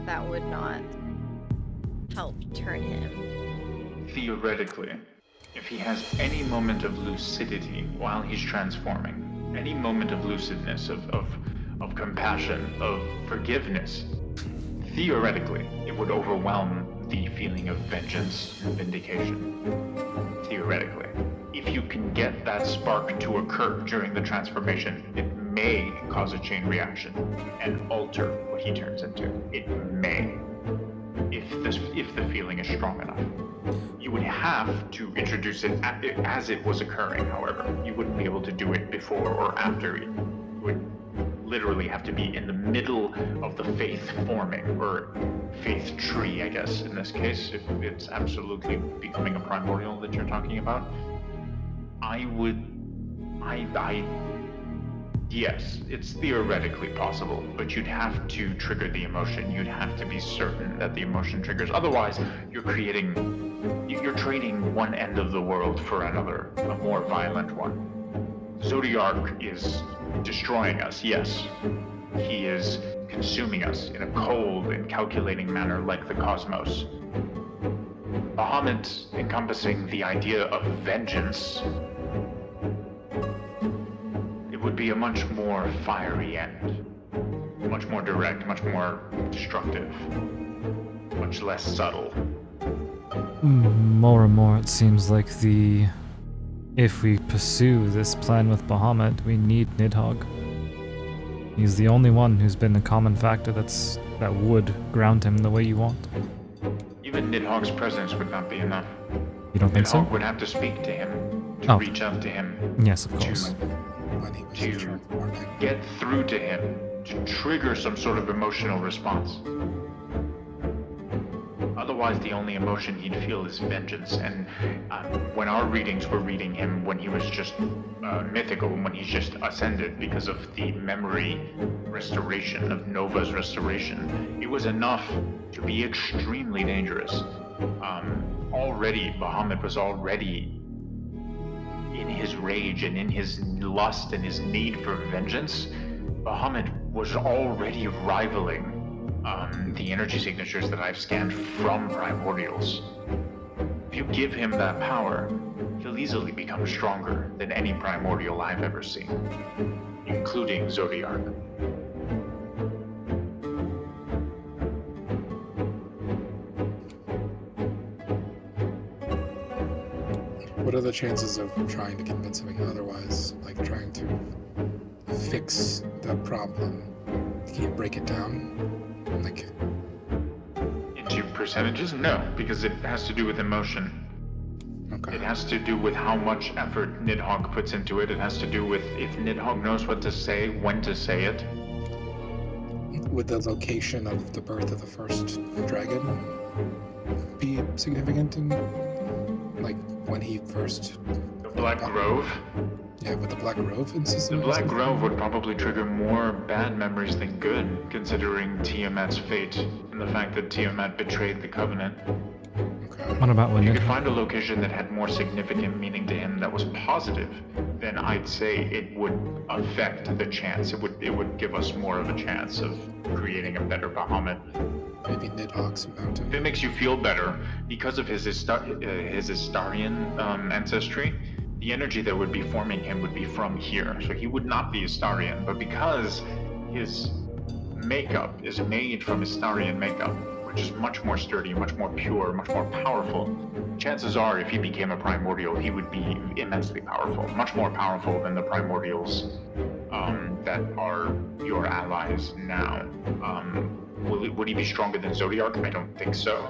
that would not help turn him? Theoretically, if he has any moment of lucidity while he's transforming, any moment of lucidness, of compassion, of forgiveness, theoretically, it would overwhelm the feeling of vengeance and vindication. Theoretically. If you can get that spark to occur during the transformation, it may cause a chain reaction and alter what he turns into. It may, if the feeling is strong enough. You would have to introduce it as it was occurring, however. You wouldn't be able to do it before or after. It would literally have to be in the middle of the faith forming, or faith tree, I guess, in this case, if it's absolutely becoming a primordial that you're talking about. Yes, it's theoretically possible, but you'd have to trigger the emotion. You'd have to be certain that the emotion triggers. Otherwise, you're trading one end of the world for another, a more violent one. Zodiark is destroying us, yes. He is consuming us in a cold and calculating manner like the cosmos. Bahamut encompassing the idea of vengeance, it would be a much more fiery end. Much more direct, much more destructive. Much less subtle. More and more it seems like if we pursue this plan with Bahamut, we need Nidhogg. He's the only one who's been a common factor that would ground him the way you want. Even Nidhogg's presence would not be enough. You don't think so? Nidhogg would have to speak to him. to Oh. reach out to him, Yes, of course. When he was To transforming. get through to him, to trigger some sort of emotional response. Otherwise, the only emotion he'd feel is vengeance. And when our readings were reading him when he was just mythical, when he's just ascended because of the memory restoration of Nova's restoration, it was enough to be extremely dangerous. Already, Bahamut was already in his rage and in his lust and his need for vengeance. Bahamut was already rivaling the energy signatures that I've scanned from primordials. If you give him that power, he'll easily become stronger than any primordial I've ever seen, including Zodiac. What are the chances of trying to convince him otherwise? Like trying to fix the problem? Can you break it down? Like, Into percentages? No, because it has to do with emotion. okay. It has to do with how much effort Nidhogg puts into it. It has to do with if Nidhogg knows what to say, when to say it. Would the location of the birth of the first dragon be significant in, like, when he first... The Black Grove? Yeah, with the Black Grove in The Sicily? Black Grove would probably trigger more bad memories than good, considering Tiamat's fate and the fact that Tiamat betrayed the Covenant. Okay. What about when If you it could find a location that had more significant meaning to him that was positive, then I'd say it would affect the chance. It would give us more of a chance of creating a better Bahamut. Maybe Nidhogg's If mountain. it makes you feel better, because of his Istarian ancestry, the energy that would be forming him would be from here. So he would not be Istarian, but because his makeup is made from Istarian makeup, which is much more sturdy, much more pure, much more powerful, chances are if he became a primordial, he would be immensely powerful, much more powerful than the primordials that are your allies now. Would he be stronger than Zodiac? I don't think so.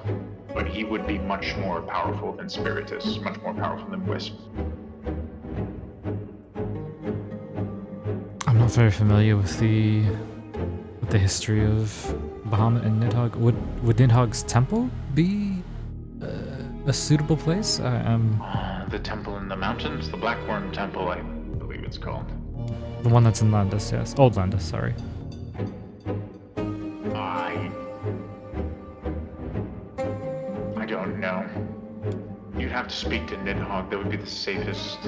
But he would be much more powerful than Spiritus, much more powerful than Wisp. I'm not very familiar with the history of Bahamut and Nidhogg. Would Nidhogg's temple be a suitable place? The temple in the mountains? The Blackworm Temple, I believe it's called. The one that's in Landis, yes. Old Landis, sorry. I don't know. You'd have to speak to Nidhogg. That would be the safest.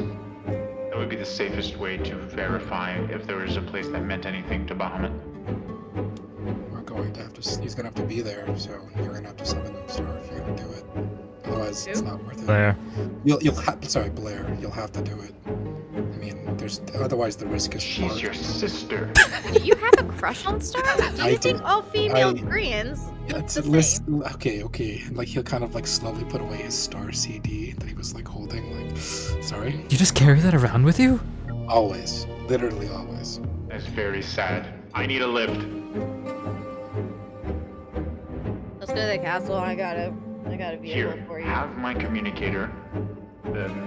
That would be the safest way to verify if there is a place that meant anything to Bahamut. We're going to have to... He's gonna have to be there, so you're gonna have to summon him, Star, if you're gonna do it. Otherwise, it's not worth it. There. You'll have... Sorry, Blair. You'll have to do it. I mean, there's... Otherwise, the risk is She's far your too- Do sister. you have a crush on Star? Do I you think do. all female I- Koreans Yeah, look it's the a same? list. Okay. And like he'll kind of like slowly put away his Star CD that he was like holding. Like, sorry. You just carry that around with you? Always, literally always. That's very sad. I need a lift. Let's go to the castle. I got a vehicle Here, for you. have my communicator.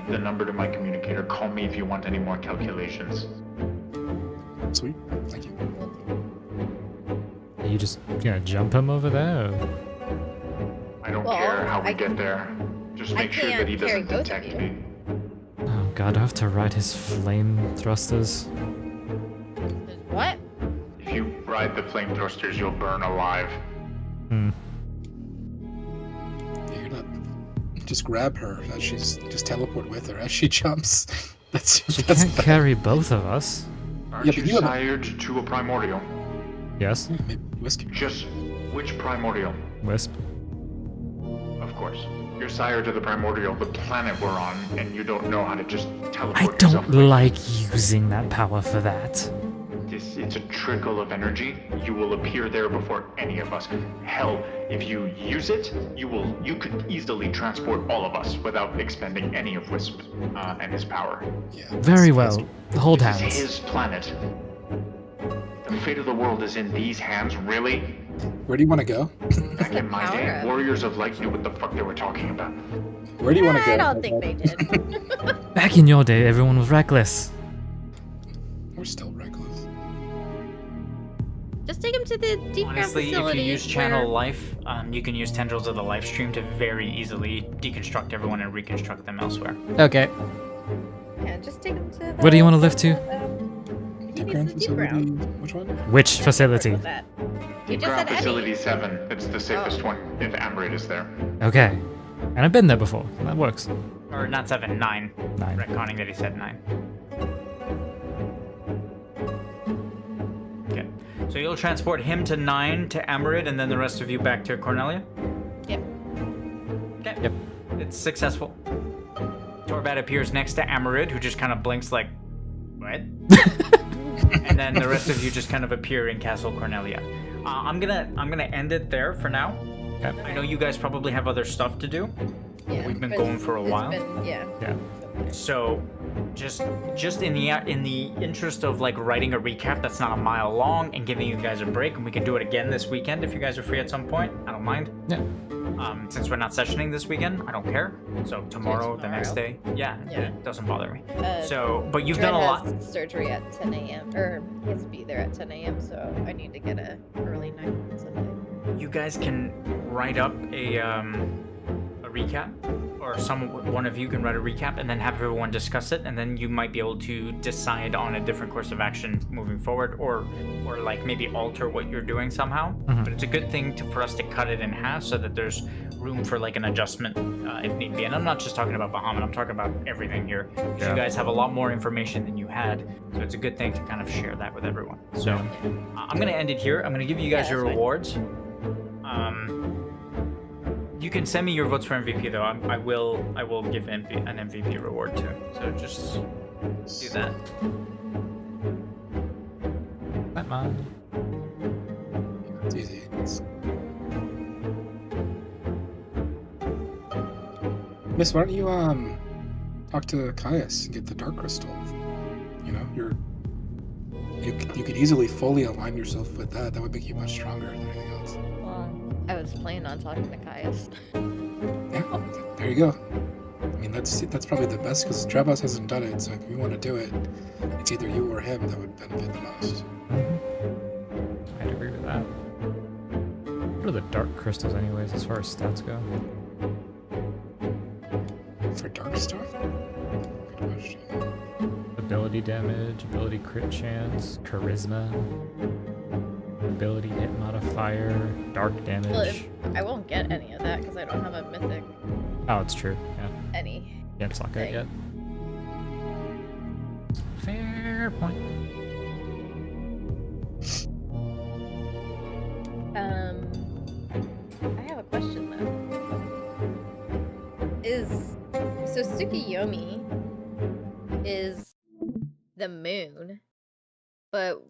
The number to my communicator. Call me if you want any more calculations. Sweet. Thank you. You just gonna jump him over there? Or? I don't Well, care how we I- get there. Just I make sure that he can't carry doesn't both of detect you. me. Oh god, I have to ride his flame thrusters. What? If you ride the flame thrusters, you'll burn alive. Hmm. Yeah, you're not. Just grab her as she's. Just teleport with her as she jumps. That's. She that's can't carry both of us. Aren't Yeah, you but you have a- sired to a primordial? Yes, Yeah, maybe Whiskey. Just which primordial? Wisp. Of course. You're sire to the primordial, the planet we're on, and you don't know how to just teleport I yourself. don't like using that power for that. It's a trickle of energy. You will appear there before any of us. Hell, if you use it, you could easily transport all of us without expending any of Wisp and his power. Yeah. Very that's- well. Hold This is hands. his planet. The fate of the world is in these hands, really? Where do you want to go? Back in my Power day, up. warriors of light knew what the fuck they were talking about. Where do you want to go? I don't think they did. Back in your day, everyone was reckless. We're still reckless. Just take him to the deep ground Honestly, if facility. you use Channel where- Life, you can use tendrils of the life stream to very easily deconstruct everyone and reconstruct them elsewhere. Okay. Yeah, just take him to the... Where do you wanna lift to? He Deep needs ground the deep facility. ground. Which one? Which facility? What's that? You just Ground said Facility Eddie. 7. It's the safest Oh. one if Amarid is there. Okay. And I've been there before. That works. Or not 7, 9. 9. Retconning that he said 9. Okay. So you'll transport him to 9 to Amarid and then the rest of you back to Cornelia? Yep. Okay. Yep. It's successful. Torbat appears next to Amarid, who just kind of blinks like, what? And then the rest of you just kind of appear in Castle Cornelia. I'm gonna end it there for now. Okay. I know you guys probably have other stuff to do. Yeah, We've been but going for a it's while. yeah. Yeah. So, just in the interest of like writing a recap that's not a mile long and giving you guys a break, and we can do it again this weekend if you guys are free at some point. I don't mind. Yeah. Since we're not sessioning this weekend, I don't care. So tomorrow, the next day, yeah, Yeah. it doesn't bother me. Uh, So, but you've Dred done a lot. has surgery at 10 a.m. Or he has to be there at 10 a.m. So I need to get a early night on Sunday. You guys can write up a recap, or one of you can write a recap and then have everyone discuss it, and then you might be able to decide on a different course of action moving forward, or like maybe alter what you're doing somehow. Mhm. But it's a good thing for us to cut it in half so that there's room for like an adjustment if need be. And I'm not just talking about Bahamut, I'm talking about everything here. 'Cause Yeah. You guys have a lot more information than you had, so it's a good thing to kind of share that with everyone. So I'm gonna end it here. I'm gonna give you guys Yeah, your that's fine. rewards. You can send me your votes for MVP though. I will give an MVP reward too. So just do that. That man. It's easy. Miss, why don't you talk to Caius and get the dark crystal? You know, you could easily fully align yourself with that. That would make you much stronger than anything else. Well, I was planning on talking to Caius. Yeah, there you go. I mean, that's probably the best because Trebos hasn't done it. So if you want to do it, it's either you or him that would benefit the most. I'd agree with that. What are the dark crystals, anyways, as far as stats go? For dark stuff? Good question. Ability damage, ability crit chance, charisma, ability hit modifier, dark damage. Well, I won't get any of that because I don't have a mythic Oh, it's true. Yeah. any. Can't suck it Thing. yet. Fair point. I have a question though. So Tsukiyomi is the moon, but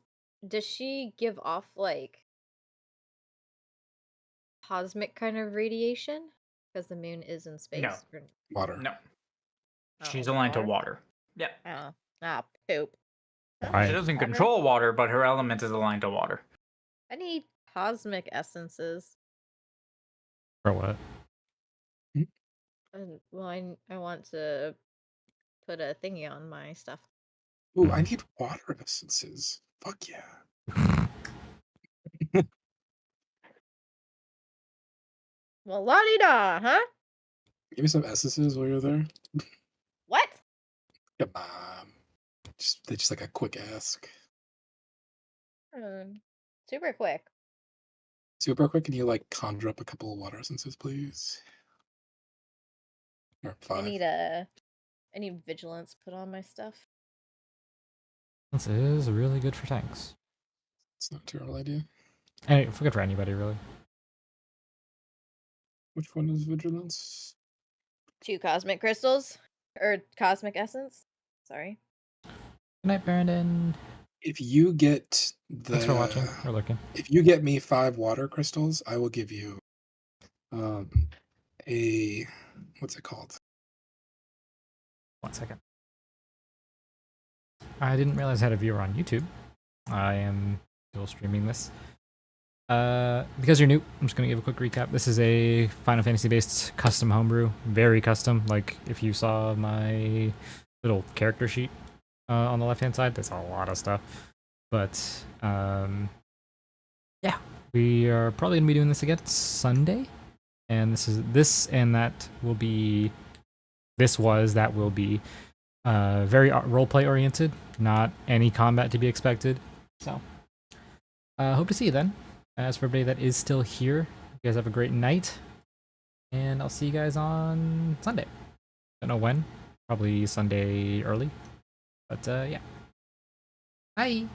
does she give off like cosmic kind of radiation? Because the moon is in space. No. Water. No, Oh, she's aligned to water. Yeah, Poop. Why? she doesn't Water. control water, but her element is aligned to water. I need cosmic essences. For what? Well, I want to put a thingy on my stuff. Ooh, I need water essences. Fuck yeah. Well, la-di-da, huh? Give me some essences while you're there. What? Come on. Just like a quick ask. Super quick. Super quick, can you like conjure up a couple of water essences, please? Or 5. I need vigilance put on my stuff. This is really good for tanks. It's not a terrible idea. Hey, good for anybody, really. Which one is vigilance? 2 cosmic crystals or cosmic essence. Sorry. Good night, Brandon. If you get Thanks for watching or looking. If you get me 5 water crystals, I will give you what's it called? 1 second. I didn't realize I had a viewer on YouTube. I am still streaming this. Because you're new, I'm just gonna give a quick recap. This is a Final Fantasy based custom homebrew, very custom. Like if you saw my little character sheet on the left hand side, there's a lot of stuff. But yeah, we are probably gonna be doing this again Sunday, and that will be very roleplay oriented, not any combat to be expected. So hope to see you then. As for everybody that is still here, you guys have a great night, and I'll see you guys on Sunday. Don't know when, probably Sunday early, but yeah. Bye!